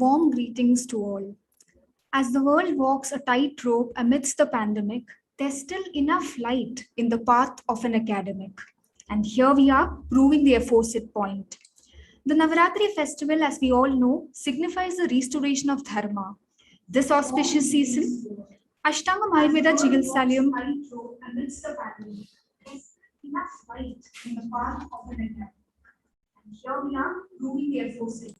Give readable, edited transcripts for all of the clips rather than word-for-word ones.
Warm greetings to all. As the world walks a tightrope amidst the pandemic, there's still enough light in the path of an academic. And here we are proving the aforesaid point. The Navaratri festival, as we all know, signifies the restoration of dharma. This auspicious season, Ashtamgam Ayurveda Chigilsalayam amidst the pandemic. There's enough light in the path of an academic. And here we are proving the aforesaid.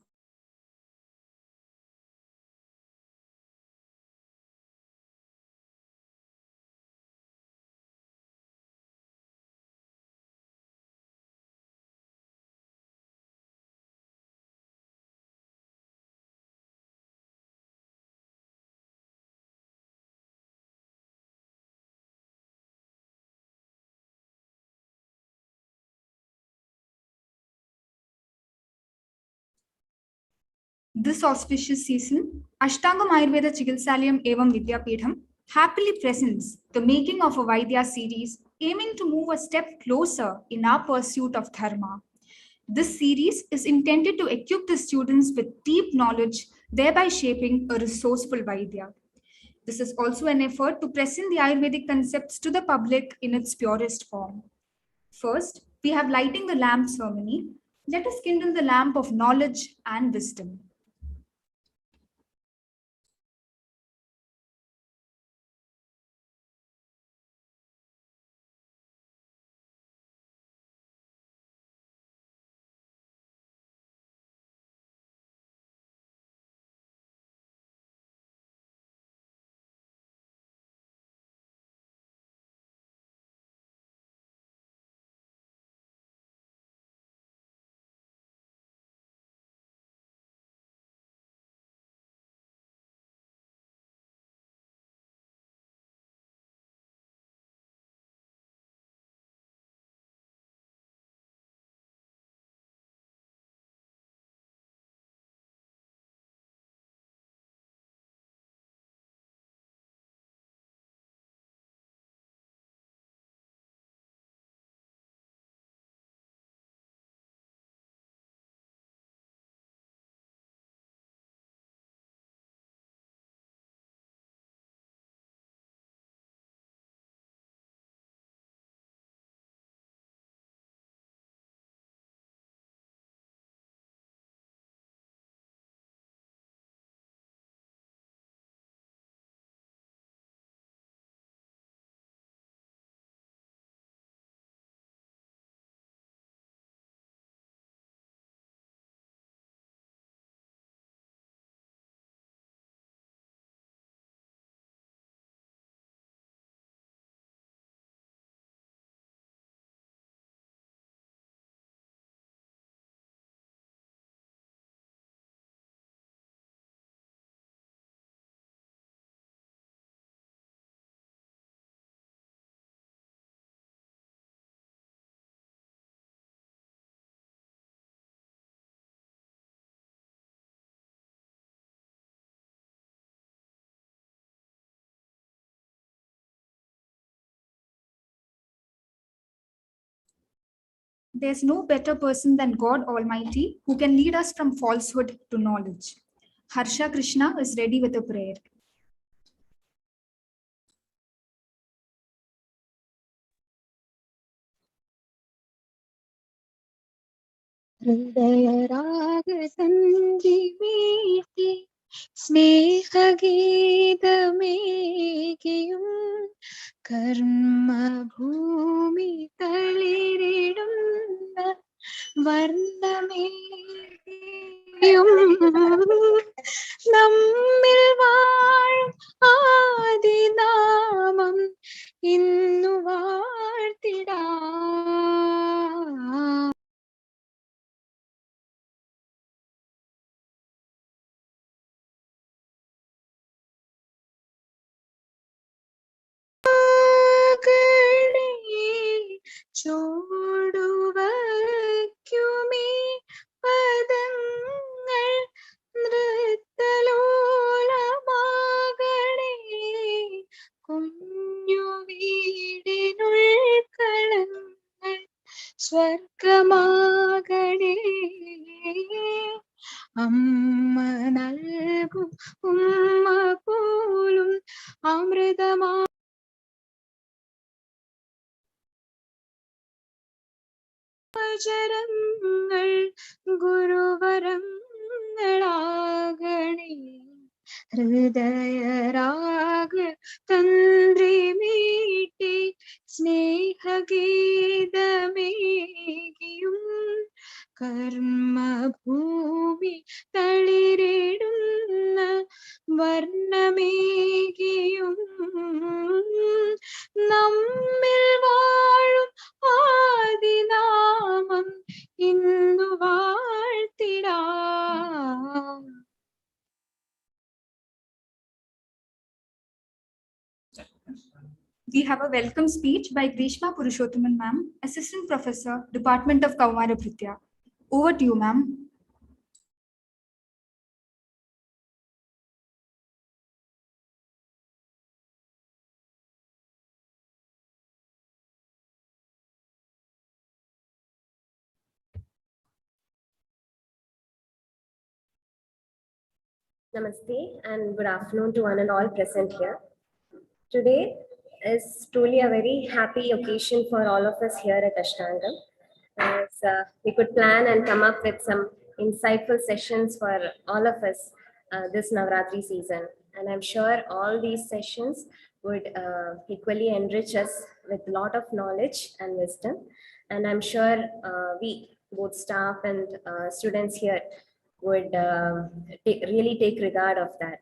This auspicious season, Ashtangam Ayurveda Chigilsalayam Evam Vidyapeedham happily presents the making of a Vaidya series aiming to move a step closer in our pursuit of dharma. This series is intended to equip the students with deep knowledge, thereby shaping a resourceful Vaidya. This is also an effort to present the Ayurvedic concepts to the public in its purest form. First, we have lighting the lamp ceremony. Let us kindle the lamp of knowledge and wisdom. There's no better person than God Almighty who can lead us from falsehood to knowledge. Harsha Krishna is ready with a prayer. हृदयराग सञ्जीवीति स्नेहगीतमेकियुं कर्मभूमि तളിരിടുന്ന വർണ്ണമേകിയും നമ്മിൽ വാഴും ആദിനാമം ഇന്നു വാഴ്ത്തിടാം. ചോടുവയ്ക്കുമീ പദങ്ങൾ നൃത്തലോലമാകണേ കുഞ്ഞു വീടിനുൾക്കളങ്ങൾ സ്വർഗമാകണേ. അമ്മ നൽകും ഉമ്മ പോലും അമൃതമാ ചരങ്ങൾ ഗുരുവരങ്ങളാകണേ ഹൃദയരാഗ തന്ത്രി മീട്ടി സ്നേഹഗീതമേകിയും കർമ്മഭൂമി തളിരിടുന്ന വർണ്ണമേകിയും നമ്മിൽ വാഴും ആദിനാമം ഇന്നു വാഴ്ത്തിടാം. We have a welcome speech by Grishma Purushottaman ma'am, Assistant Professor, Department of Kaumara Vidya. Over to you, ma'am. Namaste and good afternoon to one and all present here. Today is truly a very happy occasion for all of us here at Ashtamgam, as we could plan and come up with some insightful sessions for all of us this Navratri season. And I'm sure all these sessions would equally enrich us with a lot of knowledge and wisdom. And I'm sure we, both staff and students here, would really take regard of that.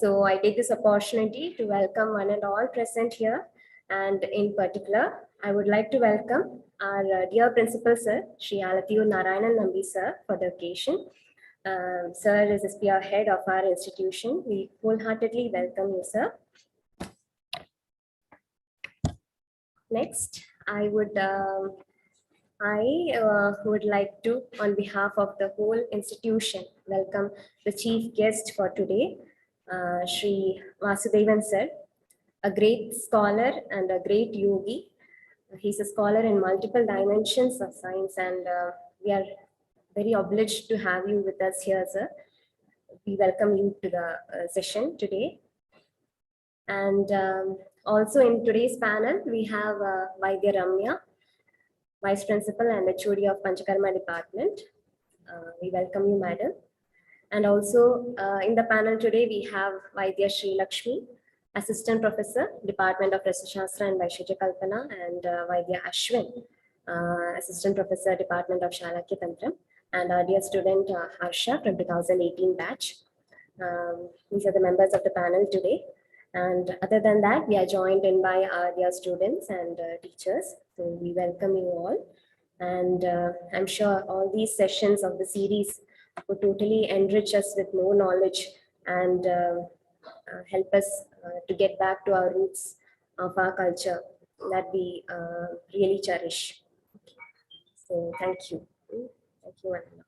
So I take this opportunity to welcome one and all present here. And in particular, I would like to welcome our dear principal, sir, Shri Alathiur Narayanan Nambi, sir, for the occasion. Sir is the spearhead of our institution. We wholeheartedly welcome you, sir. Next, I would like to, on behalf of the whole institution, welcome the chief guest for today, Shri Vasudevan sir, a great scholar and a great yogi. He's a scholar in multiple dimensions of science, and we are very obliged to have you with us here, sir. We welcome you to the session today. And also in today's panel, we have Vaidya Ramya, Vice Principal and HOD of Panchakarma Department. We welcome you, madam. And also in the panel today, we have Vaidya Sri Lakshmi, Assistant Professor, Department of Rasashastra and Vaisheshya Kalpana, and Vaidya Ashwin, Assistant Professor, Department of Shalakya Tantram, and our dear student Harsha from 2018 batch. These are the members of the panel today. And other than that, we are joined in by our dear students and teachers. So we welcome you all. And I'm sure all these sessions of the series would totally enrich us with more knowledge and help us to get back to our roots of our culture that we really cherish. So thank you. Thank you, Anna.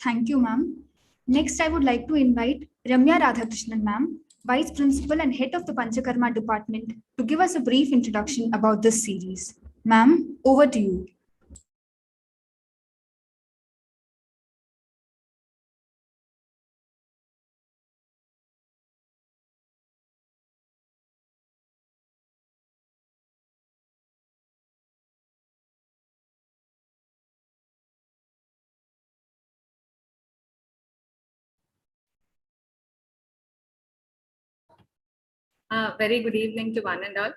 Thank you, ma'am. Next, I would like to invite Ramya Radhakrishnan ma'am, Vice Principal and Head of the Panchakarma Department, to give us a brief introduction about this series. Ma'am, over to you. Very good evening to one and all.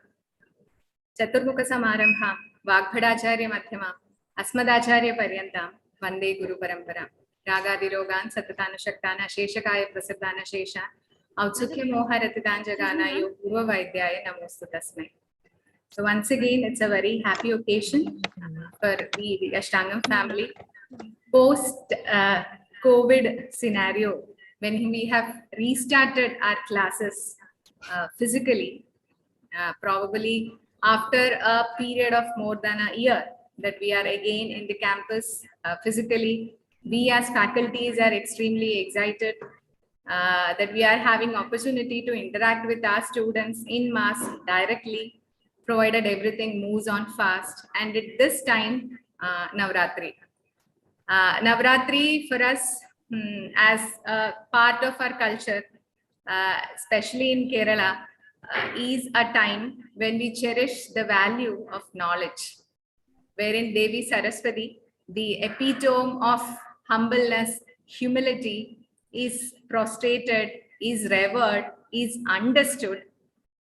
Chaturmukha Samarambha, Vagbhadacharya Madhyama, Asmadacharya Paryantam, Vande Guru Parampara, Ragadirogan, Satatana Shaktana, Sheshakaya Prasadana Shesha, Autsukya Moha Ratitan Jagana, Yo Guru Vaidyaya Namostu Tasmai. So once again, it's a very happy occasion for the Ashtamgam family. Post COVID scenario, when we have restarted our classes physically, probably after a period of more than a year that we are again in the campus physically, we as faculties are extremely excited that we are having opportunity to interact with our students in mass directly, provided everything moves on fast. And at this time, Navratri. Navratri for us, as a part of our culture, especially in Kerala, is a time when we cherish the value of knowledge, wherein Devi Saraswati, the epitome of humbleness, humility, is prostrated, is revered, is understood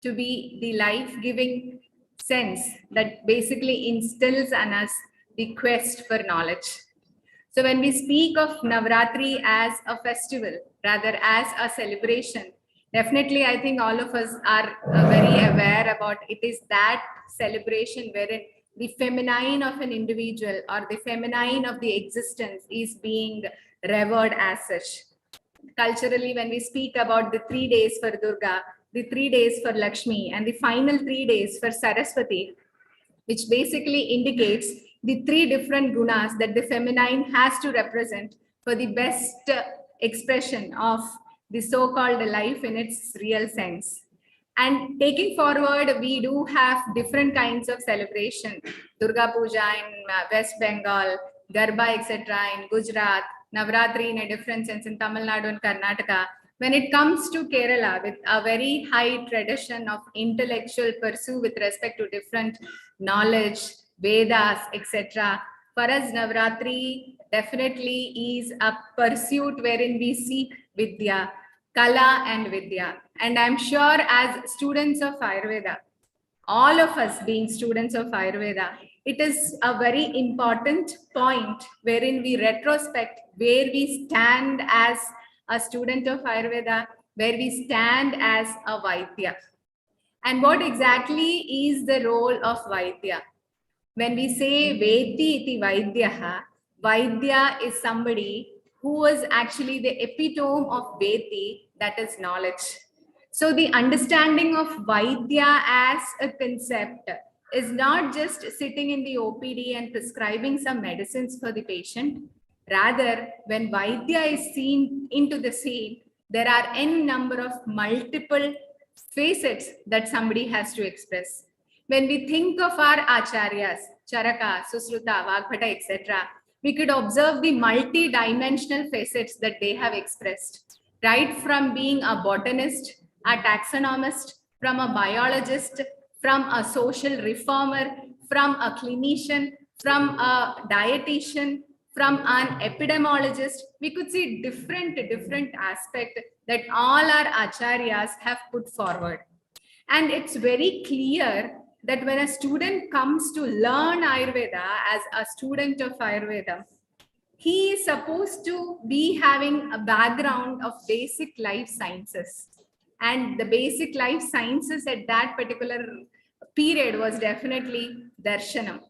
to be the life-giving sense that basically instills in us the quest for knowledge. So when we speak of Navratri as a festival, rather as a celebration, definitely I think all of us are very aware about it is that celebration wherein the feminine of an individual or the feminine of the existence is being revered as such. Culturally, when we speak about the 3 days for Durga, the 3 days for Lakshmi, and the final 3 days for Saraswati, which basically indicates the 3 different gunas that the feminine has to represent for the best expression of the so-called life in its real sense. And taking forward, we do have different kinds of celebration. Durga Puja in West Bengal, Garba, etc. in Gujarat, Navratri in a different sense in Tamil Nadu and Karnataka. When it comes to Kerala, with a very high tradition of intellectual pursuit with respect to different knowledge, Vedas, etc., for us, Navratri definitely is a pursuit wherein we seek Vidya, Kala and Vidya. And I'm sure as students of Ayurveda, all of us being students of Ayurveda, it is a very important point wherein we retrospect where we stand as a student of Ayurveda, where we stand as a Vaidya. And what exactly is the role of Vaidya? When we say Veti iti Vaidyaha, Vaidya is somebody who is actually the epitome of Veti, that is knowledge. So the understanding of Vaidya as a concept is not just sitting in the OPD and prescribing some medicines for the patient. Rather, when Vaidya is seen into the scene, there are n number of multiple facets that somebody has to express. When we think of our acharyas, Charaka, Susruta, Vagbhata, etc., we could observe the multi-dimensional facets that they have expressed, right from being a botanist, a taxonomist, from a biologist, from a social reformer, from a clinician, from a dietitian, from an epidemiologist. We could see different aspects that all our acharyas have put forward. And it's very clear that when a student comes to learn Ayurveda as a student of Ayurveda, he is supposed to be having a background of basic life sciences. And the basic life sciences at that particular period was definitely Darshana,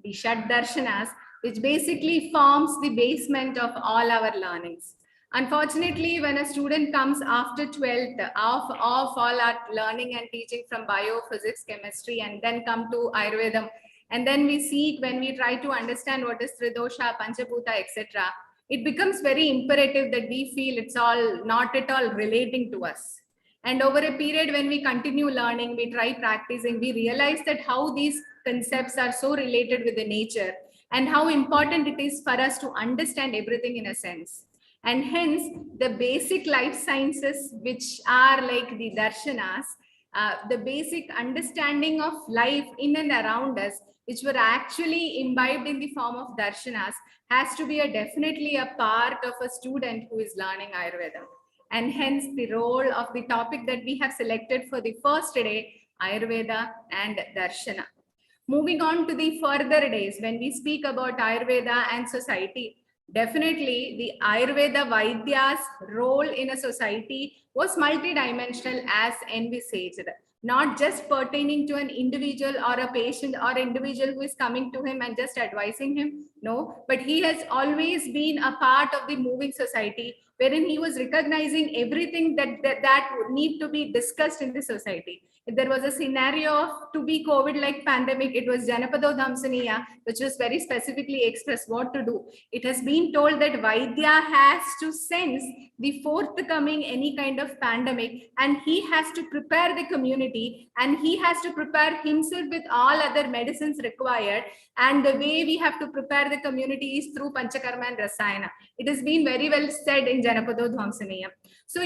the Shad Darshanas, which basically forms the basement of all our learnings. Unfortunately, when a student comes after 12th of all our learning and teaching from bio, physics, chemistry, and then come to Ayurveda, and then we see when we try to understand what is Tridosha, Panchabhuta, etc., it becomes very imperative that we feel it's all not at all relating to us. And over a period, when we continue learning, we try practicing, we realize that how these concepts are so related with the nature and how important it is for us to understand everything in a sense. And hence, the basic life sciences, which are like the darshanas, the basic understanding of life in and around us, which were actually imbibed in the form of darshanas, has to be definitely a part of a student who is learning Ayurveda. And hence the role of the topic that we have selected for the first day, Ayurveda and Darshana. Moving on to the further days, when we speak about Ayurveda and society, definitely the Ayurveda Vaidya's role in a society was multidimensional as envisaged, not just pertaining to an individual or a patient or individual who is coming to him and just advising him. No, but he has always been a part of the moving society wherein he was recognizing everything that would need to be discussed in the society. If there was a scenario of to be COVID-like pandemic, it was Janapado Dhamsaniya, which was very specifically expressed what to do. It has been told that Vaidya has to sense the forthcoming any kind of pandemic, and he has to prepare the community, and he has to prepare himself with all other medicines required. And the way we have to prepare the community is through Panchakarma and Rasayana. It has been very well said in Janapado Dhamsaniya. So,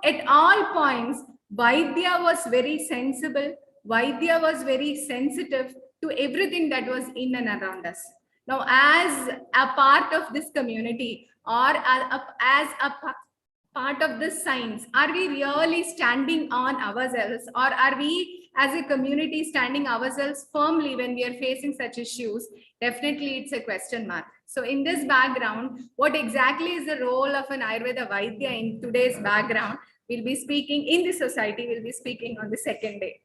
at all points, Vaidya was very sensible. Vaidya was very sensitive to everything that was in and around us. Now, as a part of this community, or as a part of this science, are we really standing on ourselves, or are we as a community standing ourselves firmly when we are facing such issues? Definitely it's a question mark. So in this background, what exactly is the role of an Ayurveda Vaidya in today's background? We'll be speaking in the society, we'll be speaking on the second day.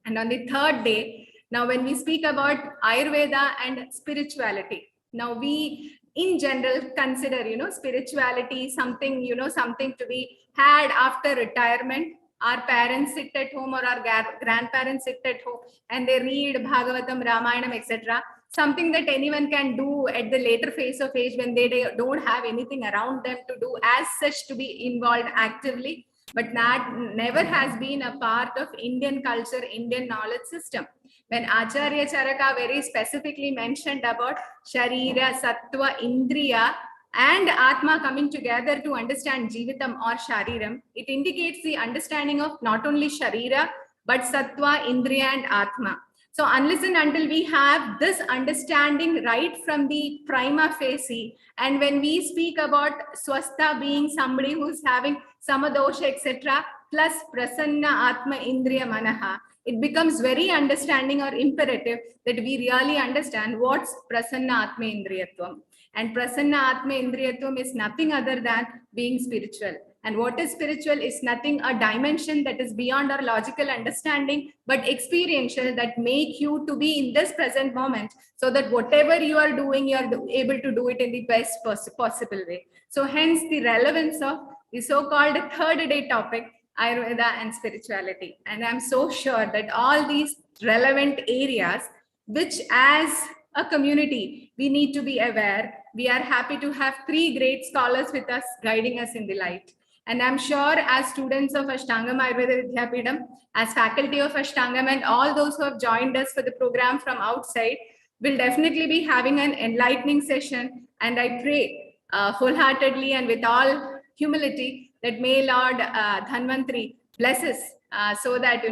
And on the third day, now when we speak about Ayurveda and spirituality, now we in general consider, spirituality something, something to be had after retirement. Our parents sit at home, or our grandparents sit at home and they read Bhagavatam, Ramayanam, etc. Something that anyone can do at the later phase of age when they don't have anything around them to do as such to be involved actively. But that never has been a part of Indian culture, Indian knowledge system. When Acharya Charaka very specifically mentioned about Sharira, Sattva, Indriya, and Atma coming together to understand Jivitam or Shariram, it indicates the understanding of not only Sharira, but Sattva, Indriya, and Atma. So unless and until we have this understanding right from the prima facie, and when we speak about Swastha being somebody who's having Samadosha, etc., plus Prasanna, Atma, Indriya, Manaha, it becomes very understanding or imperative that we really understand what's Prasanna, Atma, Indriyatvam. And Prasanna, Atma, Indriyatvam is nothing other than being spiritual. And what is spiritual is nothing, a dimension that is beyond our logical understanding, but experiential, that make you to be in this present moment, so that whatever you are doing, you are able to do it in the best possible way. So hence the relevance of the so-called third day topic, Ayurveda and spirituality. And I'm so sure that all these relevant areas, which as a community, we need to be aware. We are happy to have three great scholars with us, guiding us in the light. And I'm sure as students of Ashtamgam Ayurveda Vidyapeedham, as faculty of Ashtangam, and all those who have joined us for the program from outside, will definitely be having an enlightening session. And I pray wholeheartedly and with all humility that may Lord Dhanvantri bless us so that,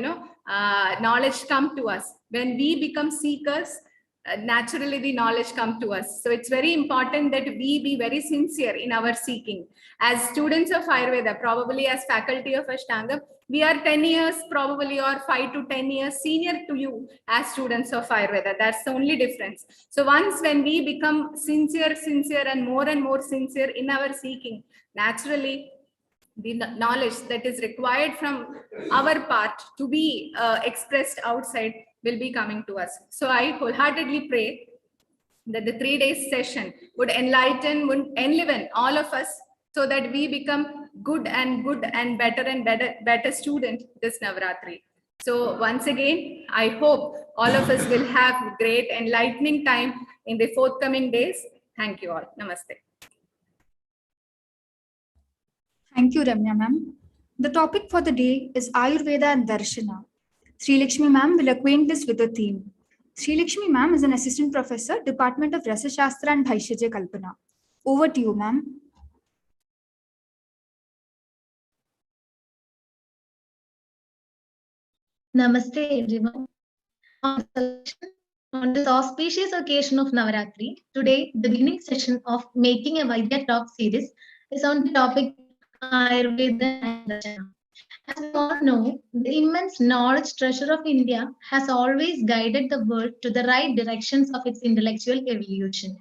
knowledge come to us. When we become seekers, naturally the knowledge come to us. So it's very important that we be very sincere in our seeking. As students of Ayurveda, probably as faculty of Ashtangam, we are 10 years probably, or 5 to 10 years senior to you as students of Ayurveda. That's the only difference. So once when we become sincere and more sincere in our seeking, naturally the knowledge that is required from our part to be expressed outside will be coming to us. So I wholeheartedly pray that the 3 days session would enlighten, would enliven all of us, so that we become good and better student this Navratri. So once again, I hope all of us will have great enlightening time in the forthcoming days. Thank you all. Namaste. Thank you, Ramya ma'am. The topic for the day is Ayurveda and Darshana. Sri Lakshmi ma'am will acquaint us with the theme. Sri Lakshmi ma'am is an assistant professor, Department of Rasa Shastra and Bhaishyaja Kalpana. Over to you, ma'am. Namaste, everyone. On this auspicious occasion of Navaratri, today the beginning session of Making a Vaidya Talk series is on the topic Ayurveda and Darshana. As we all know, the immense knowledge treasure of India has always guided the world to the right directions of its intellectual evolution.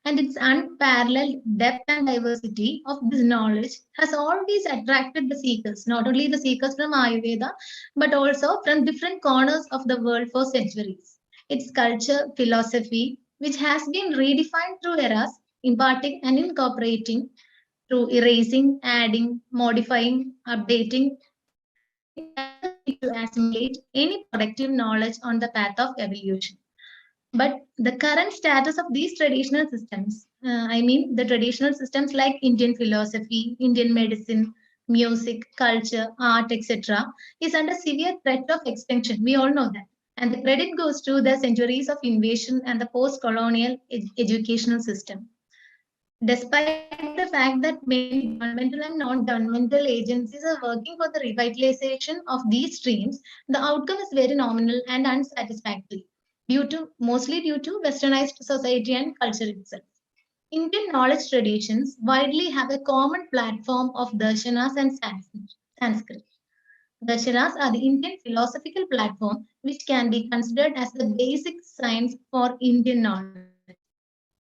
And its unparalleled depth and diversity of this knowledge has always attracted the seekers, not only the seekers from Ayurveda, but also from different corners of the world for centuries. Its culture, philosophy, which has been redefined through eras, imparting and incorporating through erasing, adding, modifying, updating, to assimilate any productive knowledge on the path of evolution. But the current status of these traditional systems, the traditional systems like Indian philosophy, Indian medicine, music, culture, art, etc., is under severe threat of extinction. We all know that. And the credit goes to the centuries of invasion and the post-colonial educational system. Despite the fact that many governmental and non-governmental agencies are working for the revitalization of these streams, the outcome is very nominal and unsatisfactory, mostly due to westernized society and culture itself. Indian knowledge traditions widely have a common platform of darshanas and Sanskrit. Darshanas are the Indian philosophical platform which can be considered as the basic science for Indian knowledge.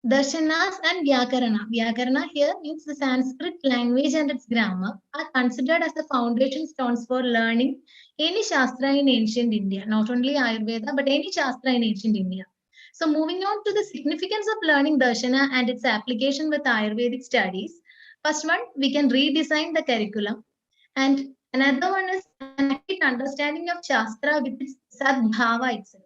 Darshanas and Vyakarana. Vyakarana here means the Sanskrit language and its grammar are considered as the foundation stones for learning any Shastra in ancient India, not only Ayurveda, but any Shastra in ancient India. So moving on to the significance of learning Darshana and its application with Ayurvedic studies. First one, we can redesign the curriculum. And another one is an accurate understanding of Shastra with its Sadbhava itself.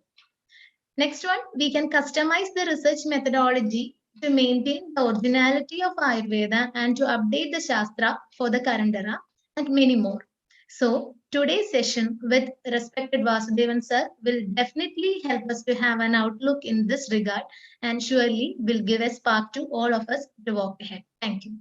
Next one, we can customize the research methodology to maintain the originality of Ayurveda and to update the Shastra for the current era and many more. So today's session with respected Vasudevan sir will definitely help us to have an outlook in this regard and surely will give a spark to all of us to walk ahead. Thank you.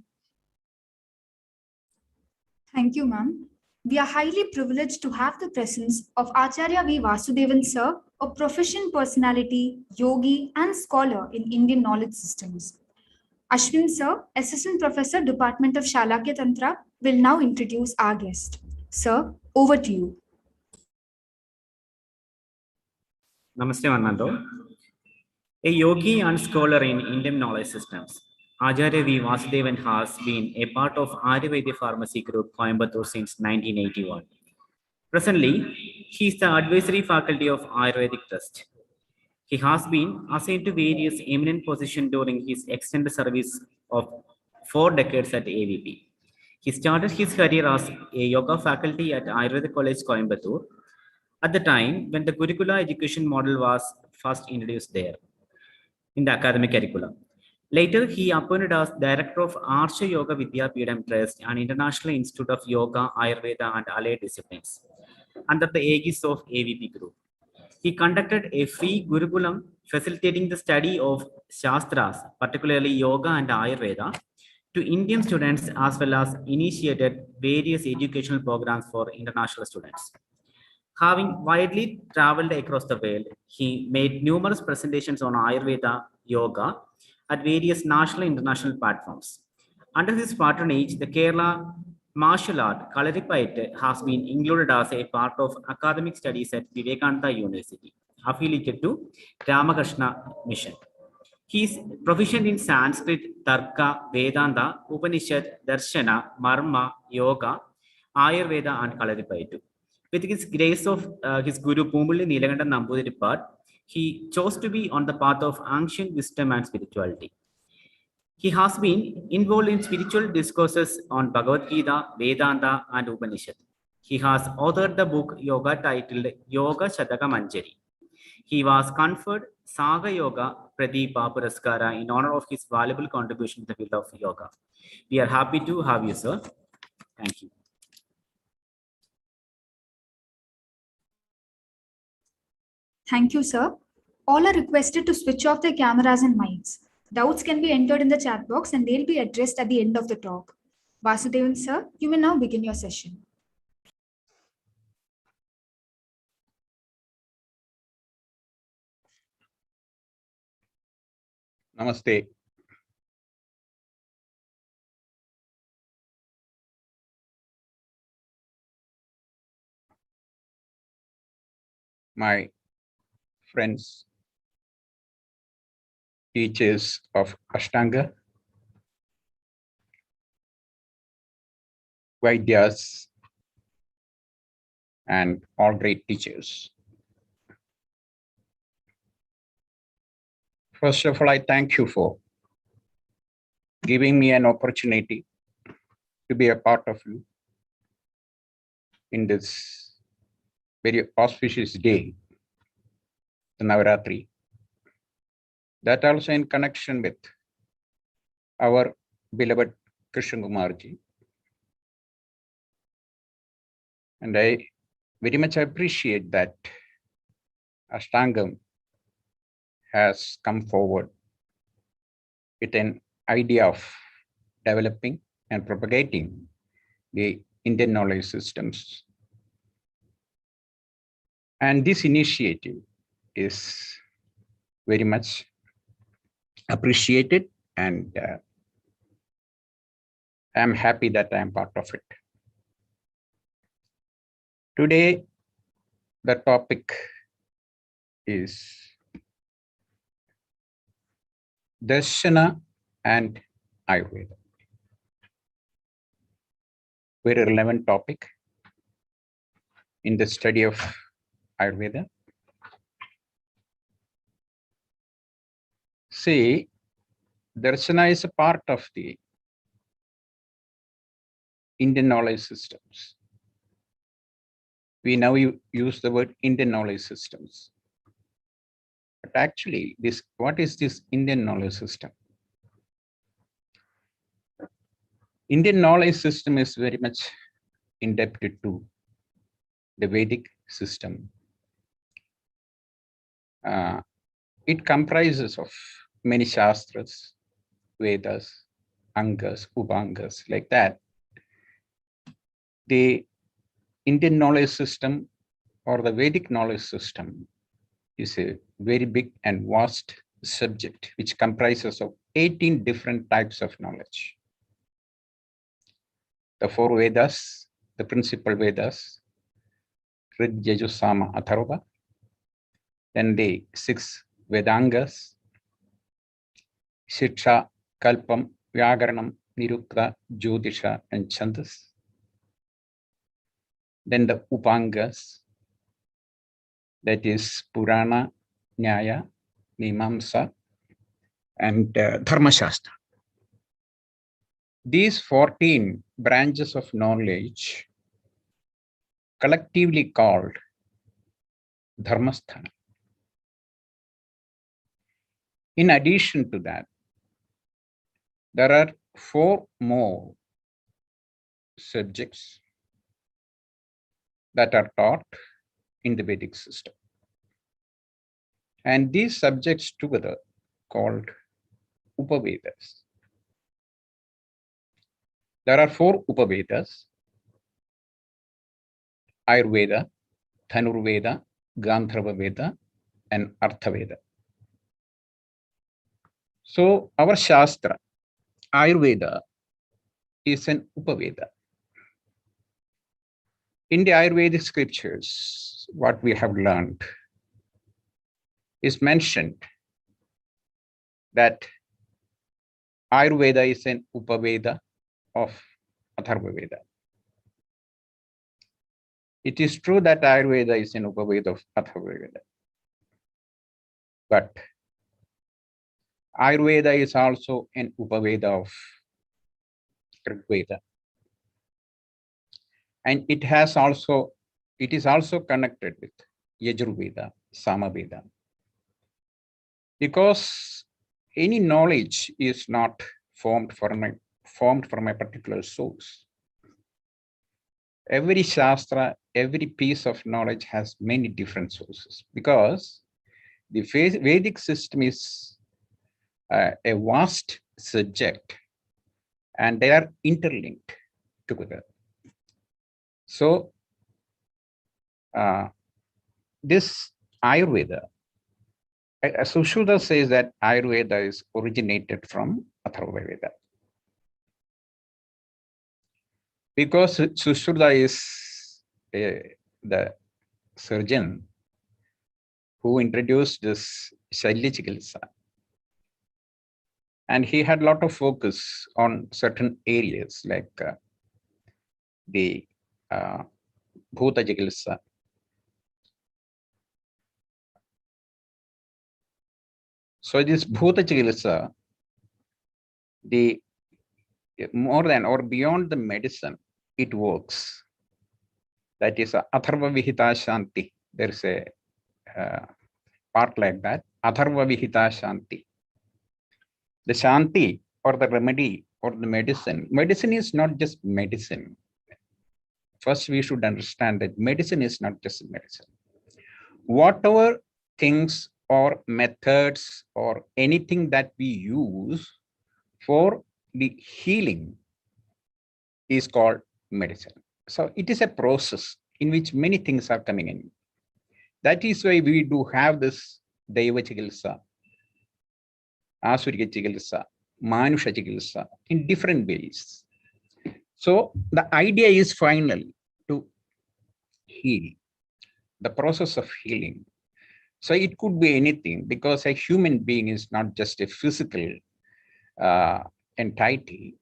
Thank you, ma'am. We are highly privileged to have the presence of Acharya V. Vasudevan sir, a proficient personality, yogi, and scholar in Indian knowledge systems. Ashwin sir, Assistant Professor, Department of Shalakya Tantra, will now introduce our guest. Sir, over to you. Namaste, Vanando. A yogi and scholar in Indian knowledge systems, Acharya V. Vasudevan has been a part of Ayurvedic Pharmacy Group, Coimbatore since 1981. Presently, he is the advisory faculty of Ayurvedic Trust. He has been assigned to various eminent positions during his extended service of 4 decades at AVP. He started his career as a yoga faculty at Ayurveda College, Coimbatore, at the time when the Gurukula education model was first introduced there in the academic curriculum. Later, he appointed as Director of Arsha Yoga Vidyapeedham Trust and International Institute of Yoga, Ayurveda and Allied Disciplines under the aegis of AVP Group. He conducted a free Gurukulam facilitating the study of Shastras, particularly Yoga and Ayurveda, to Indian students as well as initiated various educational programs for international students. Having widely traveled across the world, he made numerous presentations on Ayurveda yoga at various national and international platforms. Under his patronage, the Kerala martial art Kalaripayattu has been included as a part of academic studies at Vivekananda University, affiliated to Ramakrishna Mission. He is proficient in Sanskrit, Tarka, Vedanta, Upanishad, Darshana, Marma, Yoga, Ayurveda, and Kalaripayattu. With his grace of his Guru Pumuli Nilaganda Nambudiripat, he chose to be on the path of ancient wisdom and spirituality. He has been involved in spiritual discourses on Bhagavad Gita, Vedanta, and Upanishad. He has authored the book Yoga titled Yoga Shataka Manjari. He was conferred Saga Yoga Pradeepa Puraskara in honor of his valuable contribution to the field of yoga. We are happy to have you, sir. Thank you. Thank you, sir. All are requested to switch off their cameras and mics. Doubts can be entered in the chat box and they'll be addressed at the end of the talk. Vasudevan, sir, you may now begin your session. Namaste. My friends, teachers of Ashtanga, Vaidyas, and all great teachers. First of all, I thank you for giving me an opportunity to be a part of you in this very auspicious day, the Navaratri. That also in connection with our beloved Krishna Kumarji. And I very much appreciate that Ashtangam has come forward with an idea of developing and propagating the Indian knowledge systems. And this initiative is very much appreciated, and I'm happy that I am part of it. Today, the topic is Darshana and Ayurveda. Very relevant topic in the study of Ayurveda. See, Darshana is a part of the Indian knowledge systems. We now use the word Indian knowledge systems. But actually, what is this Indian knowledge system? Indian knowledge system is very much indebted to the Vedic system. It comprises of many shastras, Vedas, Angas, Upangas, like that. The Indian knowledge system or the Vedic knowledge system is a very big and vast subject which comprises of 18 different types of knowledge. The 4 Vedas, the principal Vedas, Rig, Yajur, Sama, Atharva, then the 6 Vedangas, Shiksha, Kalpam, Vyagaranam, Nirukta, Jyotisha, and Chandas. Then the Upangas, that is Purana, Nyaya, Mimamsa, and Dharma Shastra. These 14 branches of knowledge, collectively called Dharmasthana. In addition to that, there are 4 more subjects that are taught in the Vedic system. And these subjects together called Upavedas. There are 4 Upavedas: Ayurveda, Dhanurveda, Gandharva Veda, and Arthaveda. So our Shastra, Ayurveda, is an Upaveda. In the Ayurvedic scriptures, what we have learned is mentioned that Ayurveda is an Upaveda of Atharva Veda. It is true that Ayurveda is an Upaveda of Atharva Veda, but Ayurveda is also an Upaveda of Rigveda. And it is also connected with Yajurveda, Samaveda. Because any knowledge is not formed from a particular source. Every Shastra, every piece of knowledge has many different sources, because the Vedic system is a vast subject and they are interlinked together. So this Ayurveda, Sushruta says that Ayurveda is originated from Atharva Veda. Because Sushruta is the surgeon who introduced this Shalya Chikitsa, and he had a lot of focus on certain areas like the Bhuta Chikitsa. So this Bhuta Chikitsa, the more than or beyond the medicine, it works. That is Atharva Vihita Shanti. There is a part like that. Atharva Vihita Shanti. The Shanti or the remedy or the medicine. Medicine is not just medicine. First, we should understand that medicine is not just medicine. Whatever things or methods or anything that we use for the healing is called medicine. So it is a process in which many things are coming in. That is why we do have this Daiva Chikilsa, Asurika Chikilsa, Manusha Chikilsa in different ways. So the idea is finally to heal, the process of healing. So it could be anything, because a human being is not just a physical entity.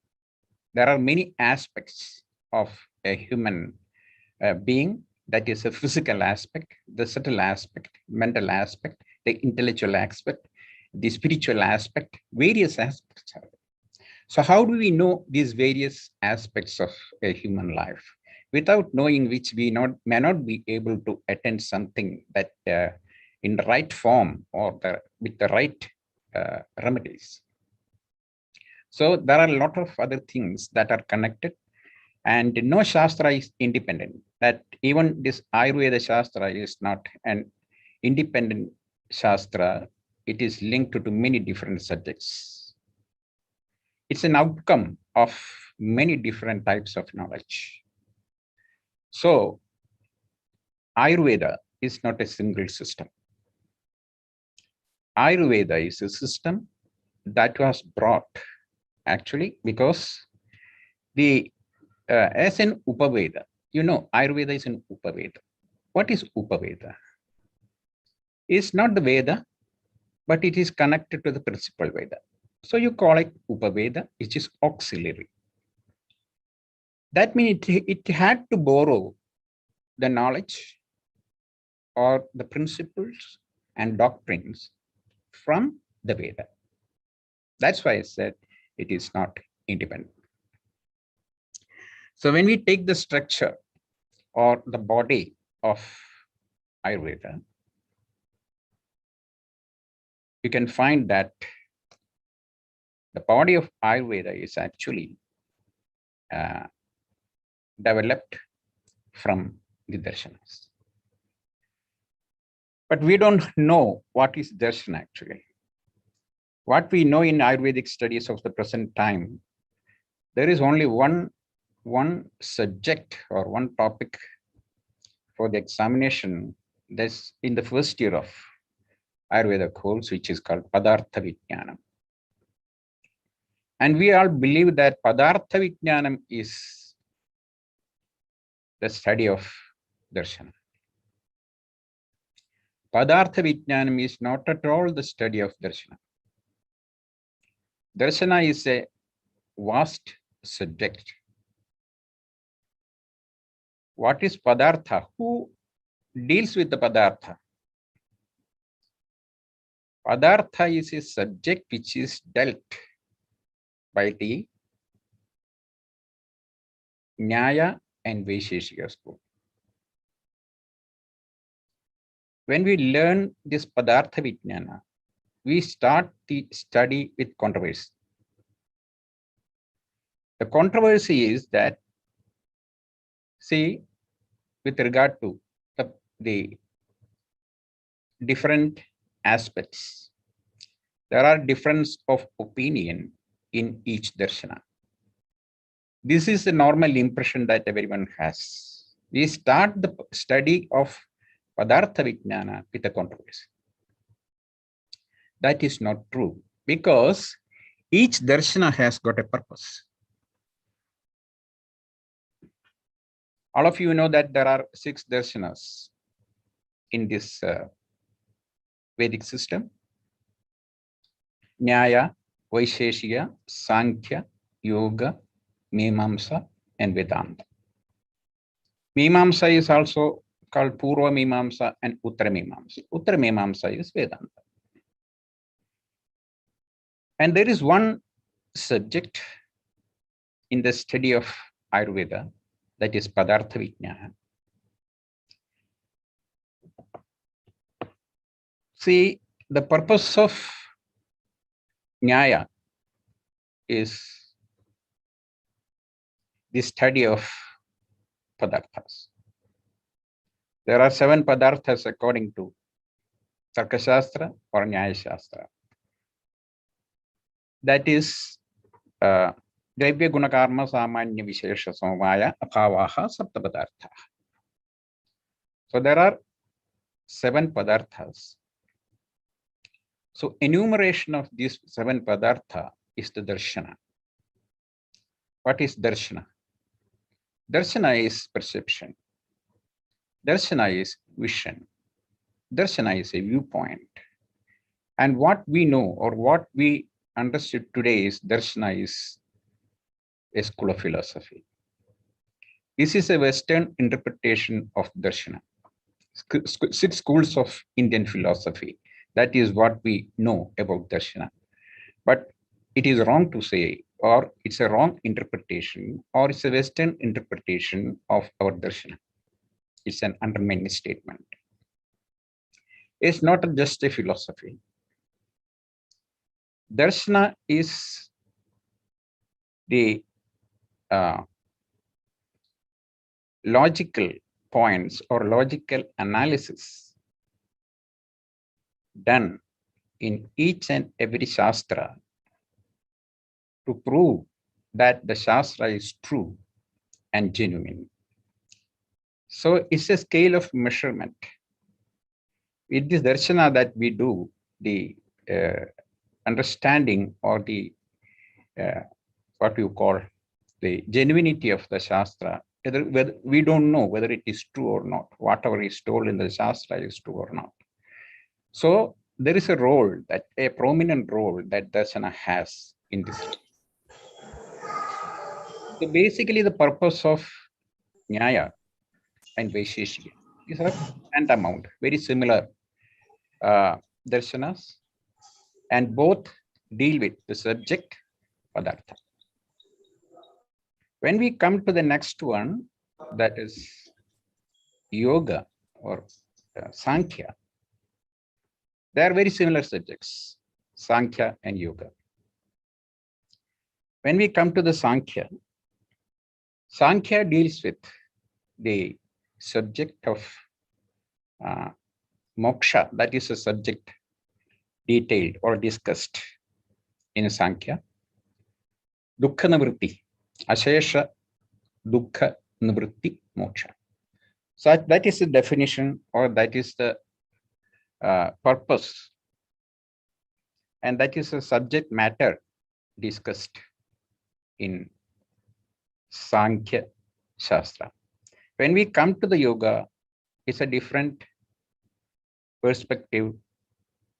There are many aspects of a human being. That is a physical aspect, the subtle aspect, mental aspect, the intellectual aspect, the spiritual aspect, various aspects of it. So how do we know these various aspects of a human life? Without knowing which, we may not be able to attend something that in the right form or with the right remedies. So there are a lot of other things that are connected, and no Shastra is independent. That even this Ayurveda Shastra is not an independent Shastra. It is linked to many different subjects. It's an outcome of many different types of knowledge. So Ayurveda is not a single system. Ayurveda is a system that was brought actually because as an Upaveda, Ayurveda is an Upaveda. What is Upaveda? It's not the Veda, but it is connected to the principal Veda. So you call it Upaveda, which is auxiliary. That means it had to borrow the knowledge or the principles and doctrines from the Veda. That's why I said it is not independent. So when we take the structure or the body of Ayurveda, you can find that the body of Ayurveda is actually developed from the darshanas. But we don't know what is darshana actually. What we know in Ayurvedic studies of the present time, there is only one subject or one topic for the examination that's in the first year of Ayurveda course, which is called Padartha Vijnanam. And we all believe that Padartha Vijnanam is the study of Darshana. Padartha Vijnanam is not at all the study of Darshana. Darshana is a vast subject. What is Padartha? Who deals with the Padartha? Padartha is a subject which is dealt by the Nyaya and Vaisheshika school. When we learn this Padartha Vijnana, we start the study with controversy. The controversy is that, see, with regard to the different aspects, there are difference of opinion in each darshana. This is the normal impression that everyone has. We start the study of Padartha Vijnana with a controversy. That is not true, because each darshana has got a purpose. All of you know that there are 6 darshanas in this Vedic system: Nyaya, Vaisheshika, Sankhya, Yoga, Mimamsa, and Vedanta. Mimamsa is also called Purva Mimamsa and Uttara Mimamsa. Uttara Mimamsa is Vedanta. And there is one subject in the study of Ayurveda, that is Padartha Vijnana. See, the purpose of Nyaya is the study of Padarthas. There are 7 Padarthas according to Tarkashastra or Nyaya Shastra. That is Dravya Gunakarma Samanya Vishesha Somaya Akavaha Sapta Padartha. So there are 7 Padarthas. So enumeration of these 7 Padartha is the Darshana. What is Darshana? Darshana is perception. Darshana is vision. Darshana is a viewpoint. And what we know or what we understood today is Darshana is a school of philosophy. This is a Western interpretation of Darshana. 6 schools of Indian philosophy. That is what we know about Darshana. But it is wrong to say, or it's a wrong interpretation, or it's a Western interpretation of our Darshana. It's an undermining statement. It's not just a philosophy. Darshana is the logical points or logical analysis done in each and every Shastra to prove that the Shastra is true and genuine. So it's a scale of measurement. It is Darshana that we do the understanding or the what you call the genuinity of the Shastra. Whether we don't know whether it is true or not. Whatever is told in the Shastra is true or not. So there is a role, that a prominent role that Darshana has in this. So basically the purpose of Nyaya and Vaisheshika is a tantamount, very similar Darshanas, and both deal with the subject Padartha. When we come to the next one, that is Yoga or Sankhya, they are very similar subjects, Sankhya and Yoga. When we come to the Sankhya, Sankhya deals with the subject of moksha, that is a subject detailed or discussed in Sankhya. Dukkha nivritti, ashesha dukkha nivritti moksha. So that is the definition, or that is the purpose, and that is a subject matter discussed in Sankhya Shastra. When we come to the Yoga, it's a different perspective,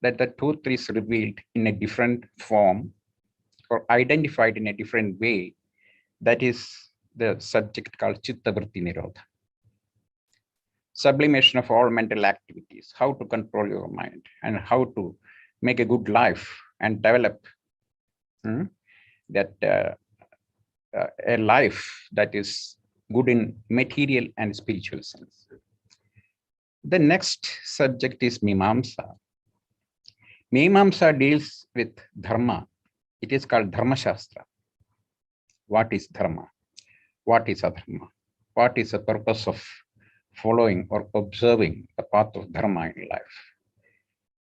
that the truth is revealed in a different form or identified in a different way. That is the subject called Chitta Vritti Nirodha. Sublimation of all mental activities, how to control your mind and how to make a good life and develop that a life that is good in material and spiritual sense. The next subject is Mimamsa. Mimamsa deals with Dharma. It is called Dharma Shastra. What is Dharma? What is Adharma? What is the purpose of following or observing the path of Dharma in life?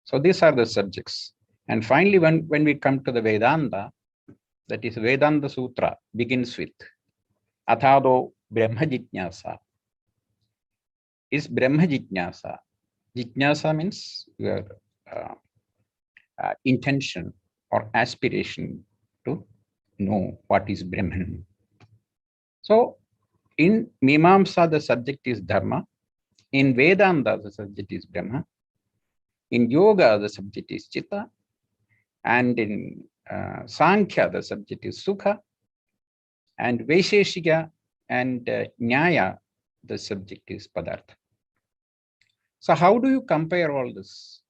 So these are the subjects. And finally, when we come to the Vedanta, that is Vedanta Sutra begins with Athado Brahma Jitnyasa. Is Brahma Jitnyasa. Jitnyasa means your intention or aspiration to know what is Brahman. So in Mimamsa, the subject is Dharma. In Vedanta, the subject is Brahma. In Yoga, the subject is Chitta. And in Sankhya, the subject is Sukha. And Vaisheshika and Nyaya, the subject is Padartha. So how do you compare all this?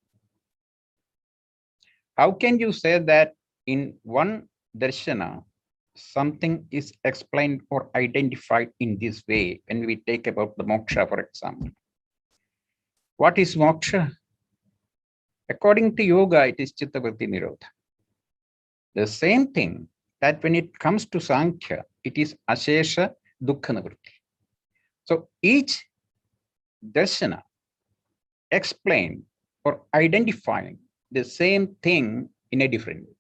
How can you say that in one Darshana, something is explained or identified in this way. When we take about the moksha, for example, what is moksha? According to yoga, it is chitta vritti nirodha. The same thing that when it comes to Sankhya, it is ashesha dukkha nivritti. So each darshana explain or identifying the same thing in a different way,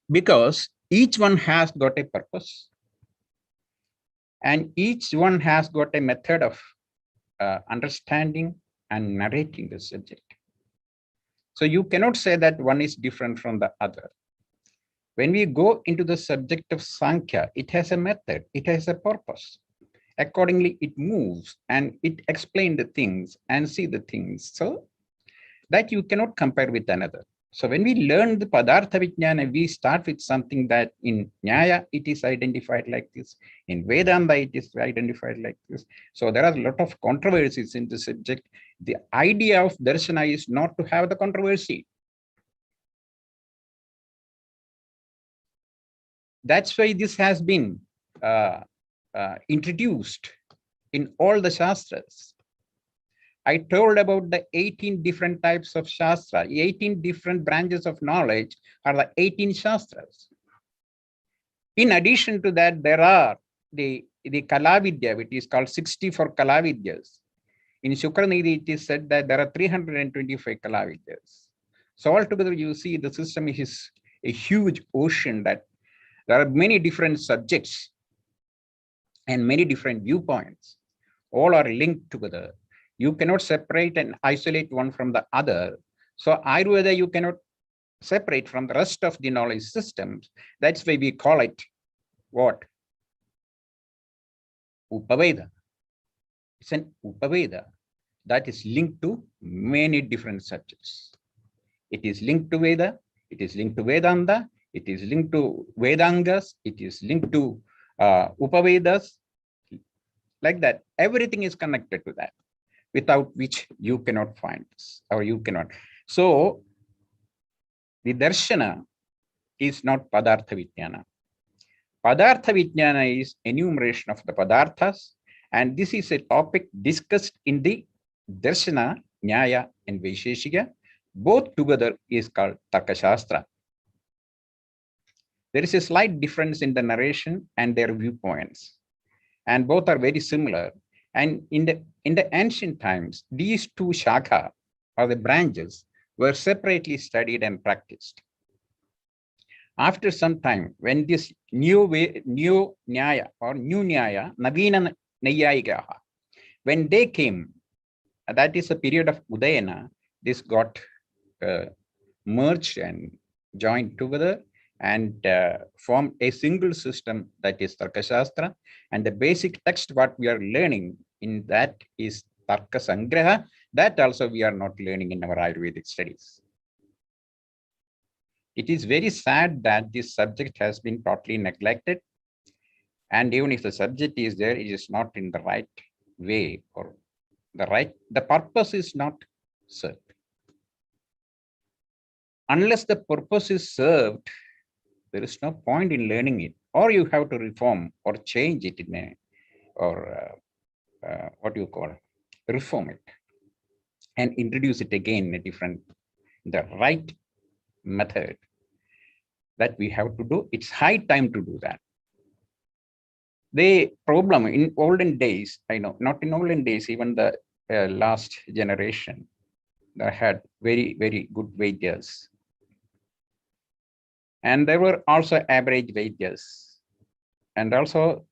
because each one has got a purpose and each one has got a method of understanding and narrating the subject. So you cannot say that one is different from the other. When we go into the subject of Sankhya, it has a method, it has a purpose. Accordingly, it moves and it explains the things and see the things. So that you cannot compare with another. So when we learn the Padartha Vijnana, we start with something that in Nyaya, it is identified like this. In Vedanta, it is identified like this. So there are a lot of controversies in the subject. The idea of Darshana is not to have the controversy. That's why this has been introduced in all the Shastras. I told about the 18 different types of Shastra, 18 different branches of knowledge are the 18 Shastras. In addition to that, there are the Kalavidya, which is called 64 Kalavidyas. In Shukranidhi, it is said that there are 325 Kalavidyas. So altogether, you see the system is a huge ocean that there are many different subjects and many different viewpoints. All are linked together. You cannot separate and isolate one from the other. So Ayurveda, you cannot separate from the rest of the knowledge systems. That's why we call it what? Upaveda. It's an Upaveda that is linked to many different subjects. It is linked to Veda, it is linked to Vedanta, it is linked to Vedangas, it is linked to Upavedas. Like that, everything is connected to that, without which you cannot find this, or you cannot. So the Darshana is not Padartha Vijnana. Padartha Vijnana is enumeration of the Padarthas, and this is a topic discussed in the Darshana, Nyaya, and Vaisheshika. Both together is called Tarka Shastra. There is a slight difference in the narration and their viewpoints, and both are very similar. And in the ancient times, these two shakha, or the branches, were separately studied and practiced. After some time, when this new Nyaya or new Nyaya, Navina Nayayigaha, when they came, that is a period of Udayana, this got merged and joined together and formed a single system, that is Tarka Shastra. And the basic text what we are learning in that is Tarka Sangraha. That also we are not learning in our Ayurvedic studies. It is very sad that this subject has been totally neglected. And even if the subject is there, it is not in the right way, or the purpose is not served. Unless the purpose is served, there is no point in learning it, or you have to reform or change it in a, or what do you call, reform it and introduce it again in a different, the right method that we have to do. It's high time to do that. The problem in olden days, I know, not in olden days, even the last generation, they had very, very good Vaidyas. And there were also average Vaidyas. And also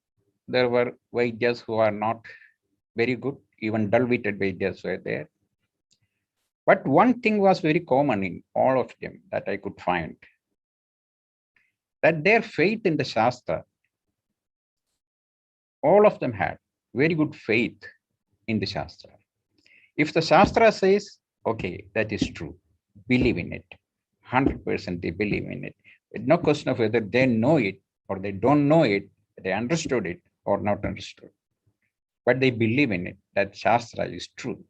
there were Vaidyas who are not very good, even dull-witted Vaidyas were there. But one thing was very common in all of them that I could find, that their faith in the Shastra, all of them had very good faith in the Shastra. If the Shastra says, okay, that is true, believe in it, 100% they believe in it. No question of whether they know it or they don't know it, they understood it or not understood. But they believe in it, that Shastra is true.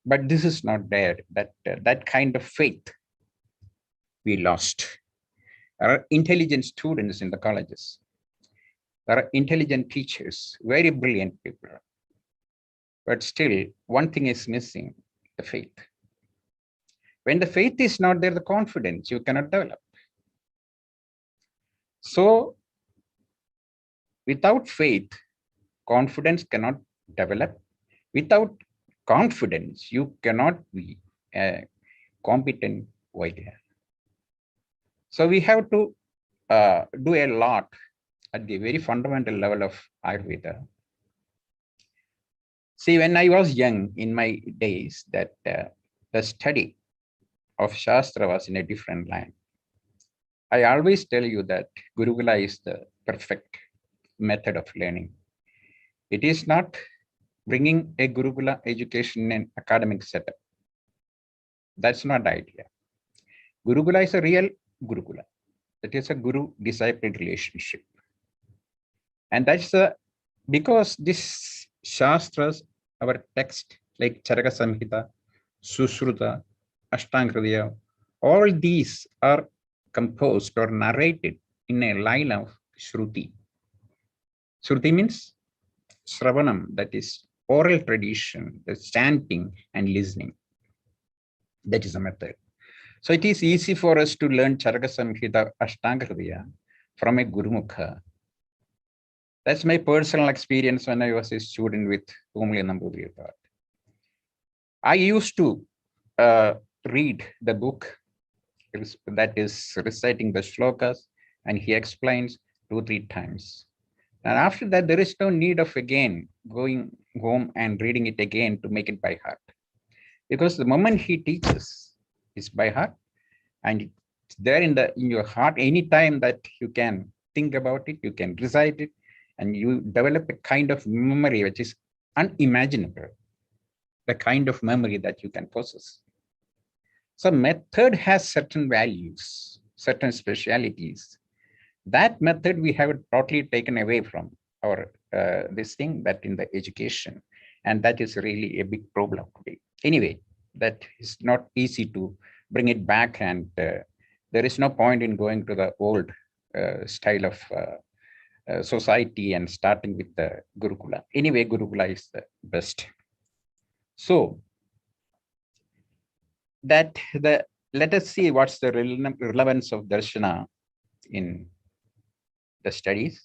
But this is not there, that kind of faith we lost. There are intelligent students in the colleges. There are intelligent teachers, very brilliant people. But still, one thing is missing, the faith. When the faith is not there, the confidence you cannot develop. So, without faith, confidence cannot develop. Without confidence, you cannot be a competent Vaidya. So we have to do a lot at the very fundamental level of Ayurveda. See, when I was young in my days, that the study of Shastra was in a different line. I always tell you that Gurukula is the perfect method of learning. It is not bringing a Gurukula education in academic setup. That's not the idea. Gurukula is a real Gurukula. That is a guru-disciple relationship. And that's because this Shastras, our text like Charaka Samhita, Susruta, Ashtanga, all these are composed or narrated in a line of Shruti. Shruti means Sravanam, that is oral tradition, the chanting and listening. That is a method. So it is easy for us to learn Charaka Samhita, Ashtanga from a Gurumukha. That's my personal experience when I was a student with Umli Nambudri. I used to read the book that is reciting the shlokas, and he explains 2-3 times. And after that, there is no need of again going home and reading it again to make it by heart. Because the moment he teaches is by heart, and it's there in your heart, anytime that you can think about it, you can recite it, and you develop a kind of memory which is unimaginable, the kind of memory that you can possess. So method has certain values, certain specialities. That method we have totally taken away from our this thing that in the education, and that is really a big problem today. Anyway, that is not easy to bring it back, and there is no point in going to the old style of society and starting with the Gurukula. Anyway, Gurukula is the best. So let us see what's the relevance of Darshana in the studies.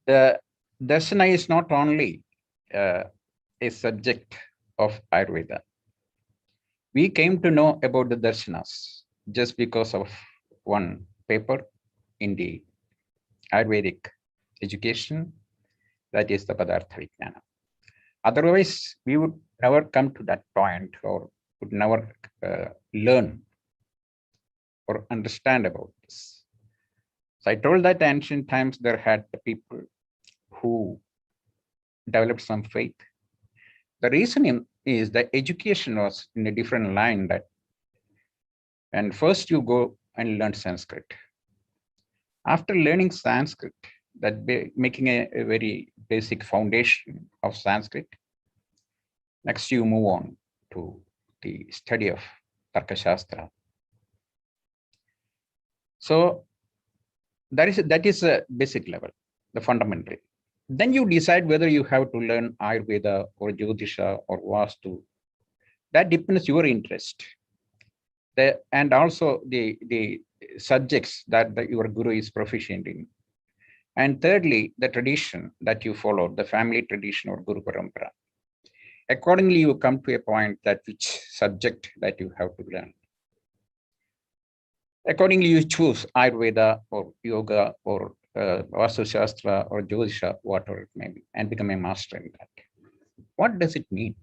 The Darshana is not only a subject of Ayurveda. We came to know about the Darshanas just because of one paper in the Ayurvedic education, that is the Padartha Vijnana. Otherwise, we would never come to that point, or would never learn or understand about this. So I told that ancient times there had the people who developed some faith. The reason is that education was in a different line, that, and first you go and learn Sanskrit. After learning Sanskrit, that making a very basic foundation of Sanskrit, next you move on to the study of Tarka Shastra. So that is a basic level, the fundamental. Then you decide whether you have to learn Ayurveda or Jyotisha or Vastu. That depends your interest. And also the subjects that your guru is proficient in. And thirdly, the tradition that you follow, the family tradition or Guru Parampara. Accordingly, you come to a point that which subject that you have to learn. Accordingly, you choose Ayurveda or Yoga or Vastu Shastra or Jyotisha, whatever it may be, and become a master in that. What does it mean?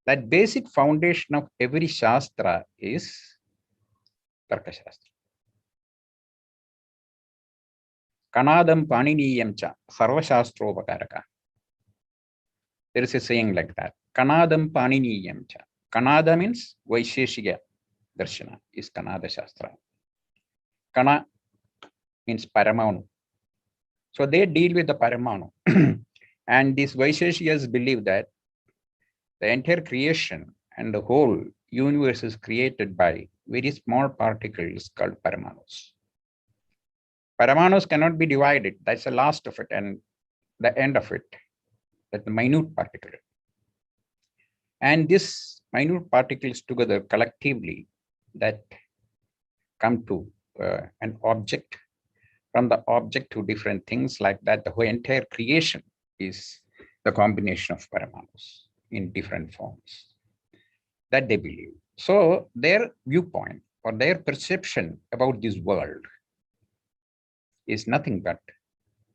That basic foundation of every Shastra is Tarka Shastra. Kanadam Paniniyam cha Sarva Shastropakaraka. There is a saying like that. Kanadam Paniniyam cha. Kanada means Vaisheshika Darshana is Kanada Shastra. Kana means Paramanu. So they deal with the Paramanu. And these Vaisheshikas believe that the entire creation and the whole universe is created by very small particles called Paramanus. Paramanus cannot be divided. That's the last of it and the end of it. That's the minute particle. And these minute particles together collectively that come to an object, from the object to different things like that. The whole entire creation is the combination of Paramanus in different forms that they believe. So their viewpoint or their perception about this world is nothing but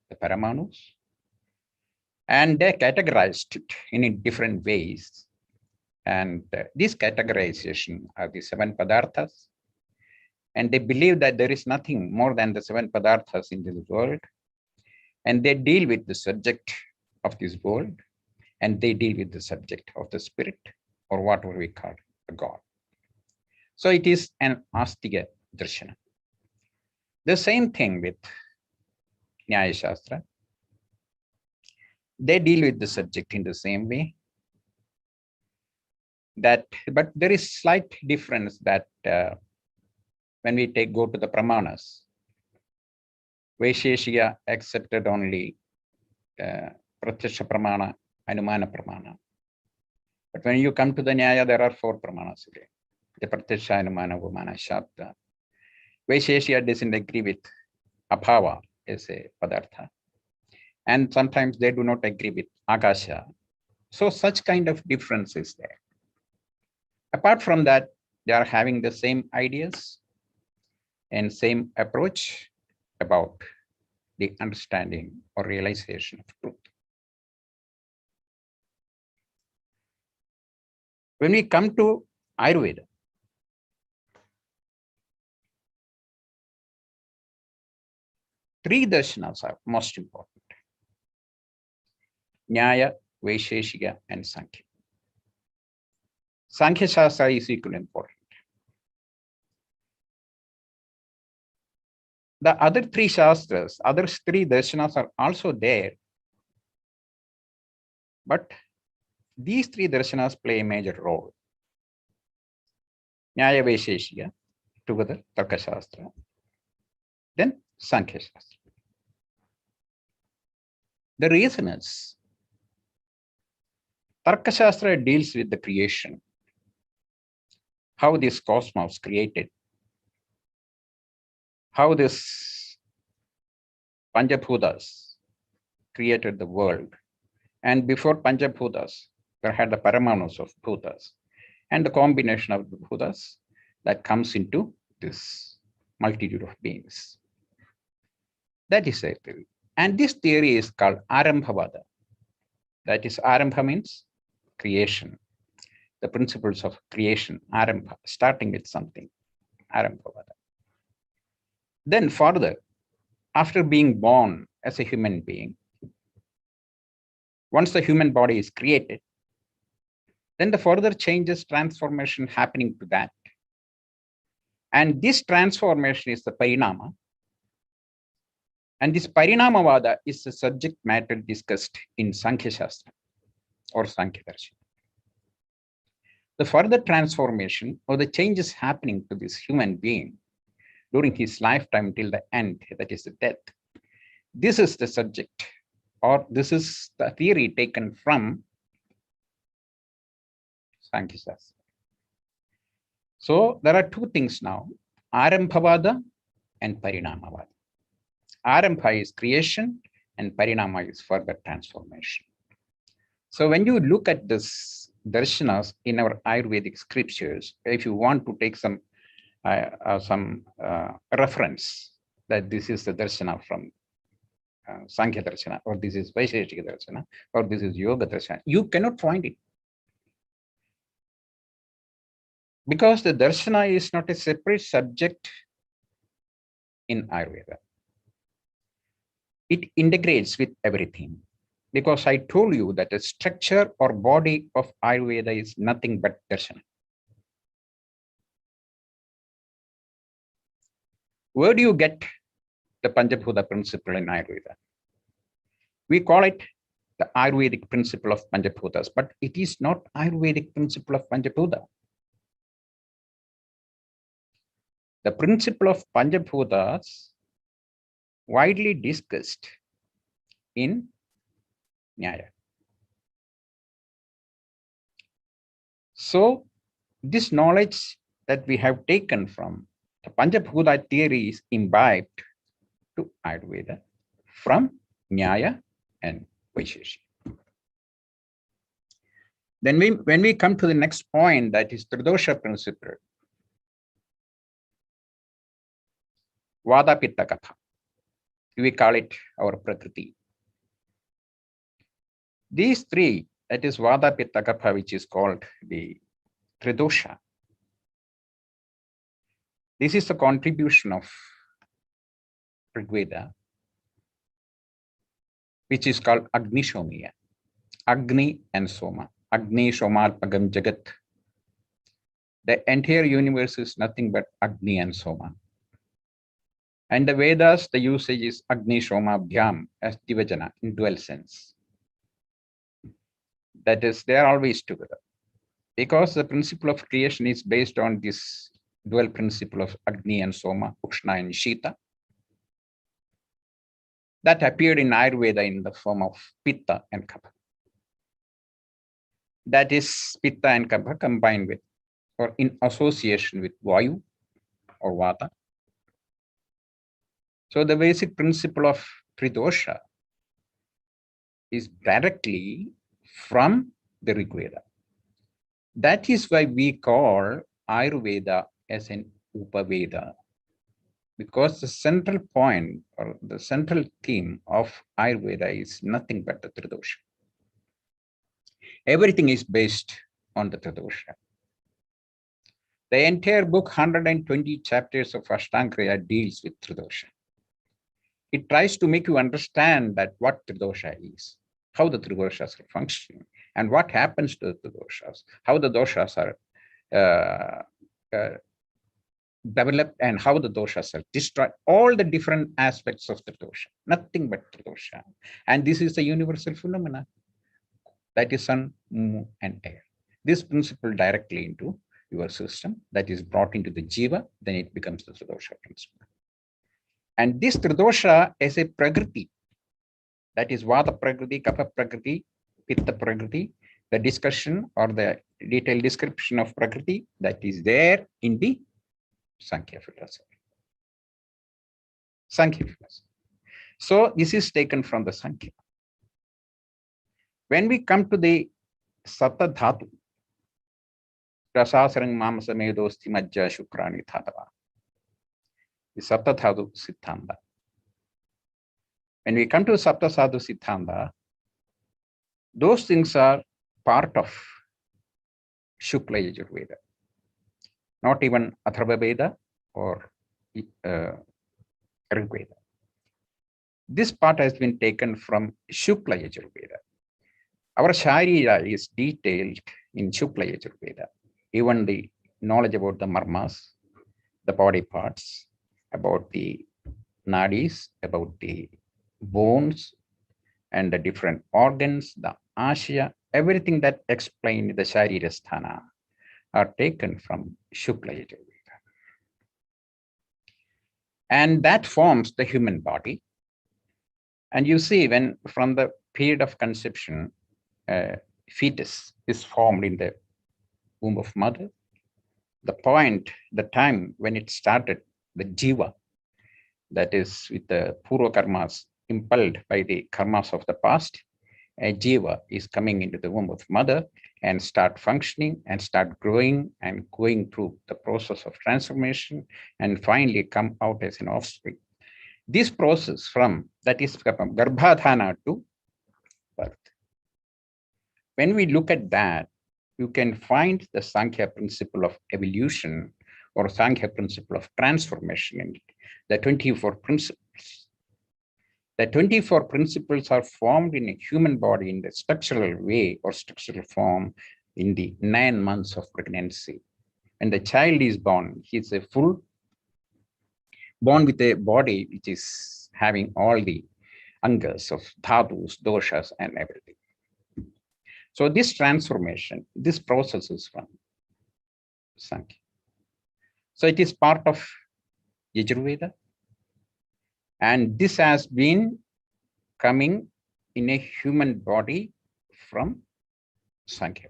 the Paramanus. And they categorized it in different ways. And this categorization are the seven Padartas. And they believe that there is nothing more than the seven Padartas in this world. And they deal with the subject of this world. And they deal with the subject of the spirit, or whatever we call a God. So it is an Astika Darshana. The same thing with Nyaya Shastra. They deal with the subject in the same way. But there is slight difference that when we go to the Pramanas, Vaisheshika accepted only Pratyaksha Pramana, Anumana Pramana. But when you come to the Nyaya, there are four Pramanas again. The Pratyaksha, Anumana, Upamana, Shabda. Vaisheshika doesn't agree with Abhava as a Padartha. And sometimes they do not agree with Akasha. So such kind of difference is there. Apart from that, they are having the same ideas and same approach about the understanding or realization of truth. When we come to Ayurveda, three darshanas are most important. Nyaya, Vaisheshika, and Sankhya. Sankhya Shastra is equally important. The other three Shastras, other three darshanas are also there. But these three darshanas play a major role. Nyaya, Vaisheshika, together, Tarka Shastra, then Sankhya Shastra. The reason is, Tarka Shastra deals with the creation, how this cosmos created, how this Panchabhutas created the world. And before Panchabhutas, there had the Paramanus of Bhutas and the combination of the Bhutas that comes into this multitude of beings. That is a theory. And this theory is called Arambhavada. That is, Arambha means creation. The principles of creation, Arambha, starting with something, Arambhavada. Then further, after being born as a human being, once the human body is created, then the further changes, transformation happening to that. And this transformation is the Parinama. And this Parinamavada is the subject matter discussed in Sankhya Shastra or Sankhya Darshana. The further transformation or the changes happening to this human being during his lifetime till the end, that is the death. This is the subject, or this is the theory taken from Sankhya Shastra. So there are two things now, Arambhavada and Parinamavada. Arambha is creation and Parinama is further transformation. So when you look at this darshanas in our Ayurvedic scriptures, if you want to take some reference that this is the darshana from Sankhya Darshana, or this is Vaisheshika Darshana, or this is Yoga Darshana, you cannot find it. Because the darshana is not a separate subject in Ayurveda. It integrates with everything. Because I told you that the structure or body of Ayurveda is nothing but darshana. Where do you get the Panchabhuta principle in Ayurveda? We call it the Ayurvedic principle of Panchabhutas, but it is not Ayurvedic principle of Panchabhuta. the principle of Panchabhutas widely discussed in Nyaya. So this knowledge that we have taken from the Panchabhuta theory is imbibed to Ayurveda from Nyaya and Vaisheshika. Then when we come to the next point, that is Tridosha principle, Vada Pitta Kapha, we call it our Prakriti. These three, that is Vada Pitta Kapha, which is called the Tridosha. This is the contribution of Rigveda, which is called Agni Shomiya, Agni and Soma. Agni Shomarpagam Jagat. The entire universe is nothing but Agni and Soma. And the Vedas, the usage is Agni Shoma Bhyam as Divajana in dual sense. That is, they are always together. Because the principle of creation is based on this dual principle of Agni and Soma, Ushna and Shita. That appeared in Ayurveda in the form of Pitta and Kapha. That is Pitta and Kapha combined with or in association with Vayu or Vata. So the basic principle of Tridosha is directly from the Rigveda. That is why we call Ayurveda as an Upaveda, because the central point or the central theme of Ayurveda is nothing but the Tridosha. Everything is based on the Tridosha. The entire book, 120 chapters of Ashtanga deals with Tridosha. It tries to make you understand that what Tridosha is, how the Tridoshas are functioning, and what happens to the doshas, how the doshas are developed and how the doshas are destroyed, all the different aspects of the dosha, nothing but Tridosha. And this is a universal phenomena. That is sun, moon, and air. This principle directly into your system, that is brought into the jiva, then it becomes the Tridosha principle. And this Tridosha is a prakriti, that is Vata prakriti, Kapha prakriti, Pitta prakriti. The discussion or the detailed description of prakriti, that is there in the Sankhya philosophy. Sankhya philosophy. So this is taken from the Sankhya. When we come to the Satta Dhatu, Rasasarang Mamasa Medosti Majja Shukrani Thatava, the Satta Dhatu Siddhanta. When we come to Sapta Sadhu Siddhanta, those things are part of Shukla Yajurveda, not even Atharva Veda or Rigveda. This part has been taken from Shukla Yajurveda. Our Sharira is detailed in Shukla Yajurveda, even the knowledge about the marmas, the body parts, about the nadis, about the bones, and the different organs, the ashya, everything that explained the Sharira Sthana are taken from Shukla Yajurveda. And that forms the human body. And you see, when from the period of conception, fetus is formed in the womb of mother, the time when it started, the jiva, that is with the purva karmas impelled by the karmas of the past, a jiva is coming into the womb of mother and start functioning and start growing and going through the process of transformation and finally come out as an offspring. This process from garbhadhana to birth. When we look at that, you can find the Sankhya principle of evolution or Sankhya principle of transformation in it, the 24 principles. The 24 principles are formed in a human body in the structural way or structural form in the 9 months of pregnancy. When the child is born, he is born with a body which is having all the angas of dhatus, doshas, and everything. So this transformation, this process is from Sankhya. So it is part of Yajurveda. And this has been coming in a human body from Sankhya.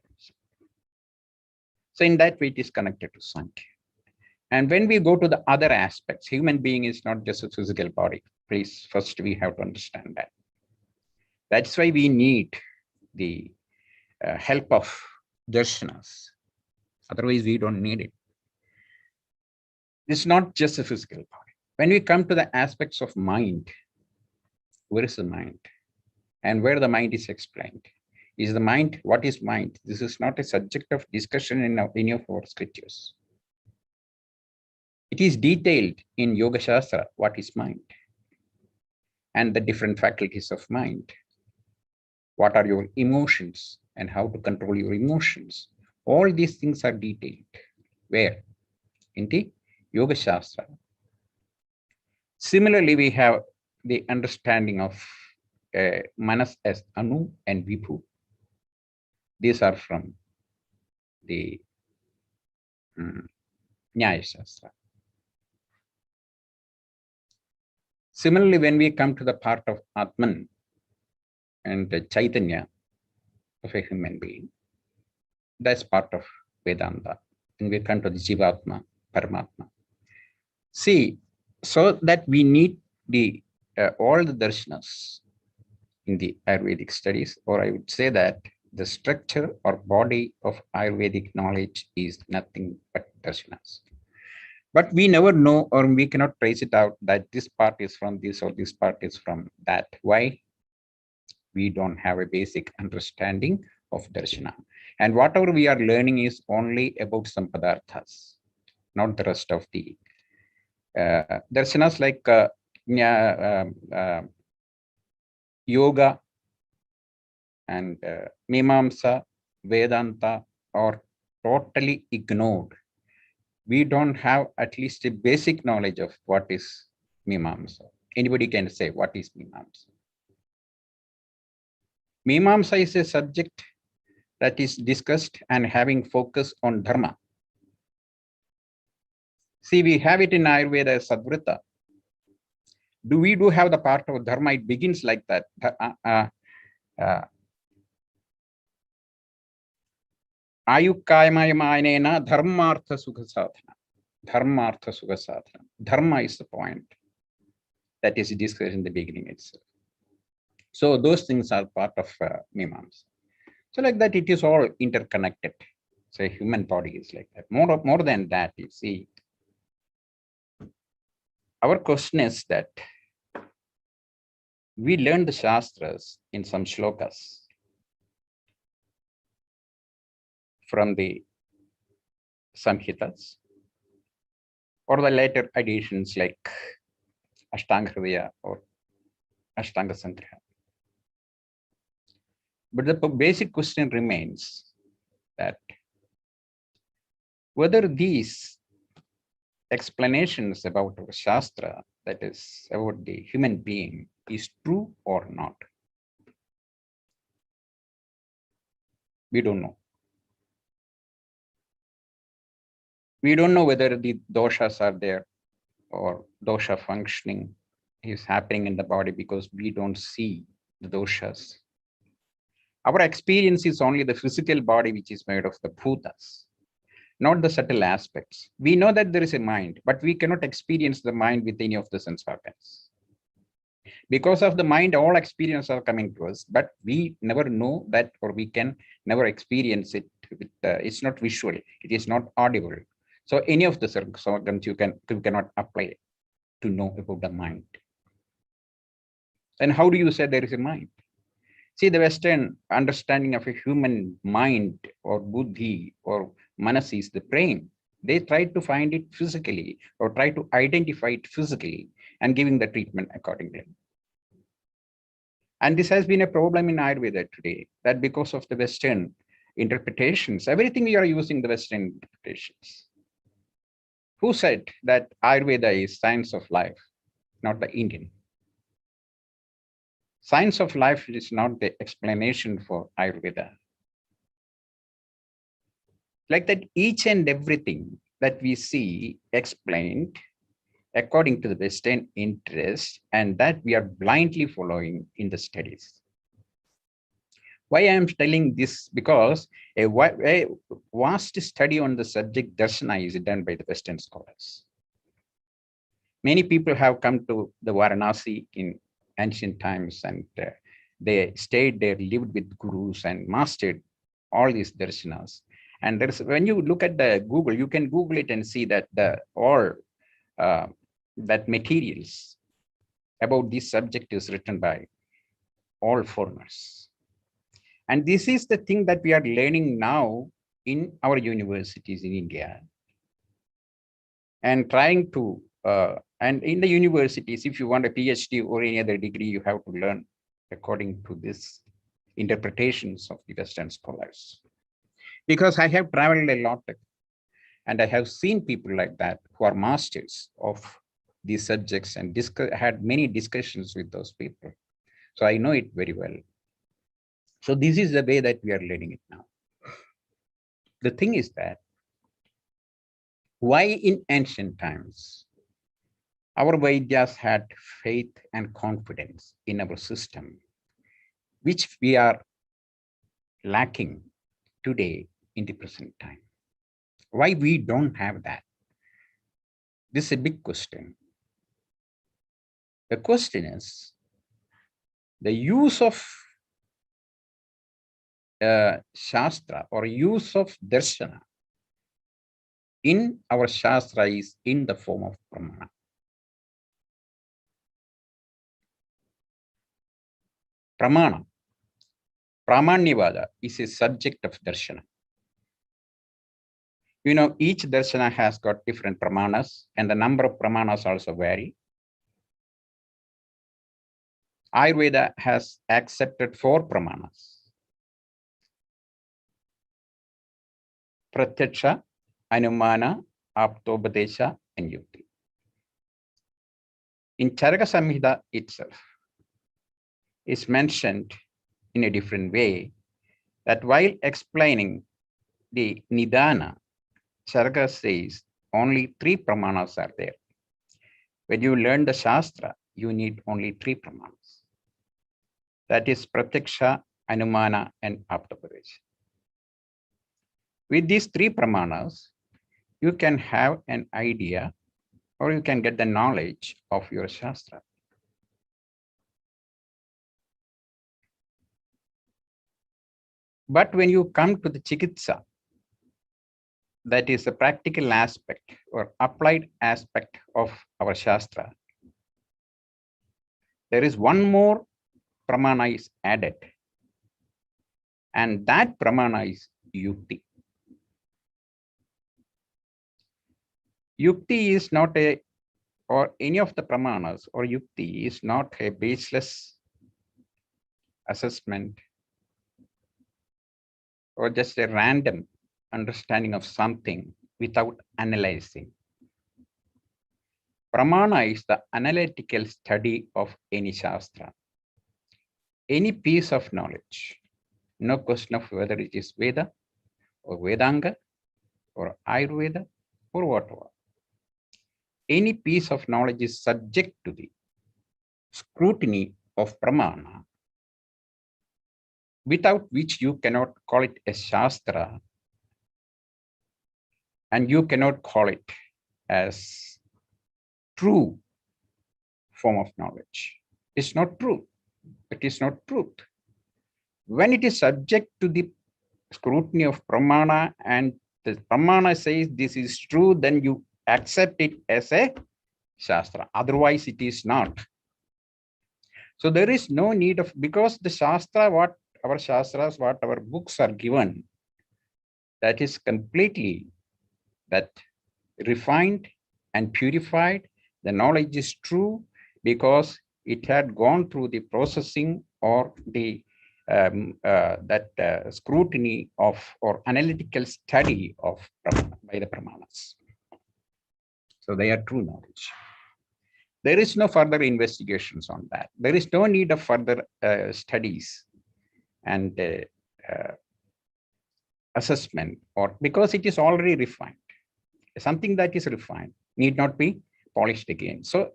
So in that way, it is connected to Sankhya. And when we go to the other aspects, human being is not just a physical body. Please, first we have to understand that. That's why we need the help of darshanas. Otherwise, we don't need it. It's not just a physical body. When we come to the aspects of mind, where is the mind? And where the mind is explained. Is the mind, what is mind? This is not a subject of discussion in any of our scriptures. It is detailed in Yoga Shastra, what is mind? And the different faculties of mind. What are your emotions and how to control your emotions? All these things are detailed. Where? In the Yoga Shastra. Similarly, we have the understanding of Manas as Anu and Vibhu. These are from the Nyaya Shastra. Similarly, when we come to the part of Atman and the Chaitanya of a human being, that's part of Vedanta. And we come to the Jivatma, Paramatma. See, so that we need the all the darshanas in the Ayurvedic studies, or I would say that the structure or body of Ayurvedic knowledge is nothing but darshanas. But we never know, or we cannot trace it out that this part is from this or this part is from that. Why? We don't have a basic understanding of darshana. And whatever we are learning is only about some padarthas, not the rest of the darshanas like yoga and Mimamsa, Vedanta are totally ignored. We don't have at least a basic knowledge of what is Mimamsa. Anybody can say what is Mimamsa. Mimamsa is a subject that is discussed and having focus on dharma. See, we have it in Ayurveda as Sadvrita. We do have the part of dharma, it begins like that. Ayukayamayana dharmartha sukha sadhana. Dharmartha sukha sadhana. Dharma is the point that is discussed in the beginning itself. So those things are part of Mimamsa. So like that, it is all interconnected. So a human body is like that. More than that, you see, our question is that we learn the Shastras in some shlokas from the Samhitas or the later editions like Ashtanga Hridaya or Ashtanga Sangraha. But the basic question remains that whether these explanations about our Shastra, that is about the human being, is true or not. We don't know. We don't know whether the doshas are there or dosha functioning is happening in the body because we don't see the doshas. Our experience is only the physical body, which is made of the bhutas, not the subtle aspects. We know that there is a mind, but we cannot experience the mind with any of the sense organs. Because of the mind, all experiences are coming to us, but we never know that, or we can never experience it. It's not visual, it is not audible. So any of the sense organs you cannot apply to know about the mind. Then how do you say there is a mind? See, the Western understanding of a human mind or buddhi or manas is the brain. They try to find it physically or try to identify it physically and giving the treatment accordingly. And this has been a problem in Ayurveda today, that because of the Western interpretations, everything we are using the Western interpretations. Who said that Ayurveda is science of life, not the Indian? Science of life is not the explanation for Ayurveda. Like that, each and everything that we see explained according to the Western interest, and that we are blindly following in the studies. Why I am telling this? Because a vast study on the subject Darshana is done by the Western scholars. Many people have come to the Varanasi in ancient times, and they stayed there, lived with gurus and mastered all these darshanas. And there's, when you look at the Google, you can Google it and see that all that materials about this subject is written by all foreigners. And this is the thing that we are learning now in our universities in India, and trying to, and in the universities, if you want a PhD or any other degree, you have to learn according to this interpretations of the Western scholars. Because I have traveled a lot, and I have seen people like that who are masters of these subjects, and had many discussions with those people. So I know it very well. So this is the way that we are learning it now. The thing is that why in ancient times our Vaidyas had faith and confidence in our system, which we are lacking today in the present time. Why we don't have that? This is a big question. The question is the use of Shastra or use of Darshana in our Shastra is in the form of Pramana. Pramana, Pramanyavada is a subject of Darshana. You know, each Darshana has got different Pramanas, and the number of Pramanas also vary. Ayurveda has accepted 4 Pramanas: Pratyaksha, Anumana, Aptobadesha, and Yukti. In Charaka Samhita itself is mentioned in a different way, that while explaining the Nidana, Charaka says only 3 Pramanas are there. When you learn the Shastra, you need only 3 Pramanas. That is Pratyaksha, Anumana, and Aptobadesha. With these 3 Pramanas, you can have an idea, or you can get the knowledge of your Shastra. But when you come to the Chikitsa, that is a practical aspect or applied aspect of our Shastra, there is one more Pramana is added, and that Pramana is Yukti. Yukti is not a, or any of the Pramanas, or Yukti is not a baseless assessment or just a random understanding of something without analyzing. Pramana is the analytical study of any Shastra, any piece of knowledge, no question of whether it is Veda or Vedanga or Ayurveda or whatever. Any piece of knowledge is subject to the scrutiny of Pramana, without which you cannot call it a Shastra, and you cannot call it as true form of knowledge. It's not true. It is not truth. When it is subject to the scrutiny of Pramana, and the Pramana says this is true, then you accept it as a Shastra. Otherwise, it is not. So there is no need of, because the Shastra, what our Shastras, what our books are given, that is completely that refined and purified. The knowledge is true because it had gone through the processing or the scrutiny of or analytical study of by the Pramanas. So they are true knowledge. There is no further investigations on that. There is no need of further studies and assessment, or because it is already refined. Something that is refined need not be polished again. So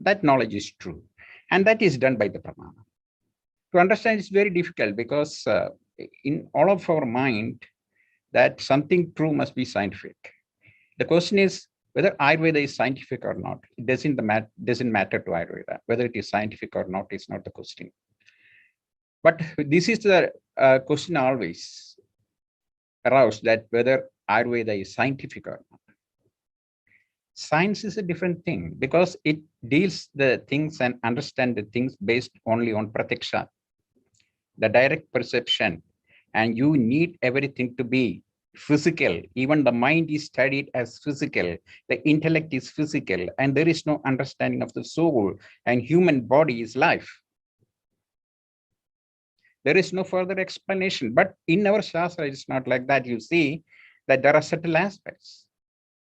that knowledge is true. And that is done by the pramana. To understand it's very difficult because in all of our mind, that something true must be scientific. The question is whether Ayurveda is scientific or not. It doesn't matter to Ayurveda. Whether it is scientific or not is not the question. But this is the question always aroused, that whether Ayurveda is scientific or not. Science is a different thing because it deals the things and understand the things based only on pratyaksha, the direct perception, and you need everything to be physical. Even the mind is studied as physical, the intellect is physical, and there is no understanding of the soul, and human body is life. There is no further explanation. But in our Shastra, it's not like that. You see that there are subtle aspects,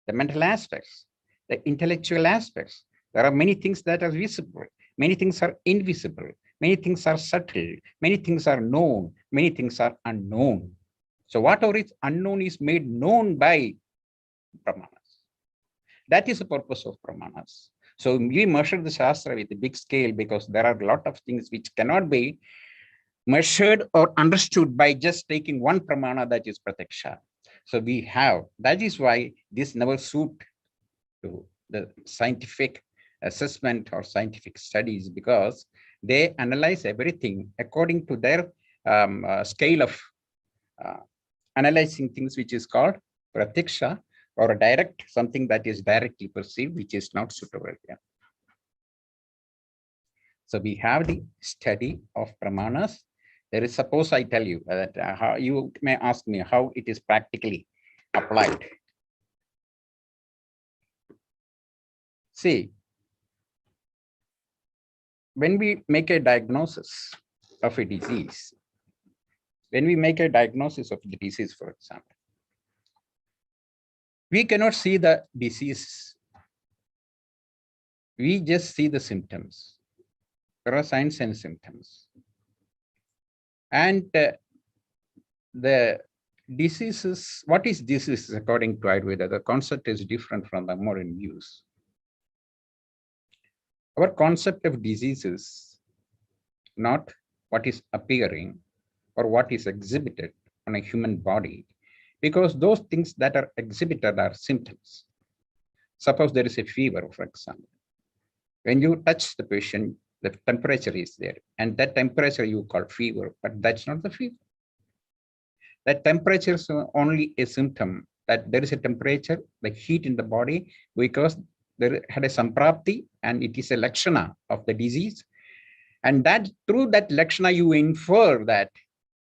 the mental aspects, the intellectual aspects. There are many things that are visible, many things are invisible, many things are subtle, many things are known, many things are unknown. So whatever is unknown is made known by pramanas. That is the purpose of pramanas. So we measure the Shastra with a big scale because there are a lot of things which cannot be measured or understood by just taking one pramana, that is pratyaksha. So we have, that is why this never suit to the scientific assessment or scientific studies, because they analyze everything according to their scale of analyzing things, which is called pratyaksha, or direct, something that is directly perceived, which is not suitable. Yeah. So we have the study of pramanas. There is, suppose I tell you that how you may ask me how it is practically applied. See, when we make a diagnosis of a disease, for example, we cannot see the disease. We just see the symptoms. There are signs and symptoms. And the diseases, what is disease according to Ayurveda? The concept is different from the modern views. Our concept of disease is not what is appearing or what is exhibited on a human body, because those things that are exhibited are symptoms. Suppose there is a fever, for example. When you touch the patient, the temperature is there, and that temperature you call fever, but that's not the fever. That temperature is only a symptom that there is a temperature, the heat in the body, because there had a samprapti, and it is a lakshana of the disease. And that through that lakshana, you infer that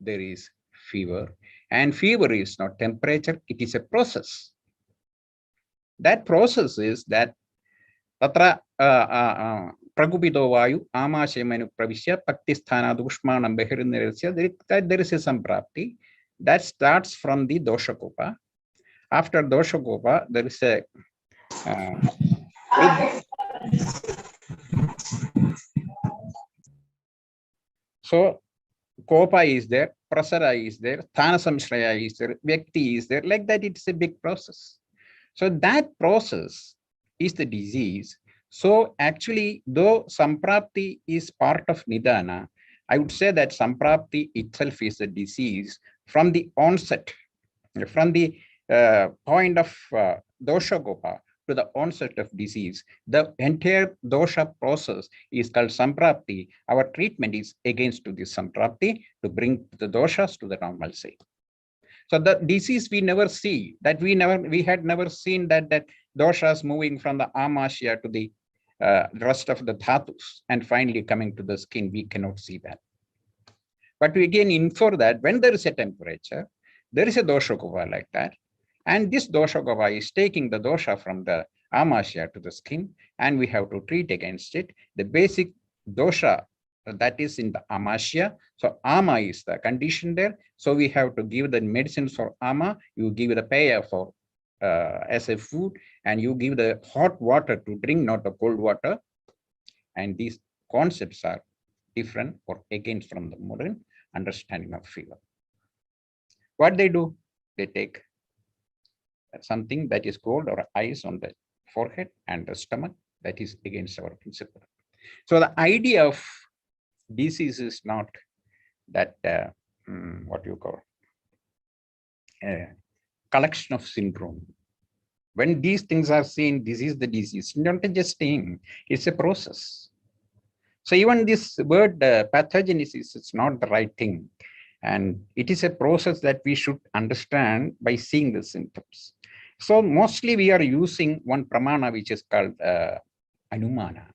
there is fever. And fever is not temperature, it is a process. That process is that tatra pragupito vayu amashemanu pravishya paktisthana dushmanam behirnirasya, there is a samprapti that starts from the doshakopa. After doshakopa, there is a so kopa is there, prasara is there, thana samshraya is there, vyakti is there, like that. It's a big process. So that process is the disease. So actually, though samprapti is part of nidana, I would say that samprapti itself is a disease from the onset, from the point of doshakopa to the onset of disease. The entire dosha process is called samprapti. Our treatment is against to this samprapti to bring the doshas to the normalcy. So the disease we never see, that we had never seen that doshas moving from the amasya to the rest of the dhatus and finally coming to the skin. We cannot see that. But we again infer that when there is a temperature, there is a doshakova like that. And this doshakova is taking the dosha from the amasya to the skin, and we have to treat against it. The basic dosha that is in the amasya. So ama is the condition there. So we have to give the medicines for ama. You give the paya for as a food, and you give the hot water to drink, not the cold water. And these concepts are different or against from the modern understanding of fever. What they do, they take something that is cold or ice on the forehead and the stomach. That is against our principle. So the idea of disease is not that what you call collection of syndrome. When these things are seen, this is the disease. Not just thing, it's a process. So even this word pathogenesis is not the right thing. And it is a process that we should understand by seeing the symptoms. So mostly we are using one pramana which is called Anumana.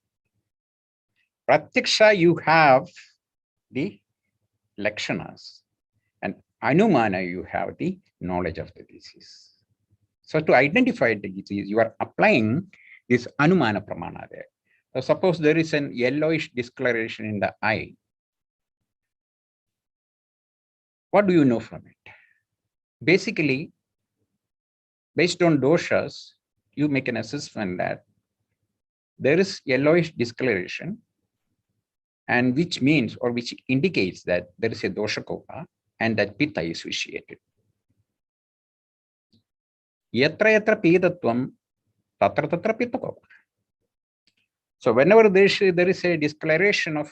Pratyaksha, you have the lakshanas, and Anumana, you have the knowledge of the disease. So to identify the disease, you are applying this Anumana pramana there. So suppose there is an yellowish discoloration in the eye. What do you know from it? Basically, based on doshas, you make an assessment that there is yellowish discoloration, and which means or which indicates that there is a dosha kopa and that pitta is vitiated. Yatra yatra pidatvam, tatra tatra pitta kopa. So whenever there is a discoloration of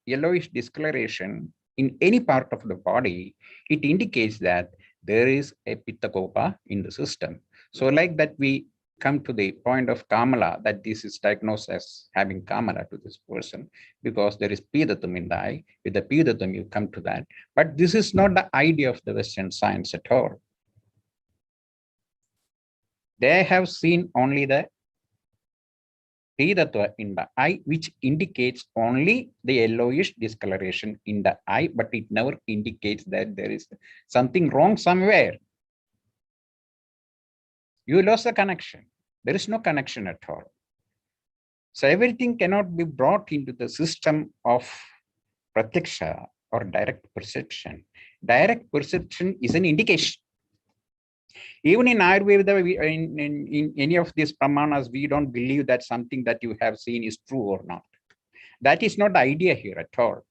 yellowish discoloration in any part of the body, it indicates that there is a pitta kopa in the system. So like that, we come to the point of Kamala, that this is diagnosed as having Kamala to this person because there is Pidatum in the eye. With the Pidatum, you come to that. But this is not the idea of the Western science at all. They have seen only the Pidatva in the eye, which indicates only the yellowish discoloration in the eye, but it never indicates that there is something wrong somewhere. You lost the connection. There is no connection at all. So everything cannot be brought into the system of pratyaksha or direct perception. Direct perception is an indication. Even in Ayurveda, in any of these pramanas, we don't believe that something that you have seen is true or not. That is not the idea here at all.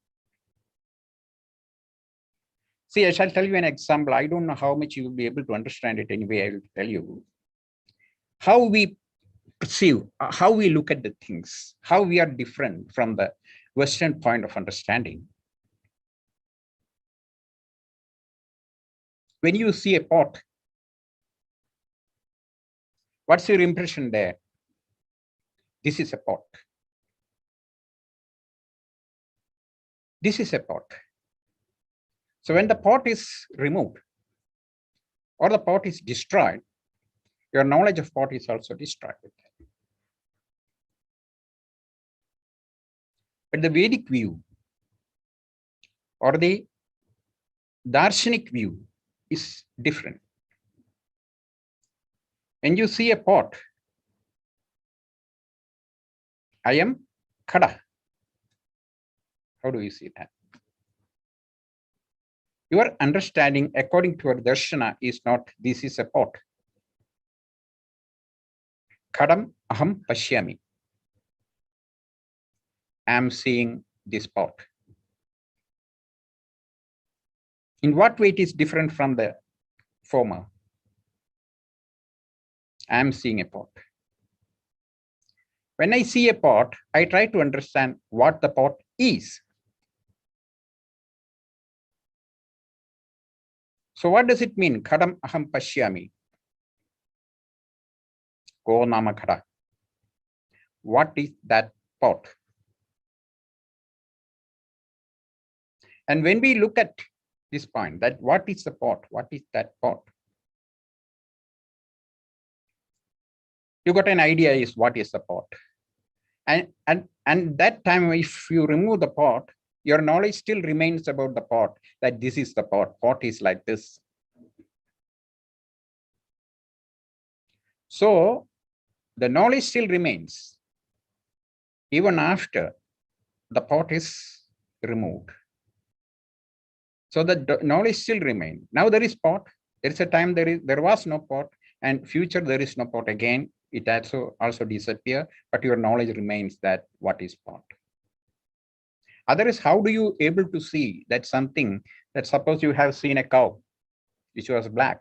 See, I shall tell you an example. I don't know how much you will be able to understand it anyway. I will tell you how we perceive, how we look at the things, how we are different from the Western point of understanding. When you see a pot, what's your impression there? This is a pot. This is a pot. So when the pot is removed or the pot is destroyed, your knowledge of pot is also destroyed. But the Vedic view or the Darshanic view is different. When you see a pot, I am Khada. How do you see that? Your understanding according to your Darshana is not this is a pot. Khadam aham pashyami. I am seeing this pot. In what way it is different from the former? I am seeing a pot. When I see a pot, I try to understand what the pot is. So what does it mean? Khadam aham pashyami. Ko nama khada. What is that pot? And when we look at this point, that what is the pot? What is that pot? You got an idea is what is the pot. And that time, if you remove the pot, your knowledge still remains about the pot, that this is the pot. Pot is like this. So the knowledge still remains even after the pot is removed. So the knowledge still remains. Now there is pot. There is a time there was no pot, and future there is no pot again. It also disappear, but your knowledge remains that what is pot. Other is, how do you able to see that something that suppose you have seen a cow which was black.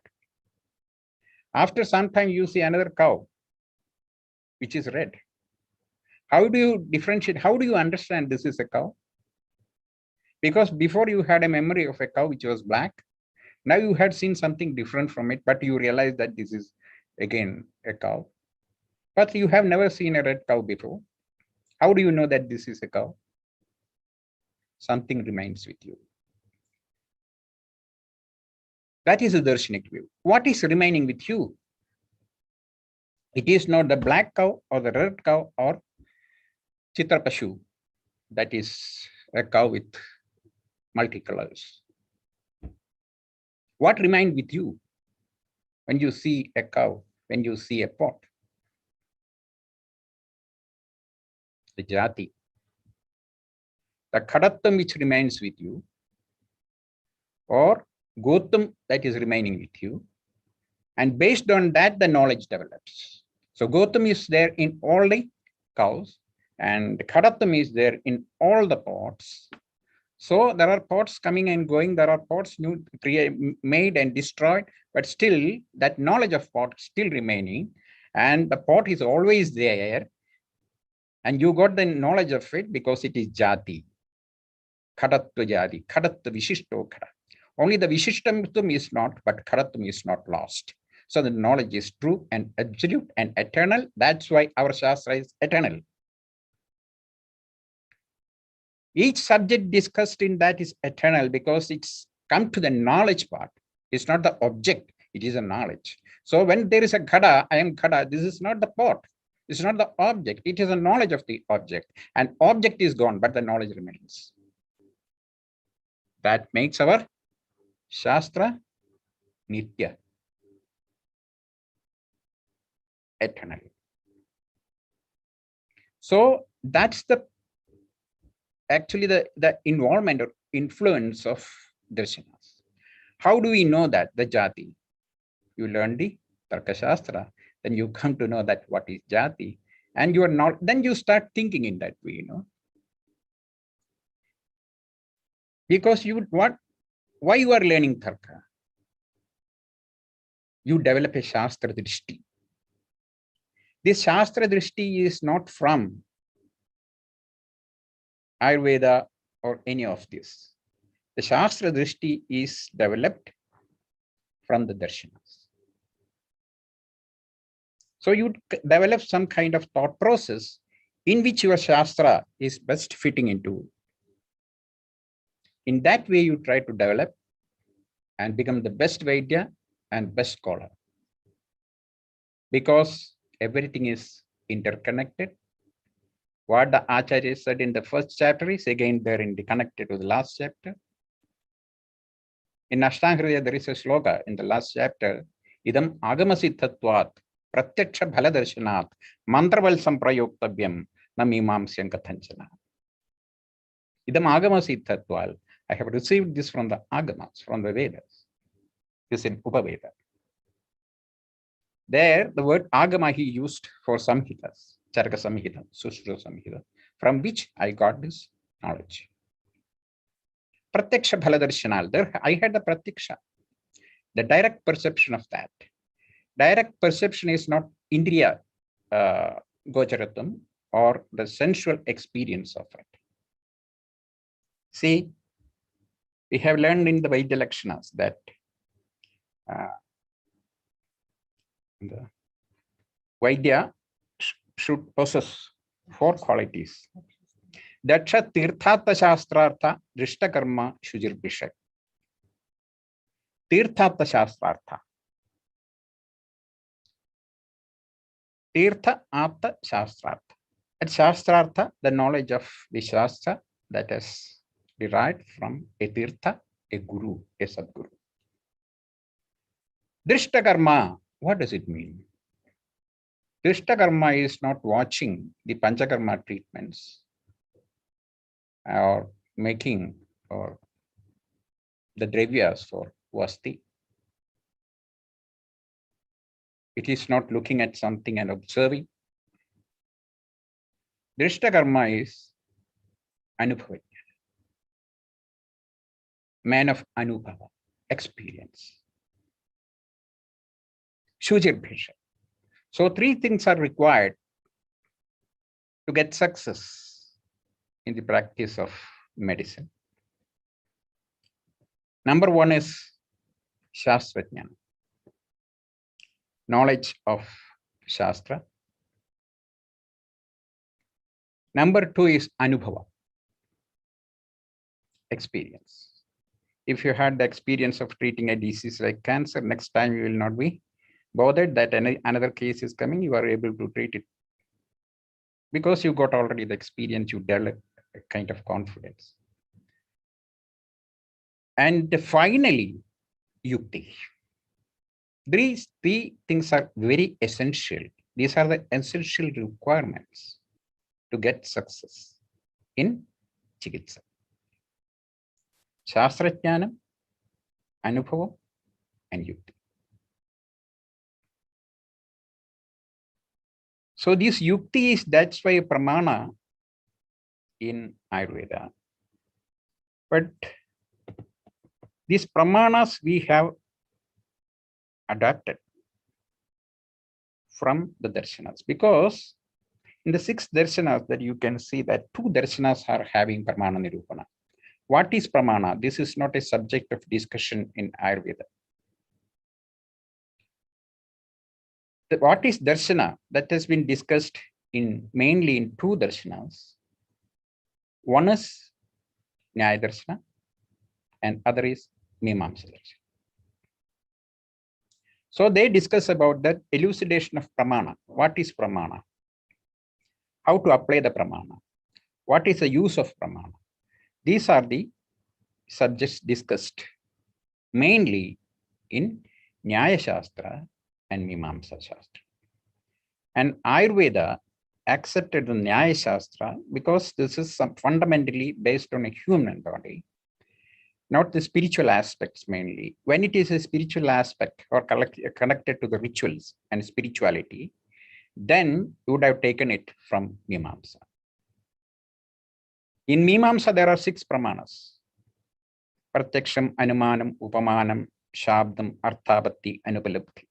After some time you see another cow which is red. How do you differentiate? How do you understand this is a cow? Because before you had a memory of a cow which was black. Now you had seen something different from it, but you realize that this is again a cow. But you have never seen a red cow before. How do you know that this is a cow? Something remains with you. That is a Darshanic view. What is remaining with you? It is not the black cow or the red cow or Chitrapashu, that is a cow with multicolors. What remains with you when you see a cow, when you see a pot? The jati, the khadattam which remains with you, or gotam that is remaining with you, and based on that the knowledge develops. So gotam is there in all the cows, and khadattam is there in all the pots. So there are pots coming and going, there are pots new made and destroyed, but still that knowledge of pot still remaining, and the pot is always there, and you got the knowledge of it because it is jati. Khadattva jati, khadattva vishishto khada. Only the vishishtam is not, but khadattvam is not lost. So the knowledge is true and absolute and eternal. That's why our Shastra is eternal. Each subject discussed in that is eternal because it's come to the knowledge part. It's not the object, it is a knowledge. So when there is a khada, I am khada, this is not the pot. It's not the object, it is a knowledge of the object. And object is gone, but the knowledge remains. That makes our Shastra Nitya, eternal. So that's the actually the involvement or influence of darshanas. How do we know that? The jati. You learn the Tarka Shastra, then you come to know that what is jati, and you are not, then you start thinking in that way, Because you would why you are learning Tarka? You develop a Shastra Drishti. This Shastra Drishti is not from Ayurveda or any of this. The Shastra Drishti is developed from the Darshanas. So you develop some kind of thought process in which your Shastra is best fitting into. In that way, you try to develop and become the best Vaidya and best scholar. Because everything is interconnected. What the Acharya said in the first chapter is again there in the connected to the last chapter. In Ashtamgam, there is a sloka in the last chapter. Idam agamasiddhatvat pratyaksha bhaladarshanat mantraval samprayoktavyam namimamsyan kathanchana. Idam agamasiddhatvat. I have received this from the Agamas, from the Vedas. This is in Upaveda. There, the word Agama he used for Samhitas. Charaka Samhita, Sushruta Samhita, from which I got this knowledge. Pratyaksha Bhaladarshanal, there I had the Pratyaksha, the direct perception of that. Direct perception is not Indriya Gocharatam or the sensual experience of it. See, we have learned in the Vaidya Lakshanas that the Vaidya should possess 4 qualities. Daksha Tirthatha Shastrartha Drishta Karma Shujir Bishak. Tirthatha Shastrartha. Tirtha Atha Shastrartha. At Shastrartha, the knowledge of the Shastra that is derived from a Tirtha, a Guru, a Sadguru. Drishta Karma, what does it mean? Drishta Karma is not watching the Panchakarma treatments or making or the dravyas for Vasti. It is not looking at something and observing. Drishta Karma is Anubhavanya, man of Anubhava, experience. Shujir Bhisha. So 3 things are required to get success in the practice of medicine. Number one is Shastrajnana, knowledge of Shastra. Number two is Anubhava, experience. If you had the experience of treating a disease like cancer, next time you will not be bothered that another case is coming, you are able to treat it. Because you got already the experience, you develop a kind of confidence. And finally, Yukti. These three things are very essential. These are the essential requirements to get success in Chikitsa. Shastrajnanam, Anubhavam, and Yukti. So this Yukti is, that's why Pramana in Ayurveda. But these Pramanas we have adapted from the Darshanas, because in the 6 Darshanas that you can see that 2 Darshanas are having Pramana Nirupana. What is Pramana? This is not a subject of discussion in Ayurveda. What is Darshana? That has been discussed mainly in 2 Darshanas. One is Nyaya Darshana and other is Mimamsa Darshana. So they discuss about the elucidation of Pramana. What is Pramana? How to apply the Pramana? What is the use of Pramana? These are the subjects discussed mainly in Nyaya Shastra and Mimamsa Shastra. And Ayurveda accepted the Nyaya Shastra because this is fundamentally based on a human body, not the spiritual aspects mainly. When it is a spiritual aspect or connected to the rituals and spirituality, then you would have taken it from Mimamsa. In Mimamsa, there are 6 Pramanas. Pratyaksham, Anumanam, Upamanam, Shabdam, Arthabhati, Anupalabdhi.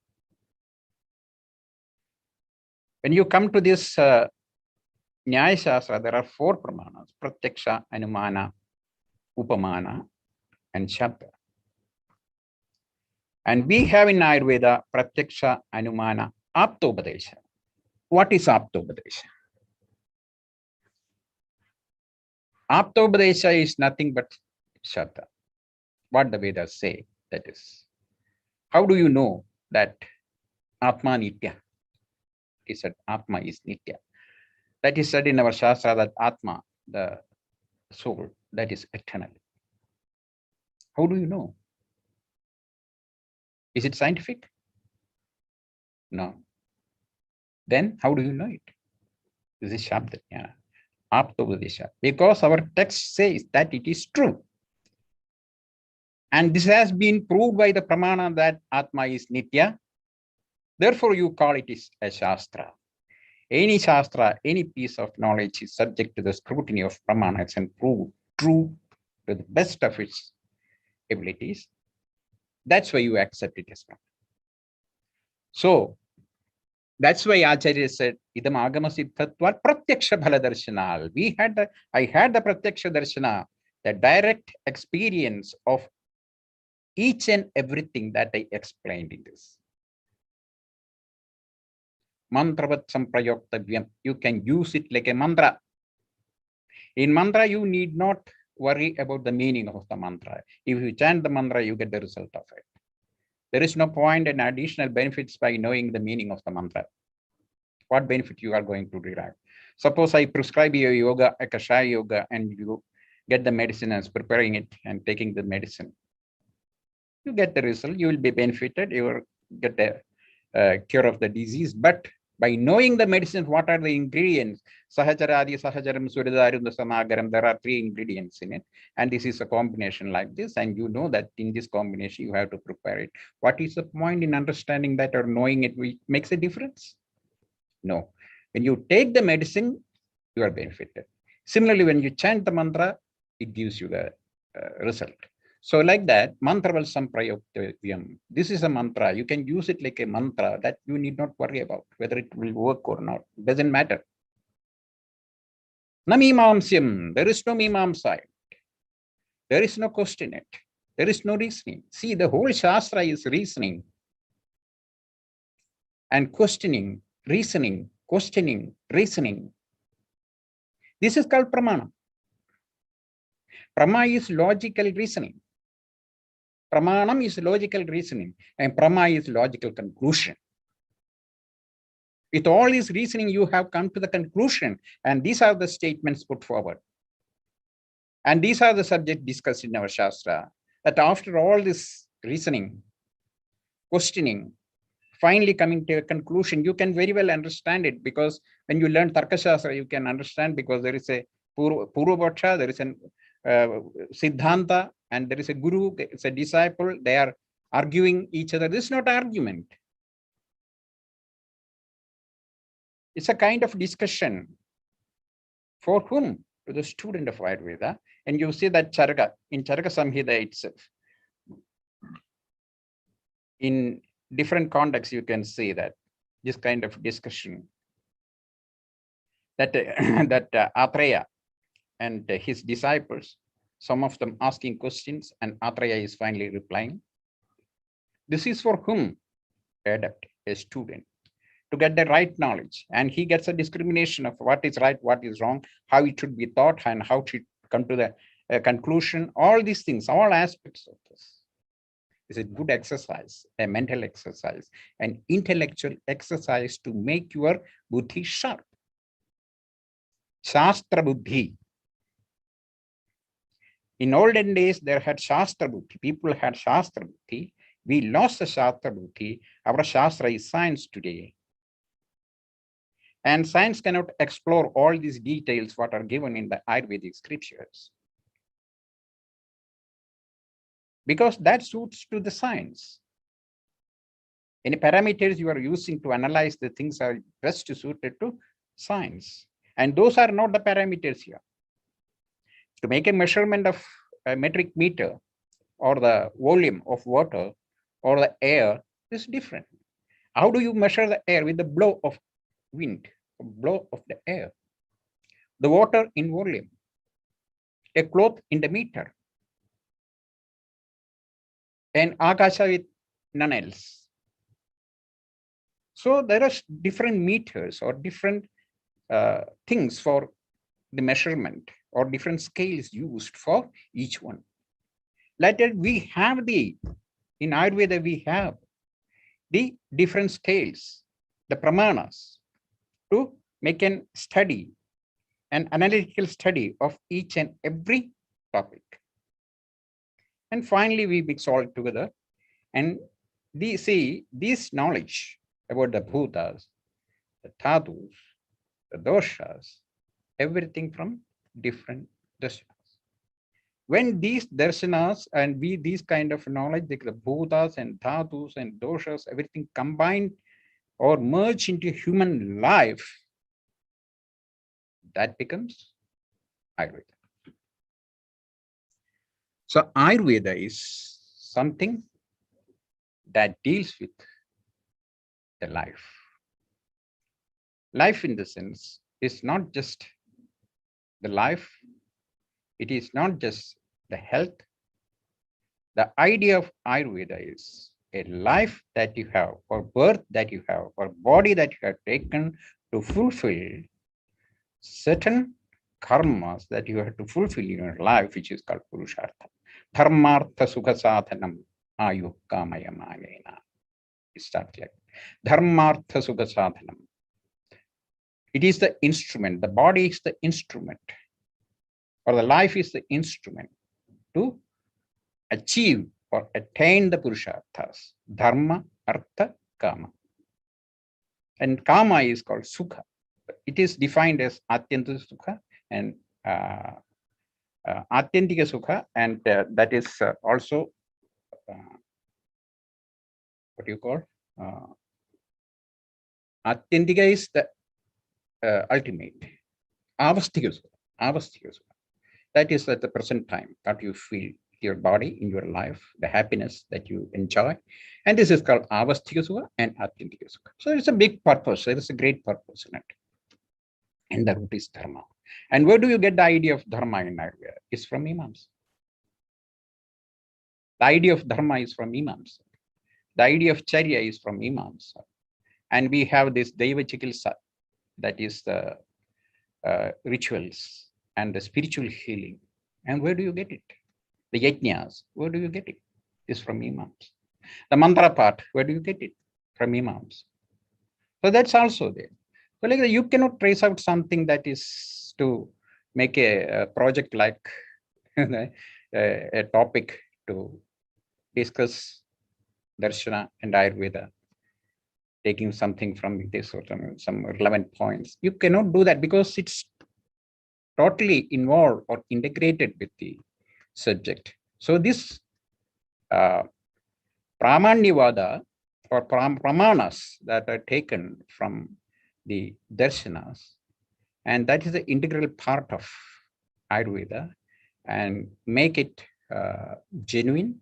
When you come to this Nyaya Shastra, there are 4 Pramanas: Pratyaksha, Anumana, Upamana, and Shabda. And we have in Ayurveda Pratyaksha, Anumana, Aptobadesha. What is Aptobadesha? Aptobadesha is nothing but Shabda. What the Vedas say, that is. How do you know that Atma Nitya? He said Atma is Nitya. That is said in our Shastra that Atma, the soul, that is eternal. How do you know? Is it scientific? No. Then how do you know it? This is Shabda Jnana, Aptobadesha. Because our text says that it is true. And this has been proved by the Pramana that Atma is Nitya. Therefore, you call it is a Shastra. Any Shastra, any piece of knowledge is subject to the scrutiny of Pramanas and proved true to the best of its abilities. That's why you accept it as Pramana. So, that's why Acharya said, Idam Agama Siddhatva Pratyaksha Bhala Darshana. I had the Pratyaksha Darshana, the direct experience of each and everything that I explained in this. Mantravat samprayoktavyam. You can use it like a mantra. In mantra, you need not worry about the meaning of the mantra. If you chant the mantra, you get the result of it. There is no point in additional benefits by knowing the meaning of the mantra. What benefit you are going to derive? Suppose I prescribe you yoga, a Kashaya yoga, and you get the medicine as preparing it and taking the medicine. You get the result, you will be benefited, you will get the cure of the disease. But by knowing the medicine, what are the ingredients? Sahajaradi, Sahajaram, Suridarum, the Samagaram, there are 3 ingredients in it. And this is a combination like this. And you know that in this combination, you have to prepare it. What is the point in understanding that or knowing it makes a difference? No. When you take the medicine, you are benefited. Similarly, when you chant the mantra, it gives you the result. So like that, mantraval samprayoktavyam. This is a mantra. You can use it like a mantra that you need not worry about whether it will work or not. It doesn't matter. Na mimamsyam, there is no mimamsa. There is no question it. There is no reasoning. See, the whole Shastra is reasoning and questioning, reasoning, questioning, reasoning. This is called pramana. Prama is logical reasoning. Pramanam is logical reasoning, and prama is logical conclusion. With all this reasoning, you have come to the conclusion, and these are the statements put forward. And these are the subjects discussed in our Shastra, that after all this reasoning, questioning, finally coming to a conclusion, you can very well understand it, because when you learn Tarka Shastra, you can understand, because there is a Purushottaman, there is a Siddhanta, and there is a Guru, it's a disciple, they are arguing each other. This is not argument. It's a kind of discussion. For whom? To the student of Ayurveda. And you see that Charaka, in Charaka Samhita itself. In different contexts, you can see that this kind of discussion. That, Atreya and his disciples, some of them asking questions, and Atreya is finally replying. This is for whom? Adept, a student, to get the right knowledge. And he gets a discrimination of what is right, what is wrong, how it should be thought, and how to come to the conclusion. All these things, all aspects of this is a good exercise, a mental exercise, an intellectual exercise to make your buddhi sharp. Shastra buddhi. In olden days, there had Shastra buddhi. People had Shastra buddhi. We lost the Shastra buddhi. Our Shastra is science today. And science cannot explore all these details what are given in the Ayurvedic scriptures, because that suits to the science. Any parameters you are using to analyze the things are best suited to science. And those are not the parameters here. To make a measurement of a metric meter or the volume of water or the air is different. How do you measure the air? With the blow of wind, blow of the air, the water in volume, a cloth in the meter, and Akasha with none else. So there are different meters or different things for the measurement, or different scales used for each one. Later, we have in Ayurveda, we have the different scales, the pramanas, to make an study, an analytical study of each and every topic. And finally, we mix all together and see this knowledge about the bhutas, the dhatus, the doshas, everything from different darshanas. When these darshanas and these kind of knowledge, like the bhutas and dhatus and doshas, everything combined or merge into human life, that becomes Ayurveda. So Ayurveda is something that deals with the life. Life in the sense is not just the life, it is not just the health. The idea of Ayurveda is a life that you have, or birth that you have, or body that you have taken to fulfill certain karmas that you have to fulfill in your life, which is called Purushartha. Dharmartha sukha sadhanam ayu kamaya mayena. It starts like Dharmartha sukha sadhanam. It is the instrument, the body is the instrument, or the life is the instrument to achieve or attain the Purusharthas, Dharma, Artha, Kama. And Kama is called Sukha. It is defined as Atyanta Sukha and Atyantika Sukha, and that is also what do you call? Atyantika is the ultimate. Avastika Sukha. That is at the present time that you feel your body in your life, the happiness that you enjoy. And this is called Avastika Sukha and Atyantika Sukha. So it's a big purpose. There is a great purpose in it. And the root is Dharma. And where do you get the idea of dharma in Ayurveda? It's from imams. The idea of dharma is from imams. The idea of charya is from imams. And we have this deva chikilsa, that is the rituals and the spiritual healing. And where do you get it? The yajnas, where do you get it? It's from imams. The mantra part, where do you get it? From imams. So that's also there. So like you cannot trace out something that is to make a project like a topic to discuss Darshana and Ayurveda, taking something from this or some relevant points. You cannot do that because it's totally involved or integrated with the subject. So this Pramanyavada or Pramanas that are taken from the Darshanas, and that is the integral part of Ayurveda, and make it genuine.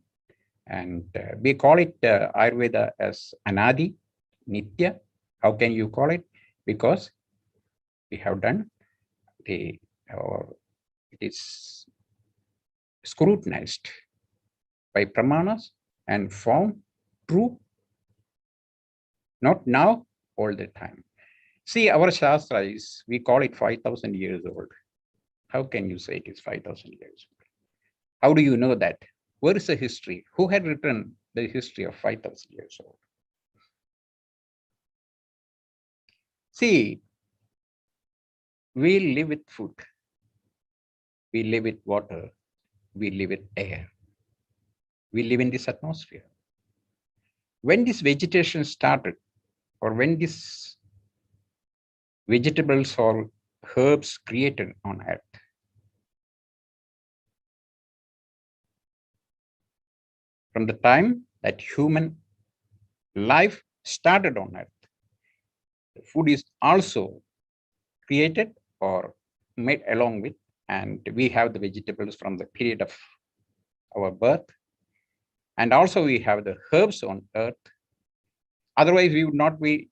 And we call it Ayurveda as Anadi, Nitya. How can you call it? Because we have done it is scrutinized by Pramanas and found true, not now, all the time. See, our Shastra is, we call it 5,000 years old. How can you say it is 5,000 years old? How do you know that? Where is the history? Who had written the history of 5,000 years old? See, we live with food. We live with water. We live with air. We live in this atmosphere. When this vegetation started, or when these vegetables or herbs created on earth, from the time that human life started on earth, the food is also created or made along with, and we have the vegetables from the period of our birth, and also we have the herbs on earth. Otherwise, we would not be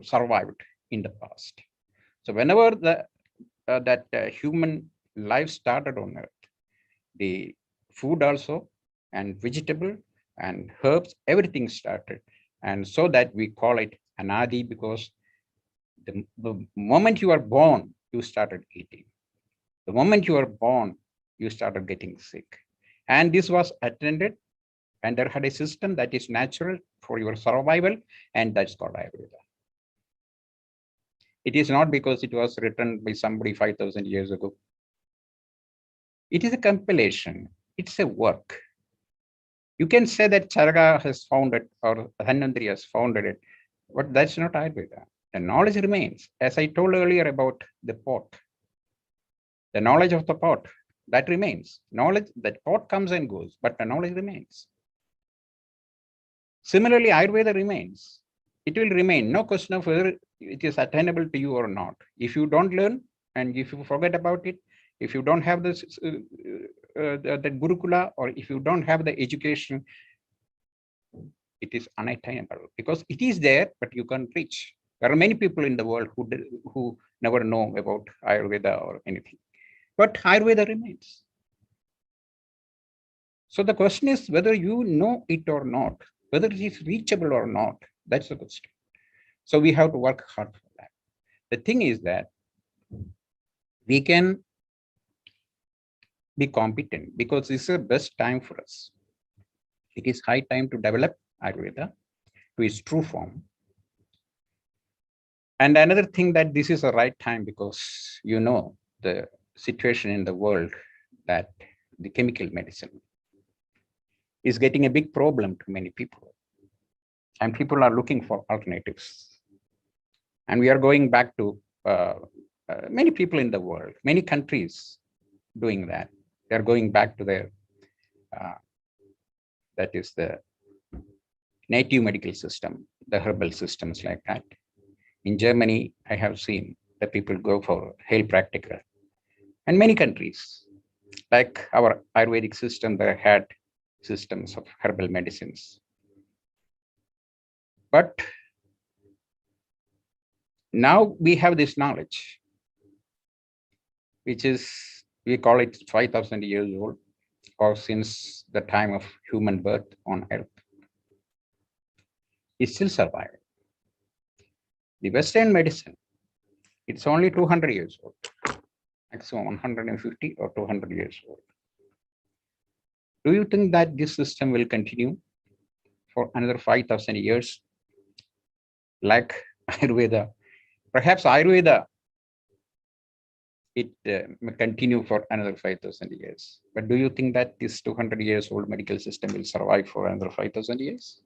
survived in the past. So whenever that human life started on earth, the food also and vegetable and herbs, everything started. And so that we call it Anadi, because the moment you are born, you started eating. The moment you are born, you started getting sick. And this was attended, and there had a system that is natural for your survival, and that's called Ayurveda. It is not because it was written by somebody 5,000 years ago. It is a compilation. It's a work. You can say that Charaka has founded or Dhanvantari has founded it, but that's not Ayurveda. The knowledge remains. As I told earlier about the pot, the knowledge of the pot, that remains. Knowledge, that pot comes and goes, but the knowledge remains. Similarly, Ayurveda remains. It will remain. No question of whether it is attainable to you or not. If you don't learn, and if you forget about it, if you don't have this, the Gurukula, or if you don't have the education, it is unattainable because it is there, but you can't reach. There are many people in the world who never know about Ayurveda or anything, but Ayurveda remains. So the question is whether you know it or not, whether it is reachable or not. That's the question. So we have to work hard for that. The thing is that we can be competent because this is the best time for us. It is high time to develop Ayurveda to its true form. And another thing that this is the right time because you know the situation in the world that the chemical medicine is getting a big problem to many people. And people are looking for alternatives. And we are going back to many people in the world, many countries doing that. They're going back to their, that is the native medical system, the herbal systems like that. In Germany, I have seen the people go for Heilpraktiker. And many countries, like our Ayurvedic system, they had systems of herbal medicines. But now we have this knowledge. which is, we call it 5,000 years old, or since the time of human birth on earth, is still surviving. The Western medicine, it's only 200 years old, maximum 150 or 200 years old. Do you think that this system will continue for another 5,000 years like Ayurveda? Perhaps Ayurveda, it may continue for another 5,000 years. But do you think that this 200 years old medical system will survive for another 5,000 years?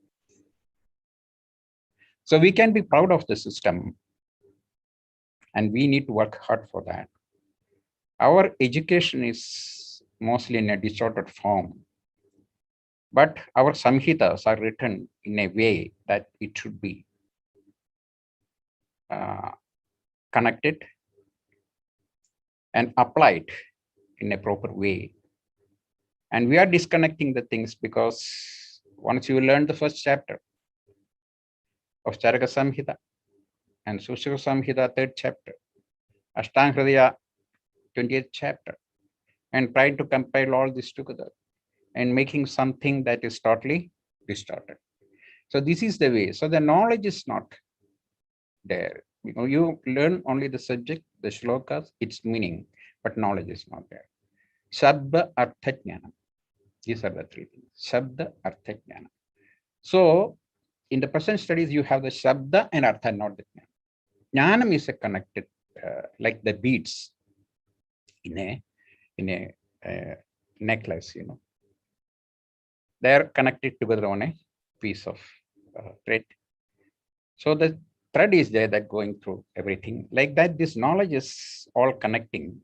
So we can be proud of the system, and we need to work hard for that. Our education is mostly in a distorted form, but our samhitas are written in a way that it should be connected and applied in a proper way. And we are disconnecting the things because once you learn the first chapter of Charaka Samhita and Sushruta Samhita, 3rd chapter, Ashtamgam 20th chapter, and try to compile all this together and making something that is totally distorted. So this is the way. So the knowledge is not there. You know, you learn only the subject, the shlokas, its meaning, but knowledge is not there. Shabda, Artha, Jnana. These are the 3 things. Shabda, Artha, Jnana. So in the present studies, you have the Shabda and Artha, not the Jnana. Jnanam is a connected, like the beads in a necklace, you know. They are connected together on a piece of thread. So the thread is there that going through everything. Like that, this knowledge is all connecting.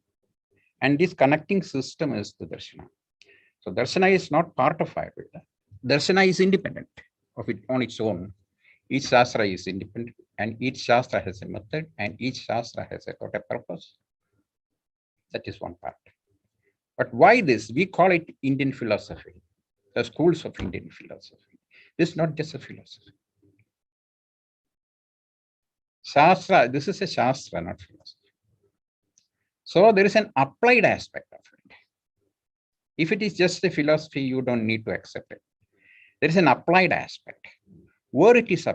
And this connecting system is the Darshana. So Darshana is not part of Ayurveda. Darshana is independent of it on its own. Each Shastra is independent, and each Shastra has a method, and each Shastra has a purpose. That is one part. But why this? We call it Indian philosophy, the schools of Indian philosophy. This is not just a philosophy. Shastra, this is a Shastra, not philosophy. So there is an applied aspect of it. If it is just a philosophy, you don't need to accept it. There is an applied aspect. Where it is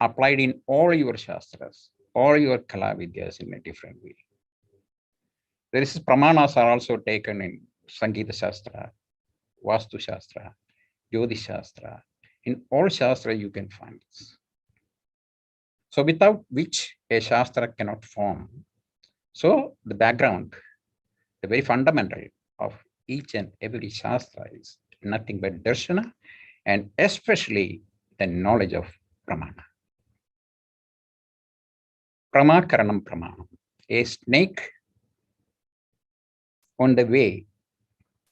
applied in all your Shastras, all your Kala Vidyas in a different way. There is Pramanas are also taken in Sangeeta Shastra, Vastu Shastra, Jyotish Shastra. In all Shastra, you can find this. So without which a Shastra cannot form. So the background, the very fundamental of each and every Shastra is nothing but Darshana, and especially the knowledge of Pramana. Pramakaranam Pramanam. A snake on the way.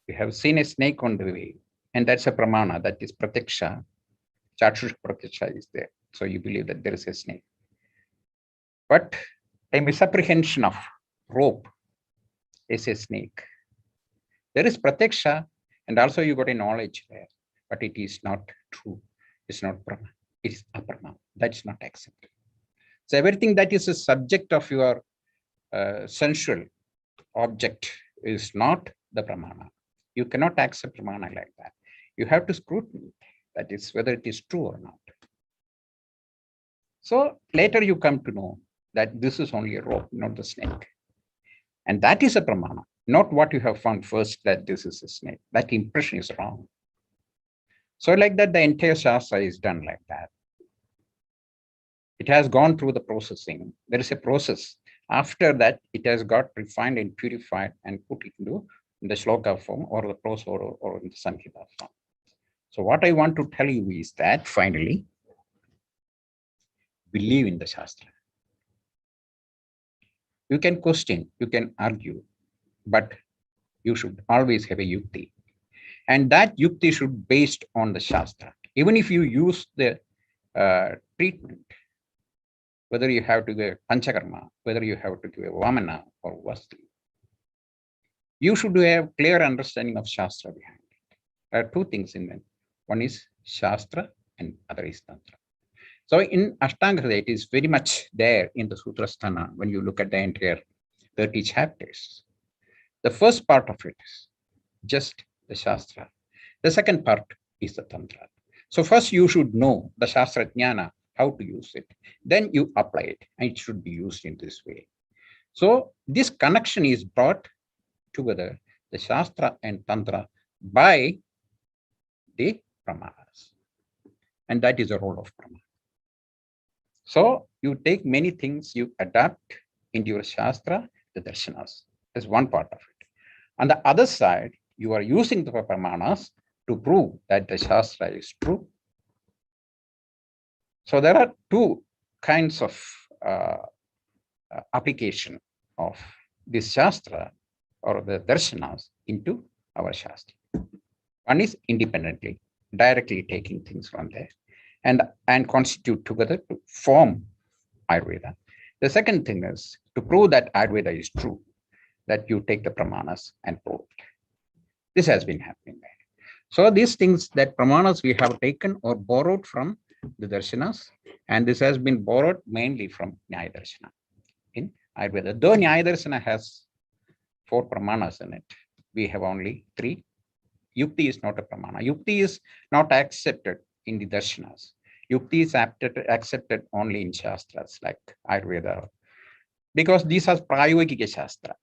We have seen a snake on the way, and that's a Pramana, that is Pratiksha. Chakshush Pratiksha is there. So you believe that there is a snake. But a misapprehension of rope is a snake. There is Pratiksha, and also you got a knowledge there, but it is not true. It's not Brahma. It is Aparma. That's not accepted. So everything that is a subject of your sensual object is not the Pramana. You cannot accept Pramana like that. You have to scrutiny, that is whether it is true or not. So later you come to know that this is only a rope, not the snake. And that is a Pramana, not what you have found first that this is a snake. That impression is wrong. So like that, the entire Shastra is done like that. It has gone through the processing. There is a process. After that, it has got refined and purified and put into the shloka form or the prose or in the Samhita form. So what I want to tell you is that finally, believe in the Shastra. You can question, you can argue, but you should always have a yukti. And that yukti should be based on the Shastra. Even if you use the treatment, whether you have to give Panchakarma, whether you have to give a Vamana or Vasti, you should have clear understanding of Shastra behind it. There are 2 things in them. One is Shastra and other is Tantra. So in Ashtanga, it is very much there in the Sutrasthana when you look at the entire 30 chapters. The first part of it is just the Shastra. The second part is the Tantra. So first you should know the Shastra Jnana, how to use it. Then you apply it, and it should be used in this way. So this connection is brought together, the Shastra and Tantra, by the Pramanas. And that is the role of Pramana. So you take many things, you adapt into your Shastra, the Darshanas. That's one part of it. On the other side, you are using the Pramanas to prove that the Shastra is true. So there are two kinds of application of this Shastra or the Darshanas into our Shastra. One is independently, directly taking things from there and constitute together to form Ayurveda. The second thing is to prove that Ayurveda is true, that you take the Pramanas and prove it. This has been happening there. So these things that Pramanas we have taken or borrowed from the Darshanas, and this has been borrowed mainly from Nyaya Darshana in Ayurveda. Though Nyaya Darshana has 4 Pramanas in it, we have only 3. Yukti is not a Pramana. Yukti is not accepted in the Darshanas. Yukti is accepted only in Shastras like Ayurveda, because these are Prayogika Shastra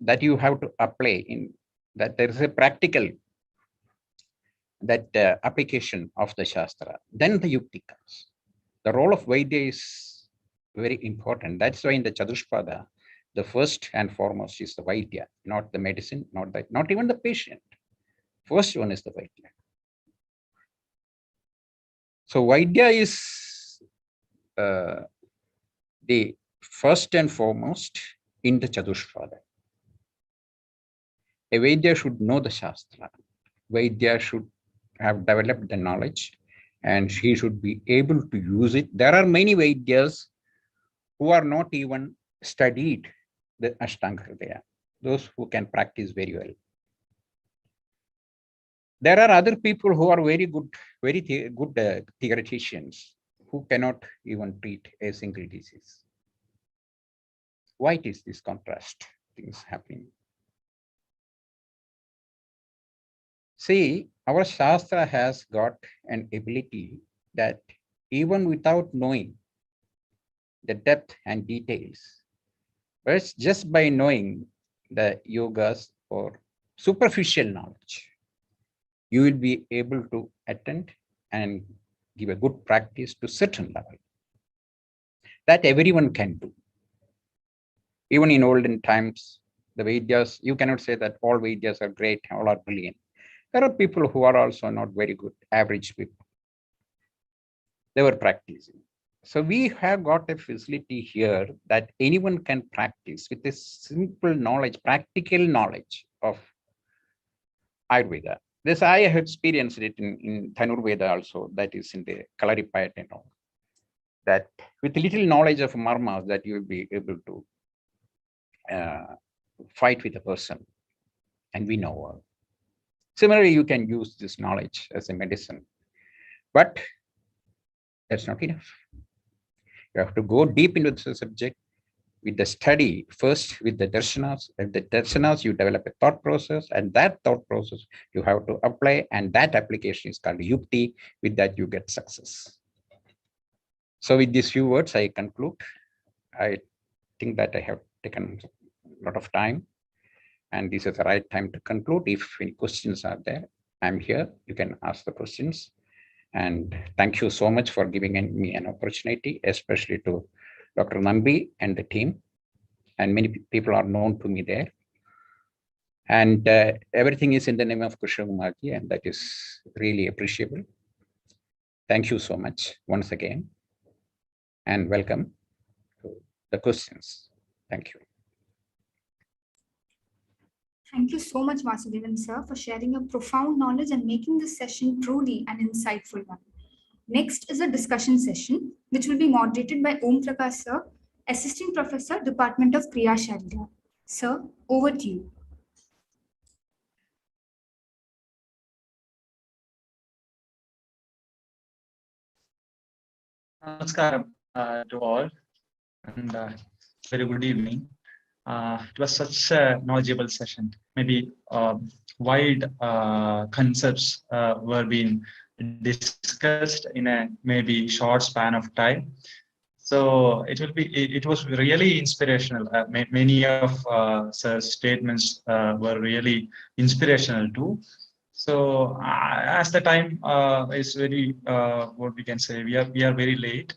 that you have to apply in, that there is a practical application of the Shastra. Then the Yukti comes. The role of Vaidya is very important. That's why in the Chaturshpada, the first and foremost is the Vaidya, not the medicine, not even the patient. First one is the Vaidya. So Vaidya is the first and foremost in the Chaturshpada. A Vaidya should know the Shastra. Vaidya should have developed the knowledge and he should be able to use it. There are many Vaidyas who are not even studied the Ashtanga Hridaya, those who can practice very well. There are other people who are very good theoreticians who cannot even treat a single disease. Why is this contrast things happening? See, our Shastra has got an ability that even without knowing the depth and details, but just by knowing the yogas or superficial knowledge, you will be able to attend and give a good practice to certain level. That everyone can do. Even in olden times, the Vaidyas, you cannot say that all Vaidyas are great, all are brilliant. There are people who are also not very good, average people. They were practicing. So we have got a facility here that anyone can practice with a simple knowledge, practical knowledge of Ayurveda. This I have experienced it in Dhanurveda also, that is in the Kalaripayat and all. That with little knowledge of marmas that you will be able to fight with a person, and we know. Similarly, you can use this knowledge as a medicine, but that's not enough. You have to go deep into the subject with the study first with the darshanas. At the darshanas, you develop a thought process, and that thought process you have to apply, and that application is called yukti. With that, you get success. So with these few words, I conclude. I think that I have taken a lot of time, and this is the right time to conclude. If any questions are there, I'm here. You can ask the questions. And thank you so much for giving me an opportunity, especially to Dr. Nambi and the team. And many people are known to me there. And everything is in the name of Krishna Kumarji, and that is really appreciable. Thank you so much once again. And welcome to the questions. Thank you. Thank you so much, Vasudevan sir, for sharing your profound knowledge and making this session truly an insightful one. Next is a discussion session, which will be moderated by Om Prakash sir, Assistant Professor, Department of Kriya Sharira. Sir, over to you. Namaskaram to all, and very good evening. It was such a knowledgeable session. Maybe wide concepts were being discussed in a maybe short span of time. So it was really inspirational. Many of sir's statements were really inspirational too. So as the time is very, what we can say, we are very late.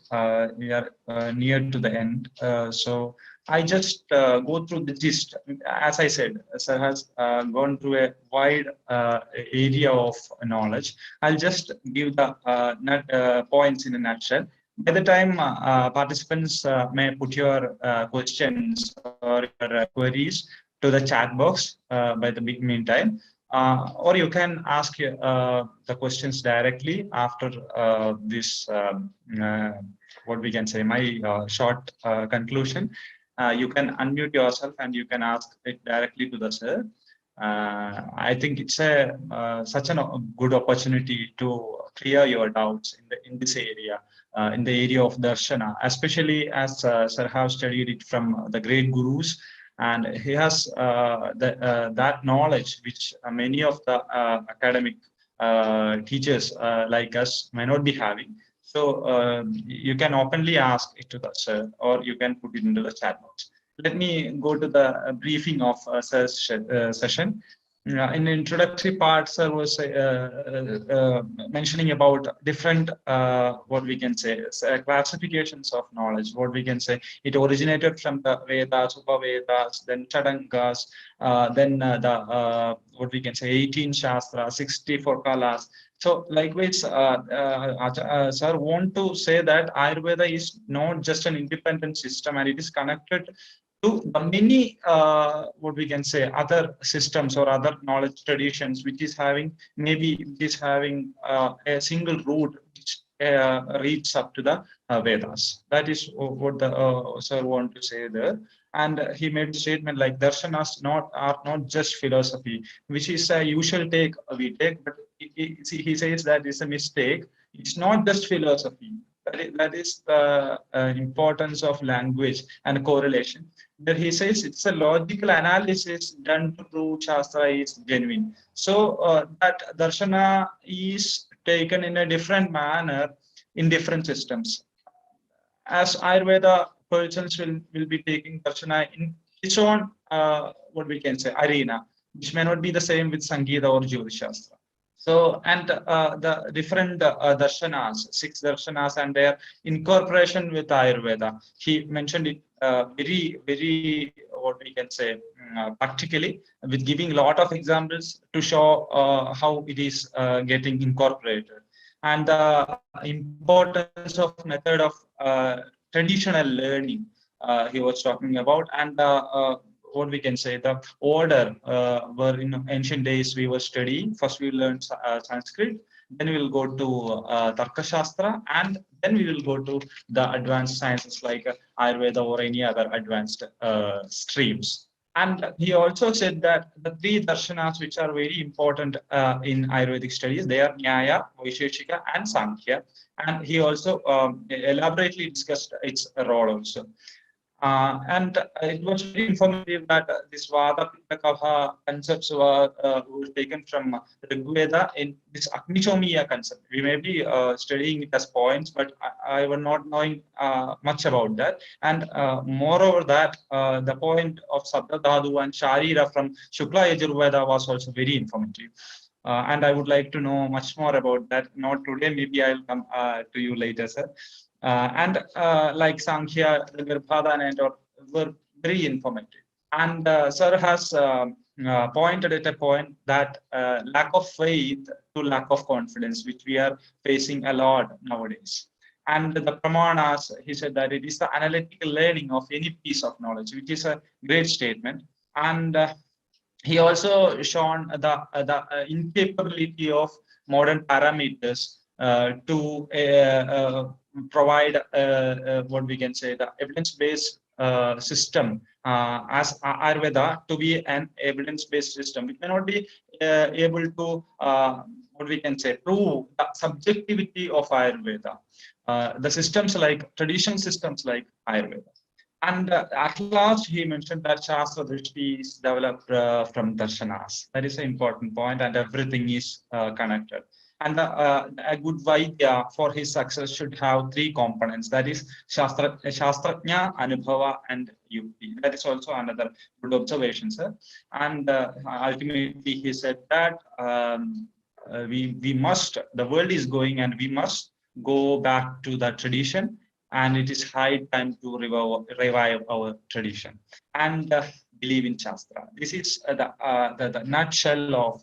We are near to the end. So I just go through the gist. As I said, sir has gone through a wide area of knowledge. I'll just give the points in a nutshell. By the time participants may put your questions or your queries to the chat box by the meantime, or you can ask the questions directly after this, what we can say, my short conclusion. You can unmute yourself and you can ask it directly to the sir. I think it's such a good opportunity to clear your doubts in this area, in the area of Darshana, especially as sir have studied it from the great gurus, and he has that knowledge which many of the academic teachers like us may not be having. So you can openly ask it to the sir, or you can put it into the chat box. Let me go to the briefing of sir's session. In the introductory part, sir was mentioning about different, what we can say, classifications of knowledge. What we can say, it originated from the Vedas, Upavedas, then Chadangas, then what we can say, 18 Shastras, 64 Kalas. So likewise, sir want to say that Ayurveda is not just an independent system, and it is connected to the many, what we can say, other systems or other knowledge traditions, which is having a single root which reaches up to the Vedas. That is what the sir want to say there. And he made a statement like darshanas are not just philosophy, which is a usual take we take, but he says that is a mistake. It's not just philosophy. That is the importance of language and correlation. That he says it's a logical analysis done to prove Shastra is genuine. So that Darshana is taken in a different manner in different systems. As Ayurveda persons will be taking Darshana in its own, what we can say, arena, which may not be the same with Sangeeta or Jyotish Shastra. So, and the different darshanas, 6 darshanas, and their incorporation with Ayurveda. He mentioned it very, very, what we can say, practically, with giving a lot of examples to show how it is getting incorporated. And the importance of method of traditional learning he was talking about, and what we can say, the order where in ancient days we were studying. First we learned Sanskrit, then we will go to Tarka Shastra, and then we will go to the advanced sciences like Ayurveda or any other advanced streams. And he also said that the 3 darshanas which are very important in Ayurvedic studies, they are Nyaya, Vaisheshika, and Sankhya. And he also elaborately discussed its role also. And it was very informative that this Vada Pitta Kapha concepts were taken from Rigveda in this Agnichomiya concept. We may be studying it as points, but I was not knowing much about that. And moreover that, the point of Sabda Dhadu and Sharira from Shukla Yajurveda was also very informative. And I would like to know much more about that. Not today, maybe I'll come to you later, sir. And like Sankhya, the Garbhadana, were very informative. And sir has pointed at a point that lack of faith to lack of confidence, which we are facing a lot nowadays. And the Pramanas, he said that it is the analytical learning of any piece of knowledge, which is a great statement. And he also shown the incapability of modern parameters to provide what we can say, the evidence-based system as Ayurveda to be an evidence-based system. It may not be able to what we can say, prove the subjectivity of Ayurveda. The systems like traditional systems like Ayurveda. And at last, he mentioned that Shastra Drishti is developed from Darshanas. That is an important point, and everything is connected. And a good Vaidya for his success should have three components. That is Shastrajna, Anubhava, and Yukti. That is also another good observation, sir. And ultimately, he said that we must, the world is going, and we must go back to the tradition, and it is high time to revive our tradition and believe in Shastra. This is the nutshell of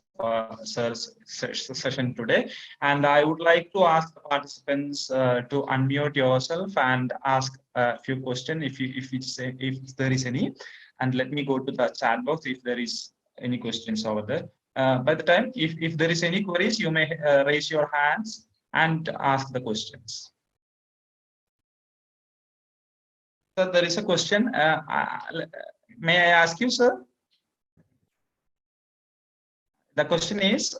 Sir's session today. And I would like to ask the participants to unmute yourself and ask a few questions if there is any. And let me go to the chat box if there is any questions over there. By the time, if there is any queries, you may raise your hands and ask the questions. Sir, there is a question. May I ask you, sir? The question is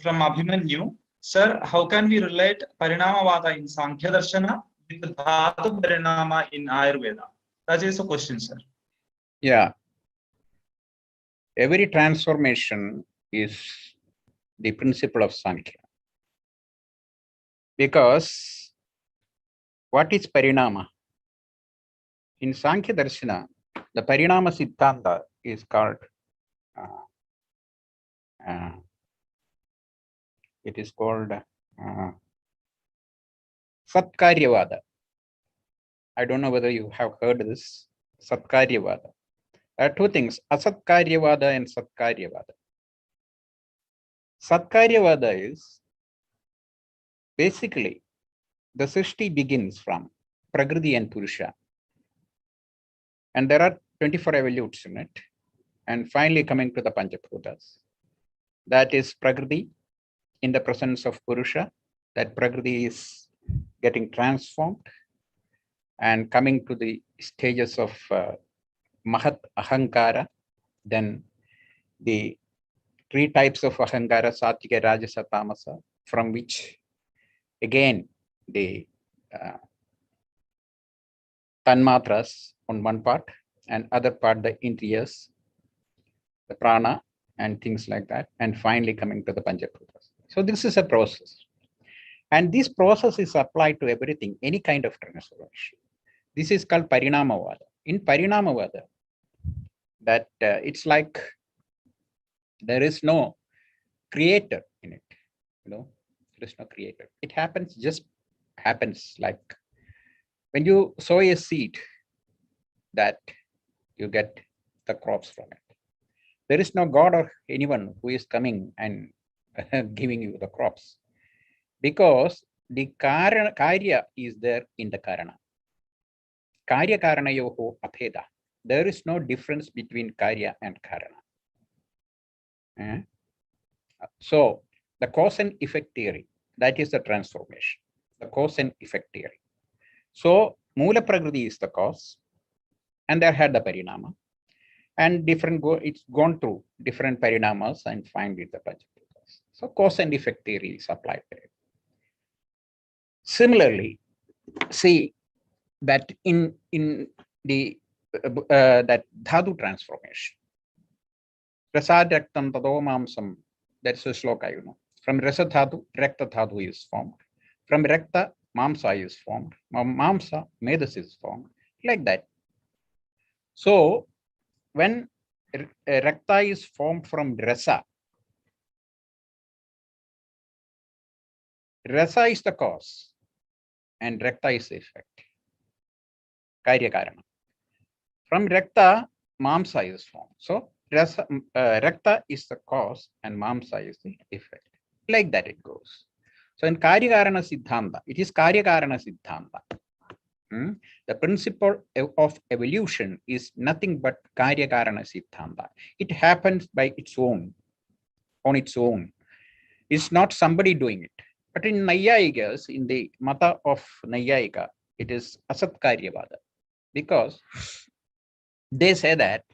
from Abhimanyu. Sir, how can we relate Parinamavada in Sankhya Darshana with Dhatu Parinama in Ayurveda? That is a question, sir. Yeah. Every transformation is the principle of Sankhya. Because what is Parinama? In Sankhya Darshana, the Parinama Siddhanta is called, Satkaryavada. I don't know whether you have heard this, Satkaryavada. There are two things, Asatkaryavada and Satkaryavada. Satkaryavada is basically the Srishti begins from Prakriti and Purusha. And there are 24 evolutes in it. And finally coming to the Panchaphutas. That is Prakriti in the presence of Purusha. That Prakriti is getting transformed and coming to the stages of Mahat Ahankara. Then the three types of Ahankara, Satvika, Rajasa, Tamasa, from which again the Tanmatras on one part, and other part the interiors, the prana and things like that, and finally coming to the Panchaphutas. So this is a process. And this process is applied to everything, any kind of transformation. This is called Parinamavada. In Parinamavada, that it's like there is no creator in it. There is no creator. It happens, just happens, like when you sow a seed, that you get the crops from it. There is no God or anyone who is coming and giving you the crops, because the karya is there in the karana. Karya karana yoho abheda. There is no difference between karya and karana. So the cause and effect theory, that is the transformation, the cause and effect theory. So Mula Prakriti is the cause, and there had the Parinama, and it's gone through different Parinamas and finally the Panchaphutas. So cause and effect theory is applied there. Similarly, see that in the that Dhatu transformation, Prasad Raktam Tado Mamsam, that's a shloka, From Rasa Dhatu, Rakta Dhatu is formed. From Rakta, Mamsa is formed. Mamsa, Medas is formed. Like that. So when Rakta is formed from Rasa, Rasa is the cause and Rakta is the effect. Karya Karana. From Rakta, Mamsa is formed. So Rakta is the cause and Mamsa is the effect. Like that it goes. So in Karya Karana Siddhanta, it is Karya Karana Siddhanta. The principle of evolution is nothing but Karya Karana Siddhanta. It happens by its own, on its own. It's not somebody doing it. But in Nayayikas, in the Mata of Nayayika, it is Asatkaryavada. Because they say that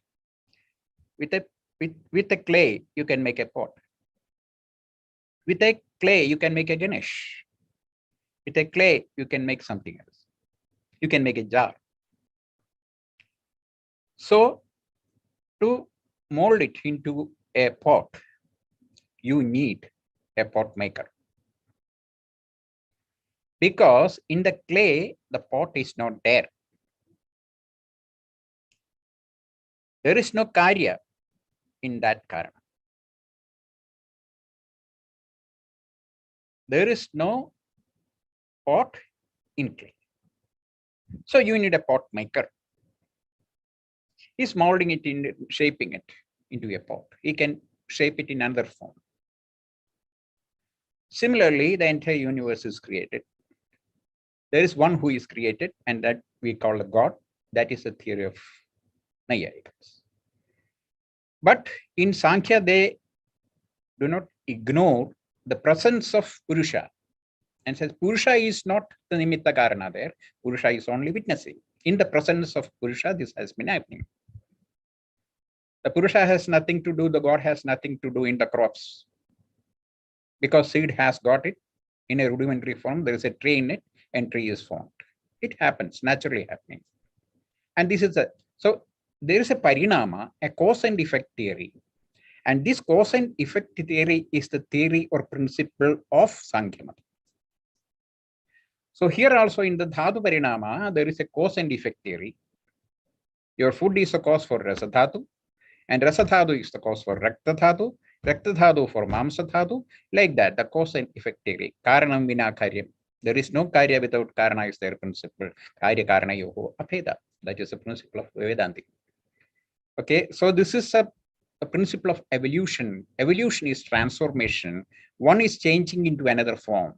with a clay, you can make a pot. With a clay, you can make a Ganesh. With a clay, you can make something else. You can make a jar. So to mold it into a pot, you need a pot maker. Because in the clay, the pot is not there. There is no karya in that karma. There is no pot in clay. So you need a pot maker. He's molding it in, shaping it into a pot. He can shape it in another form. Similarly, the entire universe is created. There is one who is created, and that we call a God. That is the theory of Nayayikas. But in Sankhya, they do not ignore the presence of Purusha and says Purusha is not the Nimitta Karana there. Purusha is only witnessing. In the presence of Purusha, this has been happening. The Purusha has nothing to do, the God has nothing to do in the crops. Because seed has got it in a rudimentary form, there is a tree in it, and tree is formed. It happens, naturally happening. And this is so there is a parinama, a cause and effect theory. And this cause and effect theory is the theory or principle of Sankhya Mata. So here also in the Dhatu Parinama, there is a cause and effect theory. Your food is a cause for Rasa Dhatu, and Rasa Dhatu is the cause for Rakta Dhatu, Rakta Dhatu for Mamsa Dhatu, like that, the cause and effect theory. Karanam vina karyam. There is no karya without karana is their principle. Karya karana yoho abheda. That is the principle of Vedanti. Okay, so this is a principle of evolution. Evolution is transformation. One is changing into another form.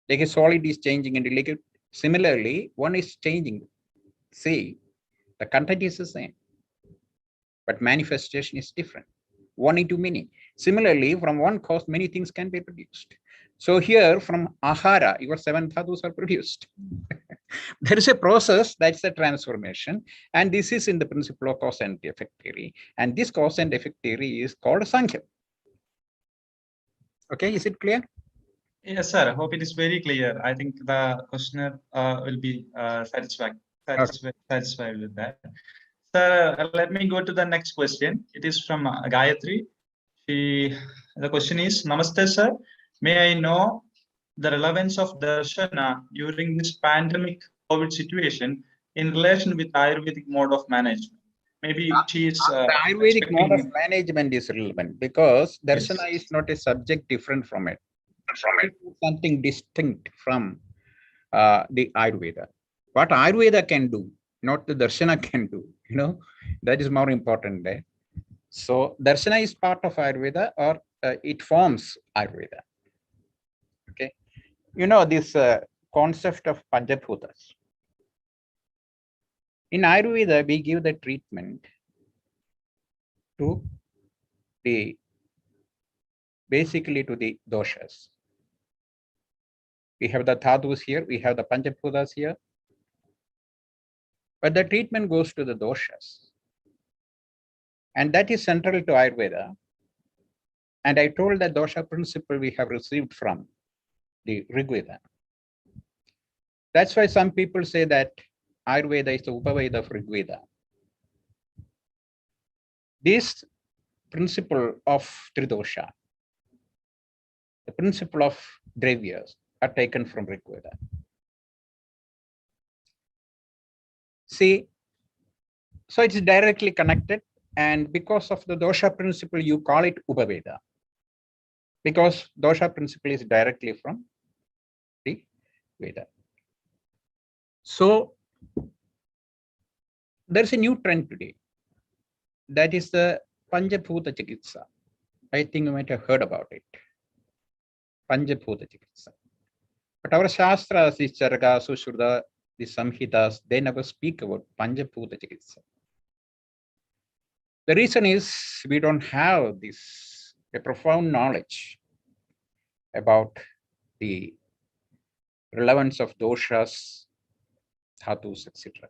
Like a solid is changing into liquid. Similarly, one is changing. See, the content is the same, but manifestation is different. One into many. Similarly, from one cause, many things can be produced. So here from ahara, your 7 dhatus are produced. There is a process, that's the transformation. And this is in the principle of cause and effect theory. And this cause and effect theory is called Sankhya. Okay, is it clear? Yes, sir. I hope it is very clear. I think the questioner will be satisfied with that. Sir, let me go to the next question. It is from Gayatri. The question is, Namaste, sir. May I know the relevance of Darshana during this pandemic COVID situation in relation with Ayurvedic mode of management? Maybe she is the Ayurvedic mode of management is relevant because Darshana is not a subject different from it. It is something distinct from the Ayurveda. What Ayurveda can do, not the Darshana can do, that is more important there. So Darshana is part of Ayurveda, or it forms Ayurveda. Okay, this concept of Panchabhutas. In Ayurveda, we give the treatment to basically to the doshas. We have the dhatus here, we have the Panchabhutas here. But the treatment goes to the doshas. And that is central to Ayurveda. And I told that dosha principle we have received from the Rigveda. That's why some people say that Ayurveda is the Upaveda of Rigveda. This principle of Tridosha, the principle of Dravyas, are taken from Rigveda. See, so it's directly connected, and because of the dosha principle, you call it Upaveda. Because dosha principle is directly from the Veda. So there's a new trend today. That is the Panchabhuta Chikitsa. I think you might have heard about it. Panchabhuta Chikitsa. But our Shastras, the Charaka, Sushruta, the Samhitas, they never speak about Panchabhuta Chikitsa. The reason is we don't have a profound knowledge about the relevance of doshas, dhatus, etc.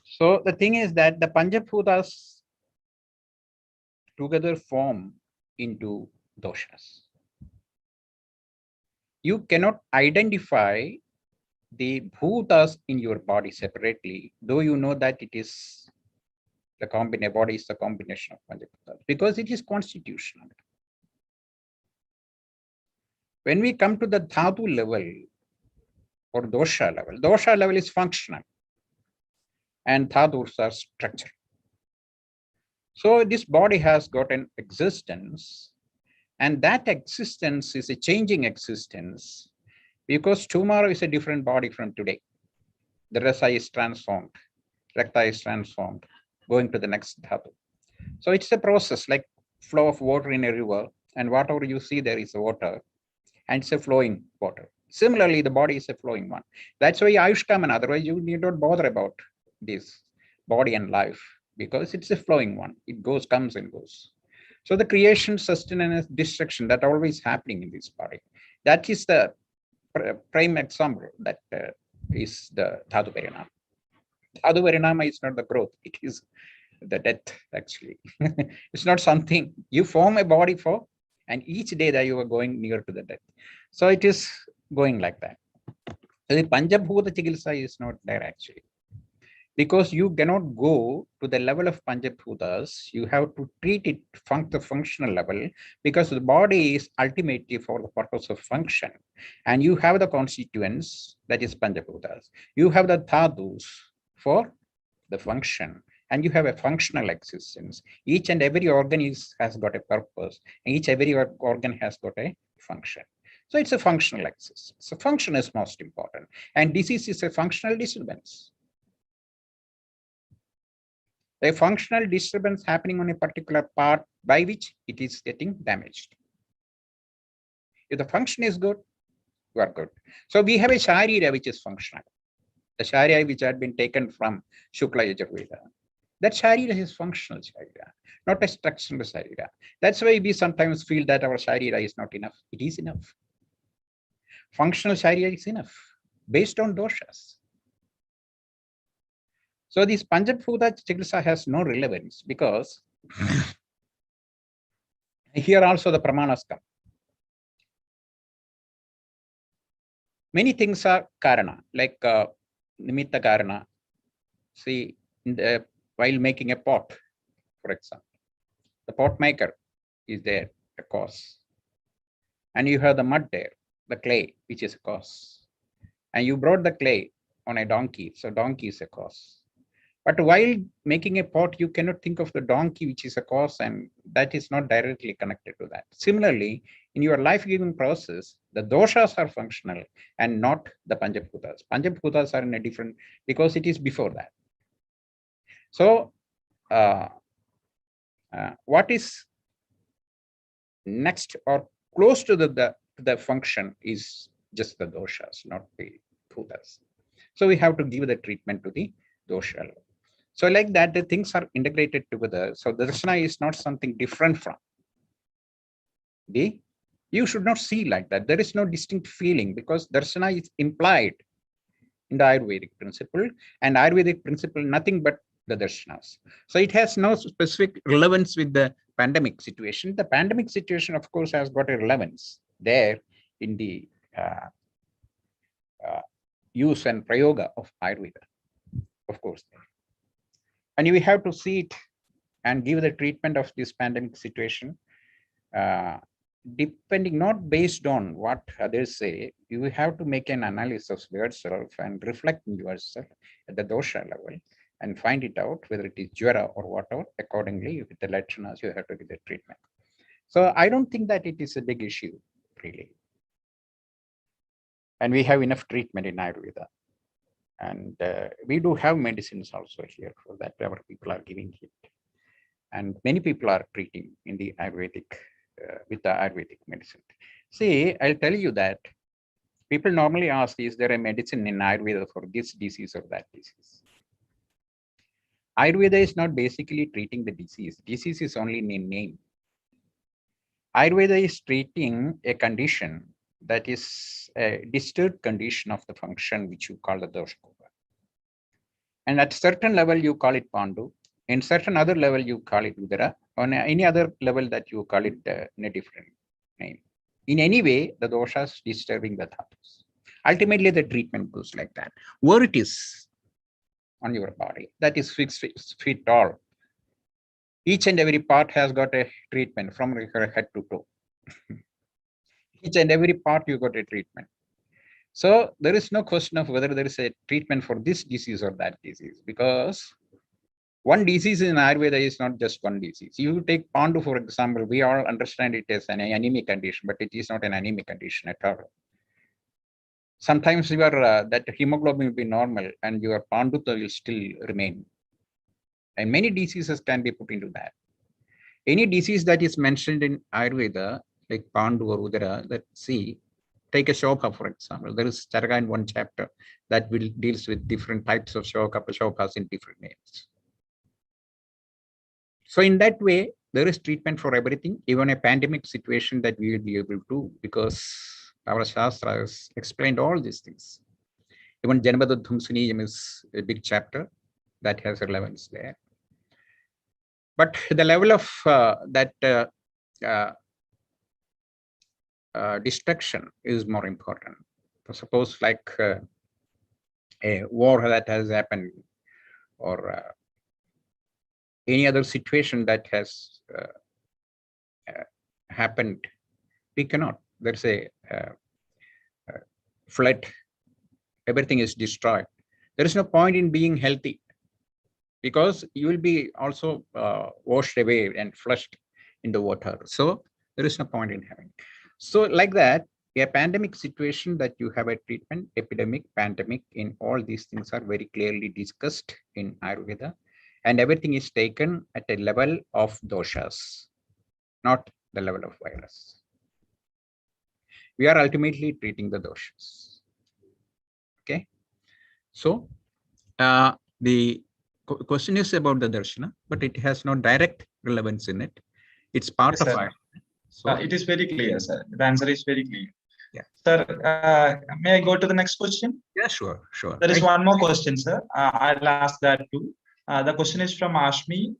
So the thing is that the Panchabhutas together form into doshas. You cannot identify the bhutas in your body separately, though you know that it is the body is the combination of Panchbhutas, because it is constitutional. When we come to the dhatu level or dosha level is functional and dhatus are structural. So this body has got an existence, and that existence is a changing existence, because tomorrow is a different body from today. The rasa is transformed, rakta is transformed, going to the next dhatu. So it's a process like flow of water in a river, and whatever you see there is water, and it's a flowing water. Similarly, the body is a flowing one. That's why Ayushtaman, otherwise you need not bother about this body and life, because it's a flowing one. It goes, comes and goes. So the creation, sustenance, destruction, that always happening in this body. That is the prime example that is the Dhatu Parinama. Dhatu Parinama is not the growth, it is the death actually. It's not something you form a body for, and each day that you are going near to the death. So it is going like that. So the Panchabhuta Chikitsa is not there actually, because you cannot go to the level of Panchabhutas. You have to treat it from the functional level, because the body is ultimately for the purpose of function. And you have the constituents, that is Panchabhutas. You have the dhatus for the function, and you have a functional existence. Each and every organ has got a purpose, and every organ has got a function. So it's a functional existence. So function is most important, and disease is a functional disturbance. A functional disturbance happening on a particular part by which it is getting damaged. If the function is good, you are good. So we have a Sharira which is functional. The Sharira which had been taken from Shukla Yajurveda. That Sharira is functional Sharira, not a structural Sharira. That's why we sometimes feel that our Sharira is not enough. It is enough. Functional Sharira is enough, based on doshas. So this Panchabhuta Chikitsa has no relevance, because here also the pramanas come. Many things are karana, like nimitta karana. See, while making a pot, for example, the pot maker is there, a cause. And you have the mud there, the clay, which is a cause. And you brought the clay on a donkey, so donkey is a cause. But while making a pot, you cannot think of the donkey, which is a cause, and that is not directly connected to that. Similarly, in your life-giving process, the doshas are functional and not the Panchabhutas. Panchabhutas are in a different, because it is before that. So, what is next or close to the function is just the doshas, not the bhutas. So we have to give the treatment to the dosha. So like that, the things are integrated together. So the Darshana is not something different from you should not see like that. There is no distinct feeling, because Darshana is implied in the Ayurvedic principle, and Ayurvedic principle nothing but the Darshanas. So it has no specific relevance with the pandemic situation. The pandemic situation, of course, has got a relevance there in the use and prayoga of Ayurveda, of course. And we have to see it and give the treatment of this pandemic situation, depending, not based on what others say. You have to make an analysis of yourself and reflect on yourself at the dosha level and find it out whether it is jwara or whatever. Accordingly, with the lakshanas, you have to give the treatment. So I don't think that it is a big issue, really. And we have enough treatment in Ayurveda. And we do have medicines also here for that our people are giving it. And many people are treating in the Ayurvedic, with the Ayurvedic medicine. See, I'll tell you that people normally ask, is there a medicine in Ayurveda for this disease or that disease? Ayurveda is not basically treating the disease. Disease is only in name. Ayurveda is treating a condition that is a disturbed condition of the function, which you call the dosha. And at certain level, you call it Pandu. In certain other level, you call it Udara. On any other level that you call it in a different name. In any way, the dosha is disturbing the dhatus. Ultimately, the treatment goes like that. Where it is on your body, that is fixed, fit all. Each and every part has got a treatment from your head to toe. Each and every part you got a treatment. So there is no question of whether there is a treatment for this disease or that disease, because one disease in Ayurveda is not just one disease. You take Pandu, for example, we all understand it as an anemic condition, but it is not an anemic condition at all. Sometimes your that hemoglobin will be normal and your Pandutha will still remain. And many diseases can be put into that. Any disease that is mentioned in Ayurveda, like Pandu or Udara, let's see, take a Shobha, for example. There is Charaka in one chapter that will deals with different types of Shobhas in different names. So in that way, there is treatment for everything, even a pandemic situation that we will be able to, because our Shastra has explained all these things. Even Janabada Dhumsuniyam is a big chapter that has relevance there. But the level of destruction is more important. So suppose like a war that has happened, or any other situation that has happened, we cannot. There's a flood, everything is destroyed. There is no point in being healthy, because you will be also washed away and flushed in the water. So there is no point in having. So like that, a pandemic situation that you have a treatment, epidemic, pandemic, in all these things are very clearly discussed in Ayurveda, and everything is taken at a level of doshas, not the level of virus. We are ultimately treating the doshas. Okay. So the question is about the Darshana, but it has no direct relevance in it. It's part Yes, of sir. Ayurveda. So It is very clear, sir. The answer is very clear. Yeah. Sir, may I go to the next question? yeah, sure. There is one more question, sir. I'll ask that too. The question is from Ashmi.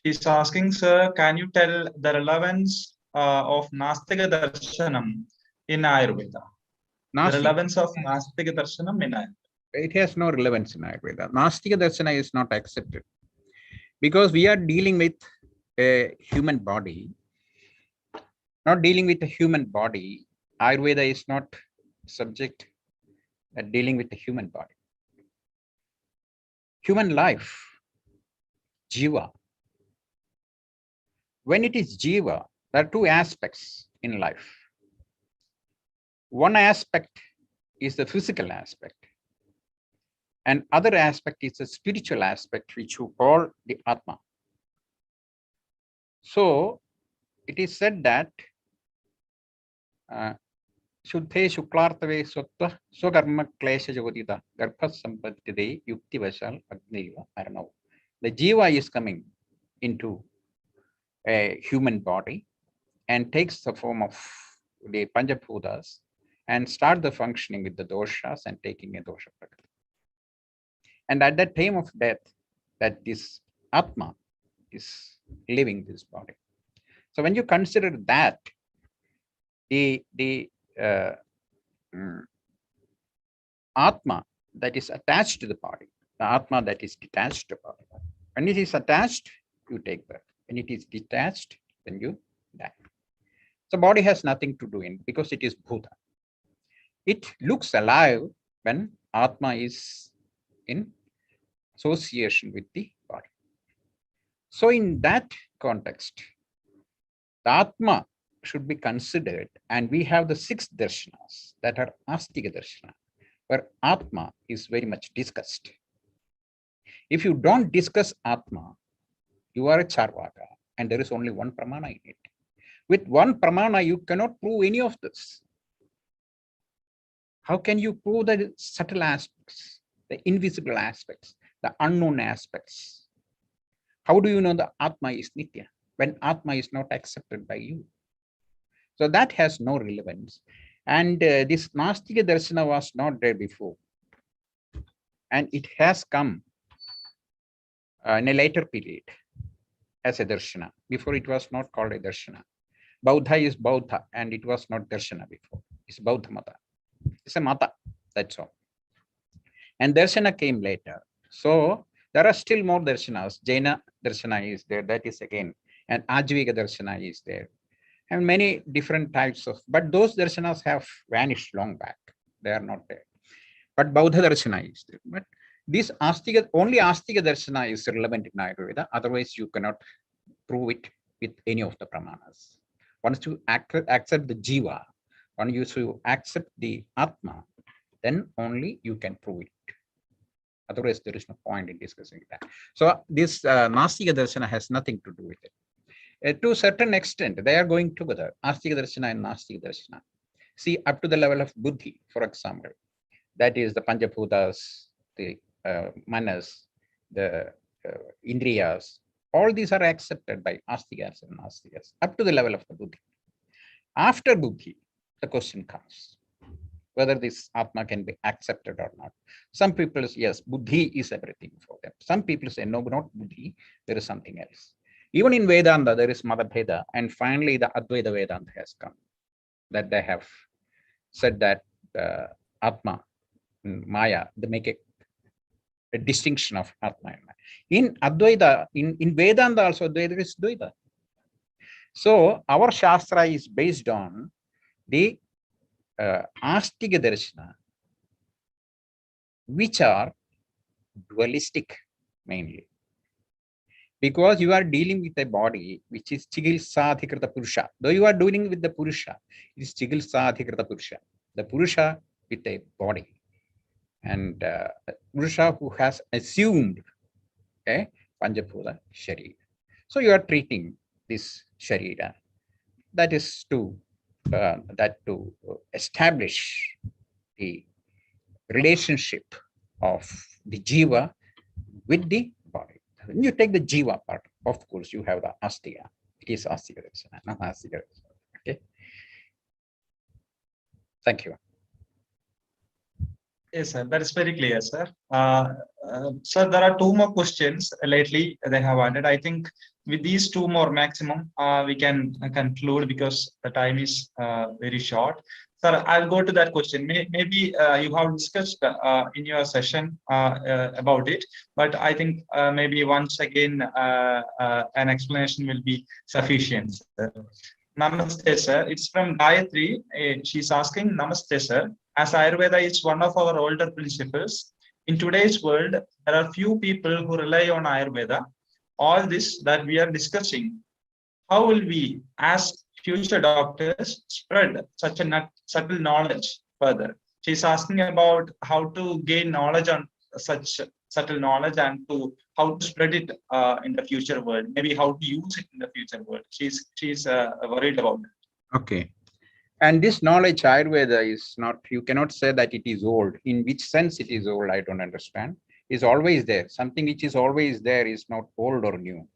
She's asking, sir, can you tell the relevance of Nastika Darshanam in Ayurveda? The relevance of Nastika Darshanam in Ayurveda. It has no relevance in Ayurveda. Nastika Darshana is not accepted, because we are dealing with a human body. Not dealing with a human body, Ayurveda is not subject at dealing with the human body. Human life, jiva. When it is jiva, there are two aspects in life. One aspect is the physical aspect, and other aspect is the spiritual aspect, which you call the Atma. So it is said that Shuddhe Shuklartave Sutta Swakarma Klesha Jogodita Garpa Sampatide Yukti Vashal Agneva Aranav. The jiva is coming into a human body and takes the form of the Panjabhutas and start the functioning with the doshas and taking a dosha prakriti. And at that time of death, that this Atma is leaving this body. So when you consider that, the Atma that is attached to the body, the Atma that is detached to the body. When it is attached, you take birth. When it is detached, then you die. So body has nothing to do in, because it is Bhuta. It looks alive when Atma is in association with the body. So in that context, the Atma should be considered, and we have the 6 darshanas that are Astika Darshana, where Atma is very much discussed. If you don't discuss Atma, you are a Charvaka, and there is only one Pramana in it. With one Pramana, you cannot prove any of this. How can you prove the subtle aspects, the invisible aspects, the unknown aspects? How do you know the Atma is Nitya when Atma is not accepted by you? So that has no relevance. And this Nastika Darshana was not there before. And it has come in a later period as a Darshana. Before it was not called a Darshana. Bauddha is Bauddha, and it was not Darshana before. It's Bauddha Mata. It's a Mata. That's all. And Darshana came later. So there are still more Darshanas. Jaina Darshana is there, that is again, and Ajvika Darshana is there. And many different types of, but those Darshanas have vanished long back. They are not there. But Bauddha Darshana is there. But this Astika, only Astika Darshana is relevant in Ayurveda. Otherwise, you cannot prove it with any of the pramanas. Once you accept the Jiva, once you accept the Atma, then only you can prove it. Otherwise, there is no point in discussing that. So this Nastika Darshana has nothing to do with it. To a certain extent, they are going together, Astika Darshana and Nastika Darshana. See, up to the level of Buddhi, for example, that is the Panjabhutas, the Manas, the Indriyas, all these are accepted by Astikas and Nastikas, up to the level of the Buddhi. After Buddhi, the question comes, whether this Atma can be accepted or not. Some people say, yes, Buddhi is everything for them. Some people say, no, not Buddhi, there is something else. Even in Vedanta, there is Madhabheda, and finally the Advaita Vedanta has come, that they have said that Atma, Maya, they make a distinction of Atma and Maya. In Advaita, in Vedanta also, there is Dvaita. So our Shastra is based on the Astika Darshana, which are dualistic mainly. Because you are dealing with a body which is Chigilsadhikrita Purusha. Though you are dealing with the Purusha, it is Chigilsadhikrita Purusha. The Purusha with a body. And Purusha who has assumed a Panjabhuta Sharira. So you are treating this Sharira. That is to establish the relationship of the Jiva with the body. When you take the Jiva part, of course, you have the Astika. It is Astika Darshana, not Astika Darshana. Okay. Thank you. Yes, sir. That is very clear, sir. Sir, there are two more questions lately they have added. I think with these two more maximum, we can conclude because the time is very short. Sir, I'll go to that question. Maybe you have discussed in your session about it, but I think maybe once again an explanation will be sufficient. Sir. Namaste, sir. It's from Gayatri. She's asking, Namaste, sir. As Ayurveda is one of our older principles, in today's world, there are few people who rely on Ayurveda. All this that we are discussing, how will we, as future doctors, spread such a subtle knowledge further? She's asking about how to gain knowledge on such subtle knowledge and how to spread it in the future world, maybe how to use it in the future world. She's worried about it. Okay. And this knowledge, Ayurveda is not, you cannot say that it is old. In which sense it is old, I don't understand. It's always there. Something which is always there is not old or new.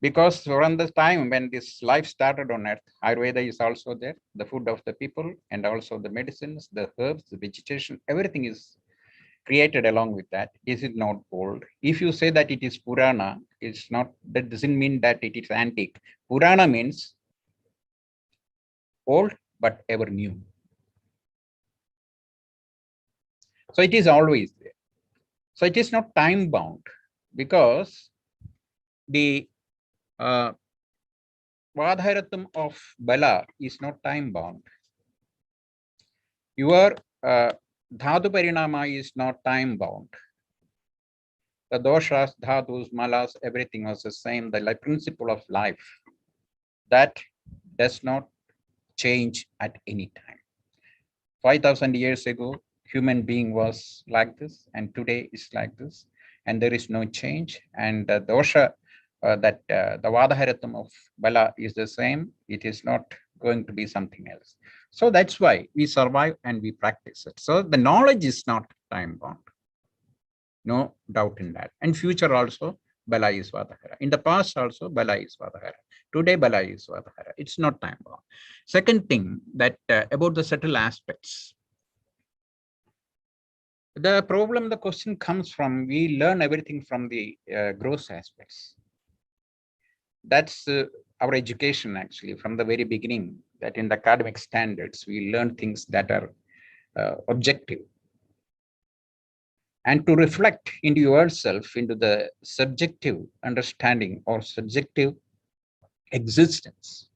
Because from the time when this life started on earth, Ayurveda is also there, the food of the people, and also the medicines, the herbs, the vegetation, everything is created along with that. Is it not old? If you say that it is Purana, it's not, that doesn't mean that it is antique. Purana means old, but ever new. So it is always there. So it is not time bound because the Vadharatam of Bala is not time bound. Your Dhatu Parinama is not time bound. The doshas, dhatus, malas, everything was the same. The principle of life that does not change at any time. 5,000 years ago, human being was like this, and today is like this, and there is no change. And the dosha, the Vadharatam of Bala is the same. It is not going to be something else. So that's why we survive and we practice it. So the knowledge is not time bound. No doubt in that. And future also, Bala is Vadhara. In the past also, Bala is Vadhara. Today, Bala is Vadhara. It's not time bound. Second thing that about the subtle aspects. The problem, the question comes from, we learn everything from the gross aspects. That's our education actually from the very beginning, that in the academic standards, we learn things that are objective, and to reflect into yourself, into the subjective understanding or subjective existence.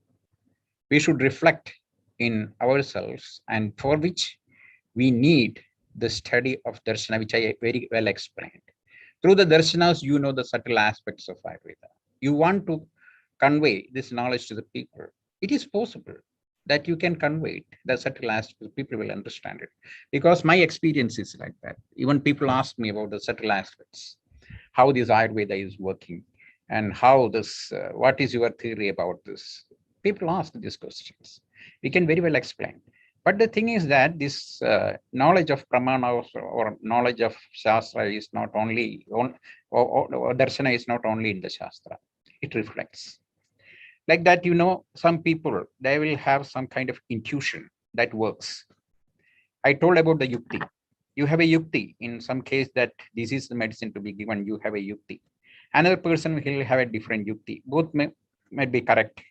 We should reflect in ourselves, and for which we need the study of Darshana, which I very well explained. Through the Darshanas, you know the subtle aspects of Ayurveda. You want to convey this knowledge to the people. It is possible that you can convey it, the subtle aspects, people will understand it. Because my experience is like that. Even people ask me about the subtle aspects, how this Ayurveda is working, and how this, what is your theory about this? People ask these questions. We can very well explain. But the thing is that this knowledge of Pramana or knowledge of Shastra is not only, or Darshana is not only in the Shastra. It reflects. Like that, you know, some people, they will have some kind of intuition that works. I told about the yukti. You have a yukti in some case that this is the medicine to be given, you have a yukti. Another person will have a different yukti. Both may be correct,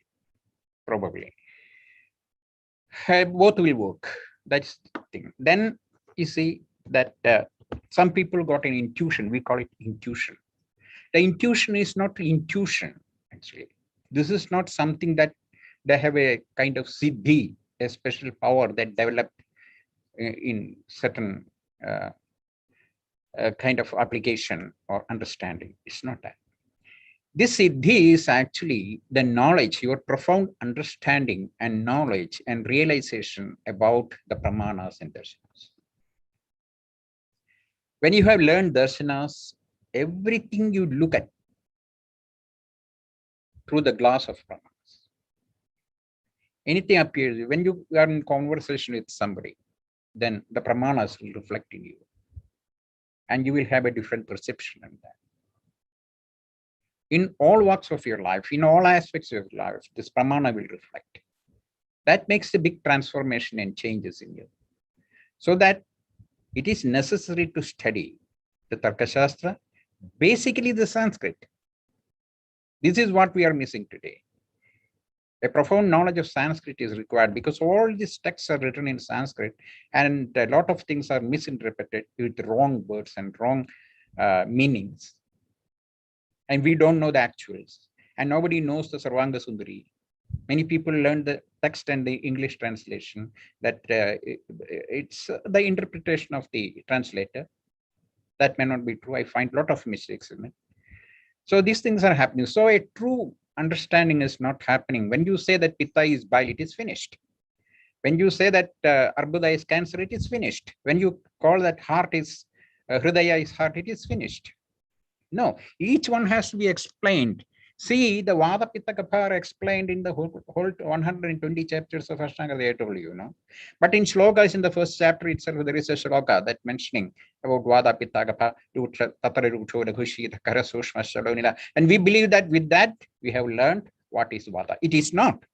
probably. Both will work. That's the thing. Then you see that some people got an intuition. We call it intuition. The intuition is not intuition, actually. This is not something that they have a kind of siddhi, a special power that developed in certain kind of application or understanding. It's not that. This siddhi is actually the knowledge, your profound understanding and knowledge and realization about the pramanas and darshanas. When you have learned darshanas, everything you look at through the glass of pramanas. Anything appears, when you are in conversation with somebody, then the pramanas will reflect in you. And you will have a different perception on that. In all walks of your life, in all aspects of your life, this pramana will reflect. That makes a big transformation and changes in you. So that it is necessary to study the Tarkashastra, basically the Sanskrit. This is what we are missing today. A profound knowledge of Sanskrit is required because all these texts are written in Sanskrit and a lot of things are misinterpreted with wrong words and wrong meanings. And we don't know the actuals. And nobody knows the Sarvanga Sundari. Many people learn the text and the English translation that it's the interpretation of the translator. That may not be true. I find a lot of mistakes in it. So these things are happening. So a true understanding is not happening. When you say that Pitta is bile, it is finished. When you say that Arbuda is cancer, it is finished. When you call that heart is, Hridaya is heart, it is finished. No, each one has to be explained. See, the Vada Pitta Kapha are explained in the whole 120 chapters of Ashtanga, I told you, know. But in shlokas, in the first chapter itself, there is a shloka that mentioning about Vada Pitta Kapha, and we believe that with that, we have learned what is Vada. It is not.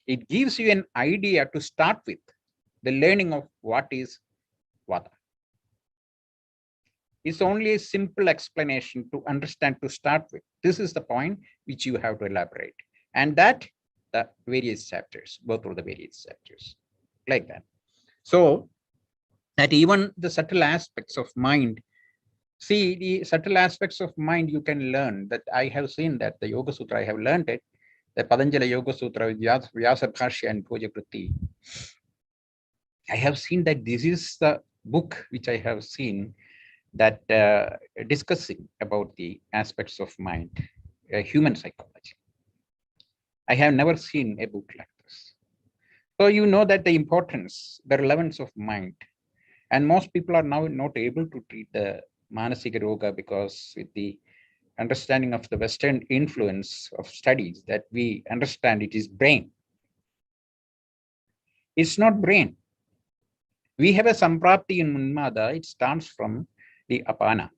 It gives you an idea to start with, the learning of what is Vada. It's only a simple explanation to understand to start with. This is the point which you have to elaborate. And that the various chapters, go through the various chapters like that. So that even the subtle aspects of mind, see the subtle aspects of mind you can learn. That I have seen that the Yoga Sutra, I have learned it, the Patanjali Yoga Sutra with Vyasa Bhashya and Puja Kritti. I have seen that this is the book which I have seen that discussing about the aspects of mind, human psychology. I have never seen a book like this. So you know that the importance, the relevance of mind, and most people are now not able to treat the Manasika Roga because with the understanding of the Western influence of studies that we understand it is brain. It's not brain. We have a Samprapti in Unmada, it starts from the apana.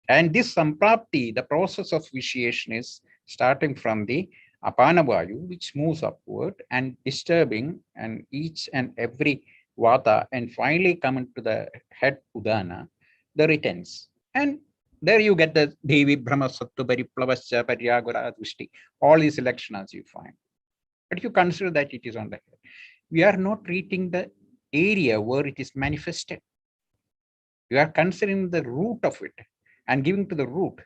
And this samprapti, the process of vitiation is starting from the apana vayu, which moves upward and disturbing and each and every vata and finally coming to the head udana, the returns. And there you get the Devi, Brahma, Sattu, Pariplavascha, Paryagura, Drishti, all these elections you find. But you consider that it is on the head. we are not treating the area where it is manifested. You are considering the root of it and giving to the root.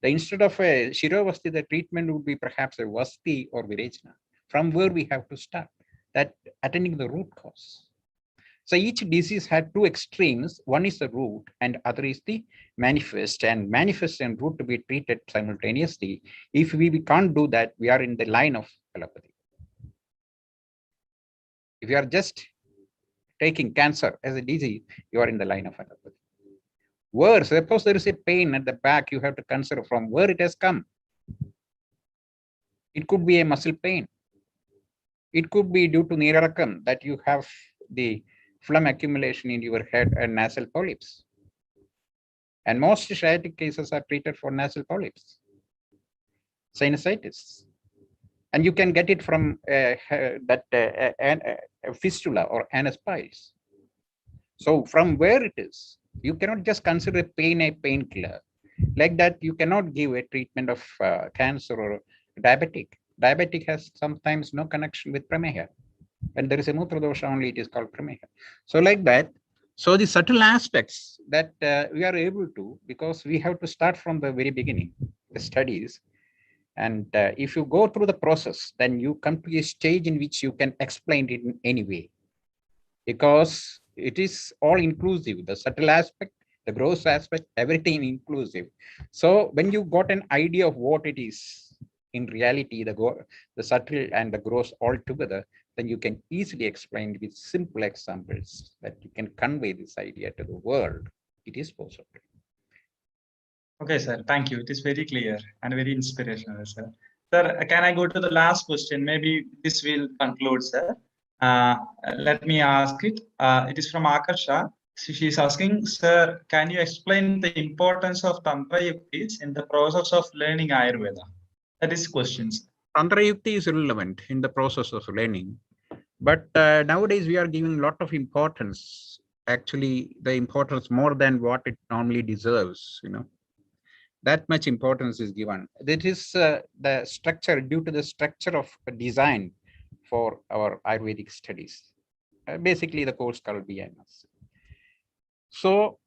Instead of a Shiravasti, the treatment would be perhaps a Vasti or Virechana, from where we have to start, that attending the root cause. So each disease had two extremes. One is the root and other is the manifest, and manifest and root to be treated simultaneously. If we can't do that, we are in the line of allopathy. If you are just taking cancer as a disease, you are in the line of allopathy. Worse, suppose there is a pain at the back, you have to consider from where it has come. It could be a muscle pain. It could be due to Nirarakam, that you have the phlegm accumulation in your head and nasal polyps. And most sciatic cases are treated for nasal polyps, sinusitis. And you can get it from a fistula or anus piles. So from where it is, you cannot just consider pain a painkiller. Like that, you cannot give a treatment of cancer or diabetic. Diabetic has sometimes no connection with prameha. When there is a mutra dosha only, it is called prameha. So like that, so the subtle aspects that we are able to, because we have to start from the very beginning, the studies. And if you go through the process, then you come to a stage in which you can explain it in any way. Because it is all inclusive, the subtle aspect, the gross aspect, everything inclusive. So when you got an idea of what it is in reality, the subtle and the gross all together, then you can easily explain with simple examples that you can convey this idea to the world. It is possible. Okay, sir. Thank you. It is very clear and very inspirational, sir. Sir, can I go to the last question? Maybe this will conclude, sir. Let me ask it. It is from Akarsha. She is asking, sir, can you explain the importance of Tantra Yuktis in the process of learning Ayurveda? That is questions. Tantra Yukti is relevant in the process of learning. But nowadays we are giving a lot of importance, actually the importance more than what it normally deserves, that much importance is given. That is the structure, due to the structure of design for our Ayurvedic studies, basically the course called BMS. So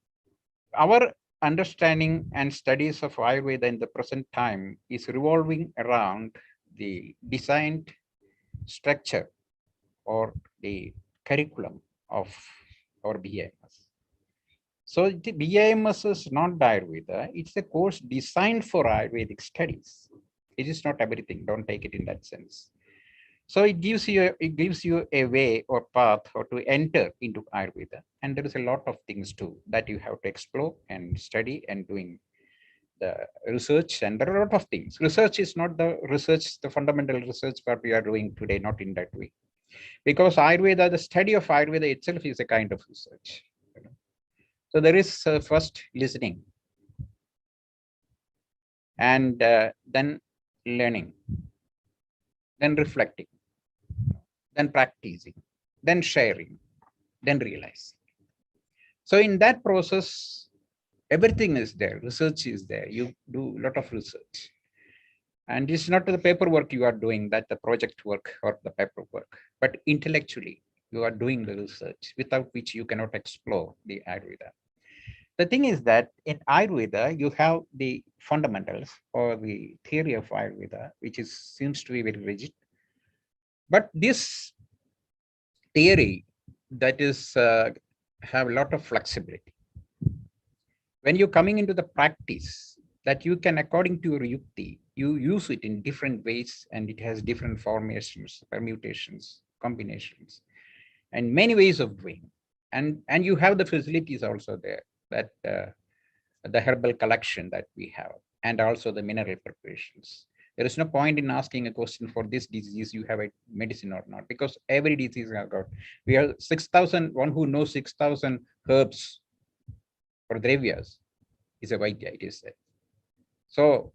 our understanding and studies of Ayurveda in the present time is revolving around the designed structure or the curriculum of our BIMS. So the BIMS is not Ayurveda, it's a course designed for Ayurvedic studies. It is not everything, don't take it in that sense. So it gives you a way or path or to enter into Ayurveda. And there is a lot of things too that you have to explore and study and doing the research, and there are a lot of things. Research is not the research, the fundamental research that we are doing today, not in that way. Because Ayurveda, the study of Ayurveda itself is a kind of research. So there is first listening, and then learning, then reflecting, then practicing, then sharing, then realizing. So in that process, everything is there, research is there. You do a lot of research. And it's not the paperwork you are doing, that the project work or the paperwork, but intellectually you are doing the research, without which you cannot explore the Ayurveda. The thing is that in Ayurveda, you have the fundamentals or the theory of Ayurveda, which seems to be very rigid. But this theory that is have a lot of flexibility. When you're coming into the practice, that you can, according to your yukti, you use it in different ways, and it has different formations, permutations, combinations, and many ways of doing. And you have the facilities also there, that the herbal collection that we have, and also the mineral preparations. There is no point in asking a question for this disease, you have a medicine or not, because every disease has got, we have 6,000, one who knows 6,000 herbs or dravyas is a Vaidya, it is said. So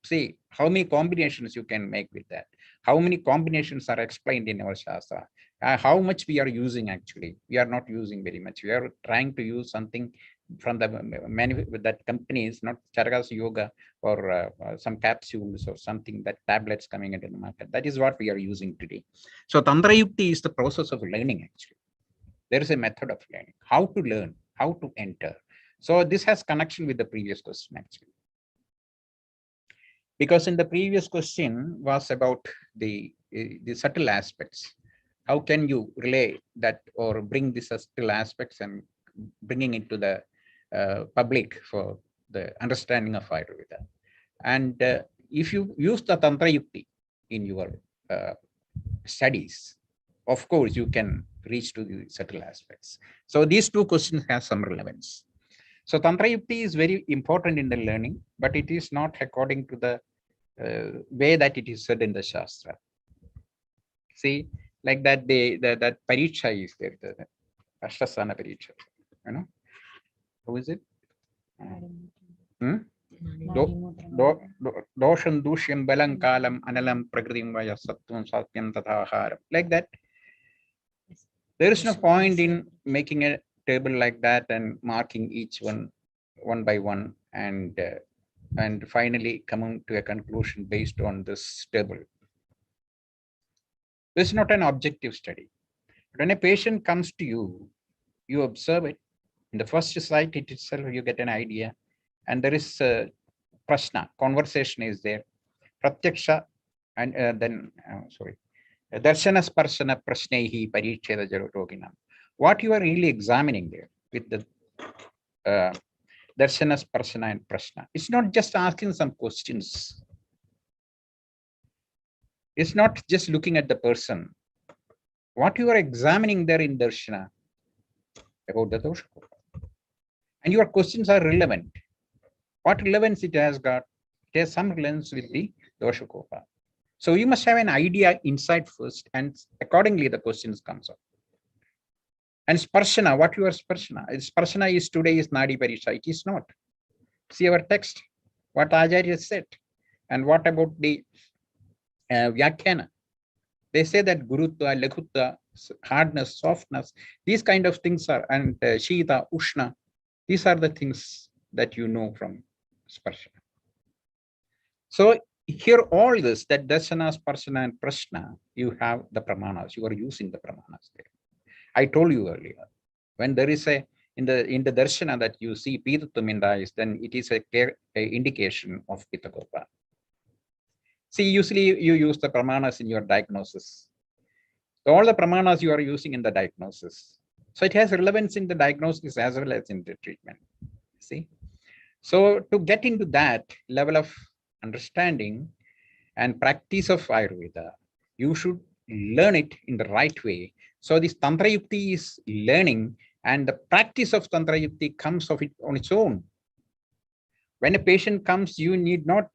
see how many combinations you can make with that. How many combinations are explained in our Shastra. How much we are using actually. We are not using very much. We are trying to use something from the that companies, not Charagas Yoga or some capsules or something, that tablets coming into the market. That is what we are using today. So Tantra Yukti is the process of learning actually. There is a method of learning, how to learn, how to enter. So this has connection with the previous question actually. Because in the previous question was about the subtle aspects. How can you relay that or bring these subtle aspects and bringing it to the public for the understanding of Ayurveda? And if you use the Tantra Yukti in your studies, of course, you can reach to the subtle aspects. So these two questions have some relevance. So Tantra Yukti is very important in the learning, but it is not according to the way that it is said in the Shastra. See, like that that Pariksha is there, the Ashtasana Pariksha. You know, who is it? Dosham Dushyam Balam Kalam Analam Prakritim Vaya Sattvam Satyam Tathaharam. Like that. There is no point in making a table like that and marking each one by one and finally coming to a conclusion based on this table. This is not an objective study. When a patient comes to you, you observe it. In the first sight it itself, you get an idea. And there is a prashna, conversation is there. Pratyaksha, and then, sorry. Darshana Sparshana Prashnehi Paricheda Jaroginam. What you are really examining there with the Darshana Sparshana and Prashna. It's not just asking some questions. It's not just looking at the person. What you are examining there in Darshana about the dosha. And your questions are relevant. What relevance it has got? It has some relevance with the dosha kopa. So you must have an idea inside first, and accordingly the questions comes up. And sparshana, what your sparshana? Sparshana is today is Nadi Parisha. It is not. See our text, what Acharya said. And what about the Vyakhyana? They say that Gurutva, Laghutva, hardness, softness, these kind of things are, and Shita, Ushna, these are the things that you know from Sparshana. So here all this, that Darshana, Sparshana and Prashna, you have the Pramanas, you are using the Pramanas there. I told you earlier, when there is in the Darshana that you see Pithatvam in the eyes, then it is a indication of Pittakopa. See, usually you use the Pramanas in your diagnosis. So all the Pramanas you are using in the diagnosis. So it has relevance in the diagnosis as well as in the treatment. See? So to get into that level of understanding and practice of Ayurveda, you should learn it in the right way. So this Tantra Yukti is learning, and the practice of Tantra Yukti comes of it on its own. When a patient comes, you need not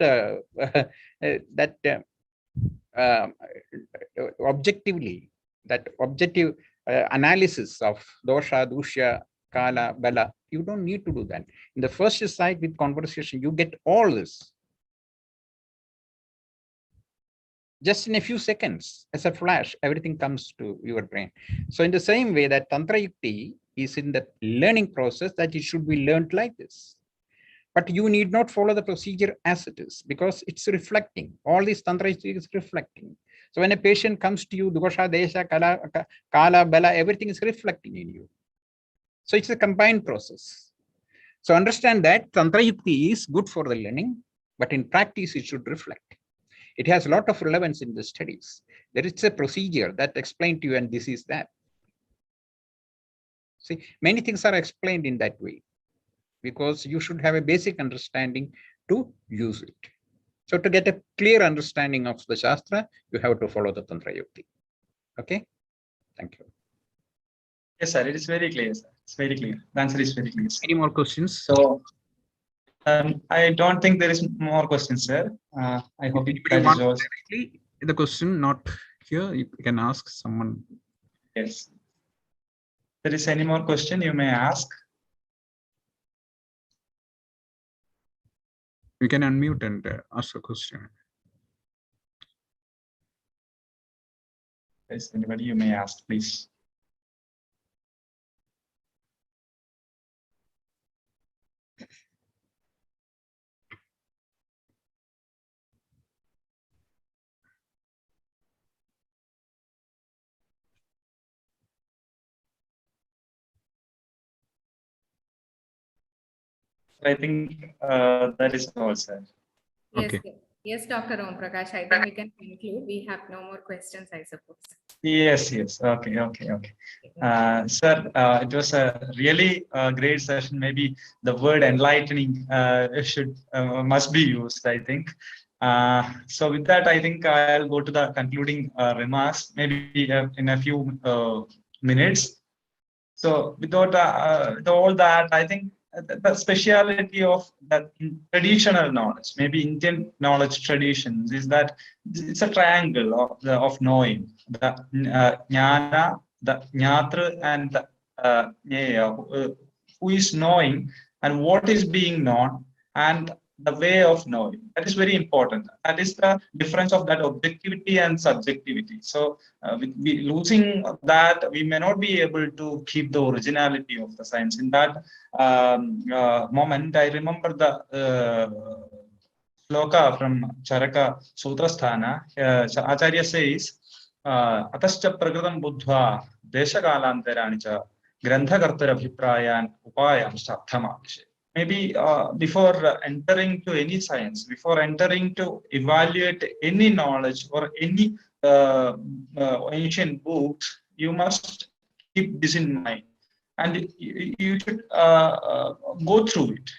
objectively, that objective analysis of dosha, dusha, kala, bala. You don't need to do that. In the first sight with conversation, you get all this. Just in a few seconds, as a flash, everything comes to your brain. So in the same way that Tantra Yukti is in the learning process, that it should be learned like this. But you need not follow the procedure as it is, because it's reflecting. All these Tantra is reflecting. So when a patient comes to you, dosha, desha, kala, bala, everything is reflecting in you. So it's a combined process. So understand that Tantra Yukti is good for the learning, but in practice, it should reflect. It has a lot of relevance in the studies. There is a procedure that explained to you, and this is that. See, many things are explained in that way, because you should have a basic understanding to use it. So to get a clear understanding of the Shastra, you have to follow the Tantra Yukti. Okay? Thank you. Yes, sir. It is very clear, sir. It's very clear. The answer is very clear, sir. Any more questions? So I don't think there is more questions, sir. I hope that is yours. The question not here, you can ask someone. Yes. If there is any more question, you may ask. You can unmute and ask a question. Yes, anybody, you may ask, please. I think that is all, sir. Yes, Okay. yes, Dr. Om Prakash. I think we can conclude. We have no more questions, I suppose. Yes, yes. Okay. Sir, it was a really great session. Maybe the word enlightening must be used, I think. So with that, I think I'll go to the concluding remarks, maybe in a few minutes. So without all that, I think the speciality of that traditional knowledge, maybe Indian knowledge traditions, is that it's a triangle of knowing. The jnana, the jnatra, and the jnaya, who is knowing and what is being known, and the way of knowing. That is very important. That is the difference of that objectivity and subjectivity. So with losing that, we may not be able to keep the originality of the science. In that moment, I remember the sloka from Charaka Sutrasthana. Acharya says, Atascha Prakritam Buddha Deshakalantarani cha Granthakartar Abhiprayan Upayam Sapthamakshe. Maybe before entering to any science, before entering to evaluate any knowledge or any ancient books, you must keep this in mind, and you should go through it.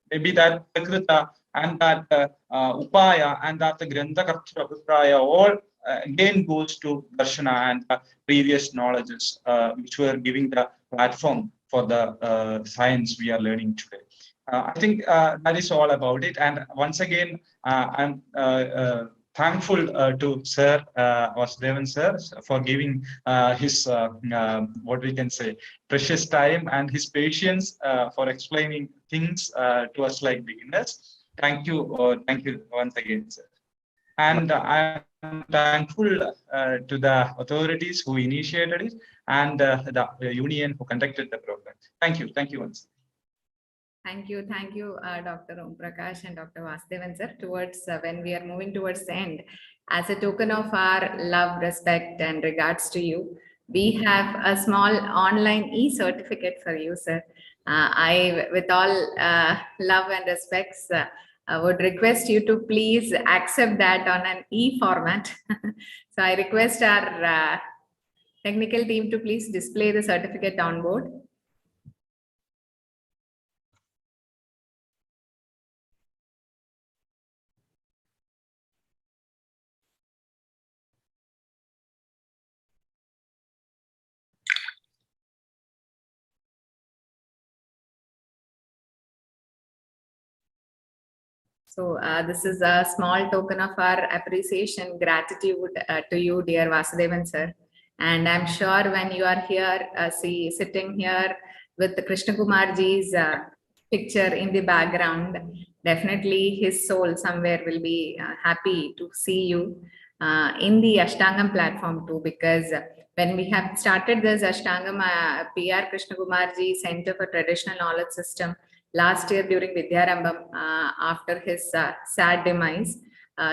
Maybe that Prakrita and that Upaya and that Granthakartra Abhipraya all again goes to Darshana and previous knowledges which were giving the platform for the science we are learning today. I think that is all about it. And once again, I'm thankful to Sir Vasudevan Sir for giving his what we can say precious time and his patience for explaining things to us like beginners. Thank you once again, sir. And I'm thankful to the authorities who initiated it and the union who conducted the program. Thank you once. Thank you, Dr. Om Prakash and Dr. Vasudevan sir. Towards when we are moving towards the end, as a token of our love, respect, and regards to you, we have a small online e-certificate for you, sir. I, with all love and respects, would request you to please accept that on an e-format. So I request our technical team to please display the certificate on board. So this is a small token of our appreciation, gratitude to you, dear Vasudevan sir. And I'm sure when you are here, sitting here with the Krishna Kumarji's picture in the background, definitely his soul somewhere will be happy to see you in the Ashtangam platform too, because when we have started this Ashtangam PR Krishna Kumarji Center for Traditional Knowledge System, last year during Vidyarambam, after his sad demise,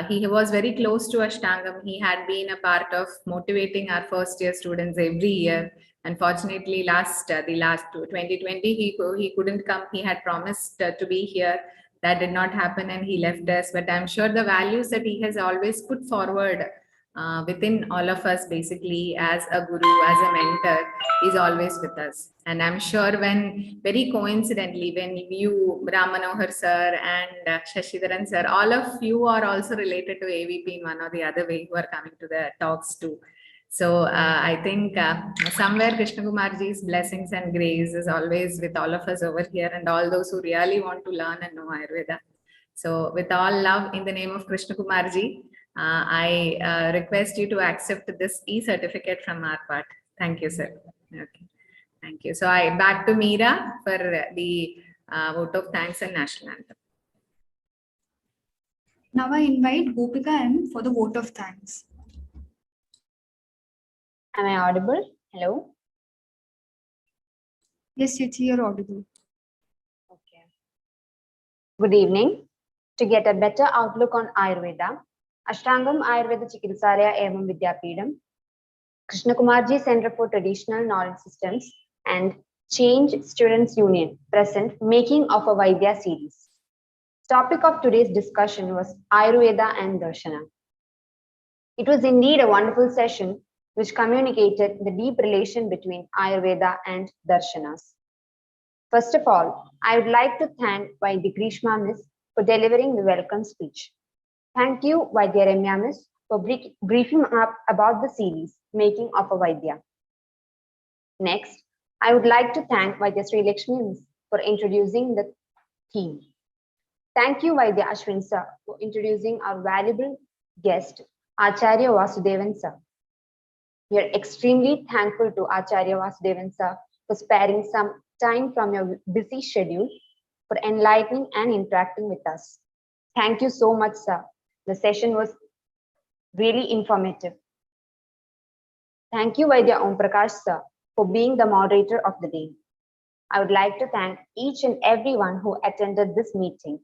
he was very close to Ashtangam. He had been a part of motivating our first year students every year. Unfortunately, the last 2020, he couldn't come. He had promised to be here. That did not happen and he left us. But I'm sure the values that he has always put forward within all of us, basically as a guru, as a mentor, is always with us. And I'm sure when very coincidentally, when you, Ram Manohar sir and Shashidharan sir, all of you are also related to AVP in one or the other way, who are coming to the talks too. So I think somewhere Krishna Kumarji's blessings and grace is always with all of us over here and all those who really want to learn and know Ayurveda. So with all love, in the name of Krishna Kumarji, I request you to accept this e-certificate from our part. Thank you, sir. Okay, thank you. So I back to Meera for the vote of thanks and national anthem. Now I invite Gopika M for the vote of thanks. Am I audible? Hello? Yes, Yuchi, you're audible. Okay. Good evening. To get a better outlook on Ayurveda, Ashtangam Ayurveda Chikitsalaya Evam Vidyapeedham, Krishna Kumarji Center for Traditional Knowledge Systems, and Change Students Union present Making of a Vaidya series. Topic of today's discussion was Ayurveda and Darshana. It was indeed a wonderful session which communicated the deep relation between Ayurveda and Darshanas. First of all, I would like to thank Vaidya Grishma Miss for delivering the welcome speech. Thank you, Vidya Miss, for briefing up about the series Making of a Vaidya. Next, I would like to thank Vaidya Sri Lakshmi Miss for introducing the theme. Thank you, Vaidya Ashwin sir, for introducing our valuable guest, Acharya Vasudevan sir. We are extremely thankful to Acharya Vasudevan sir for sparing some time from your busy schedule for enlightening and interacting with us. Thank you so much, sir. The session was really informative. Thank you, Vaidya Om Prakash sir, for being the moderator of the day. I would like to thank each and everyone who attended this meeting.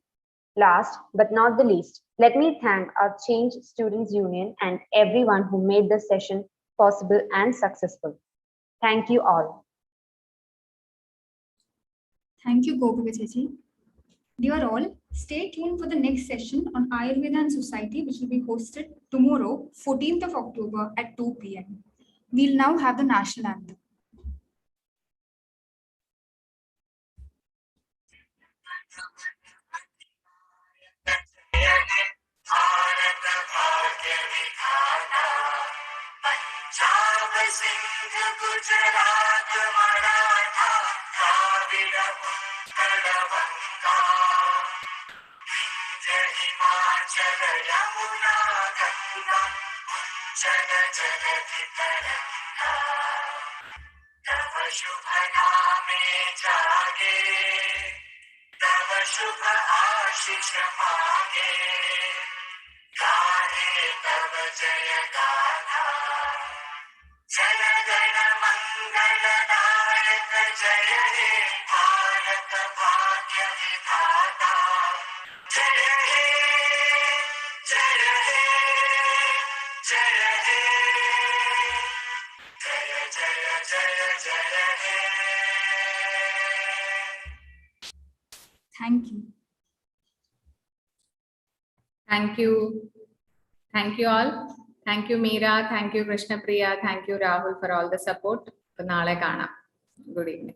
Last but not the least, let me thank our Change Students Union and everyone who made this session possible and successful. Thank you all. Thank you, Gopika Chechi. Dear all, stay tuned for the next session on Ayurveda and Society, which will be hosted tomorrow, 14th of October at 2 p.m. We'll now have the national anthem. Thank you. Thank you. Thank you all. Thank you, Meera. Thank you, Krishna Priya. Thank you, Rahul, for all the support. Good evening.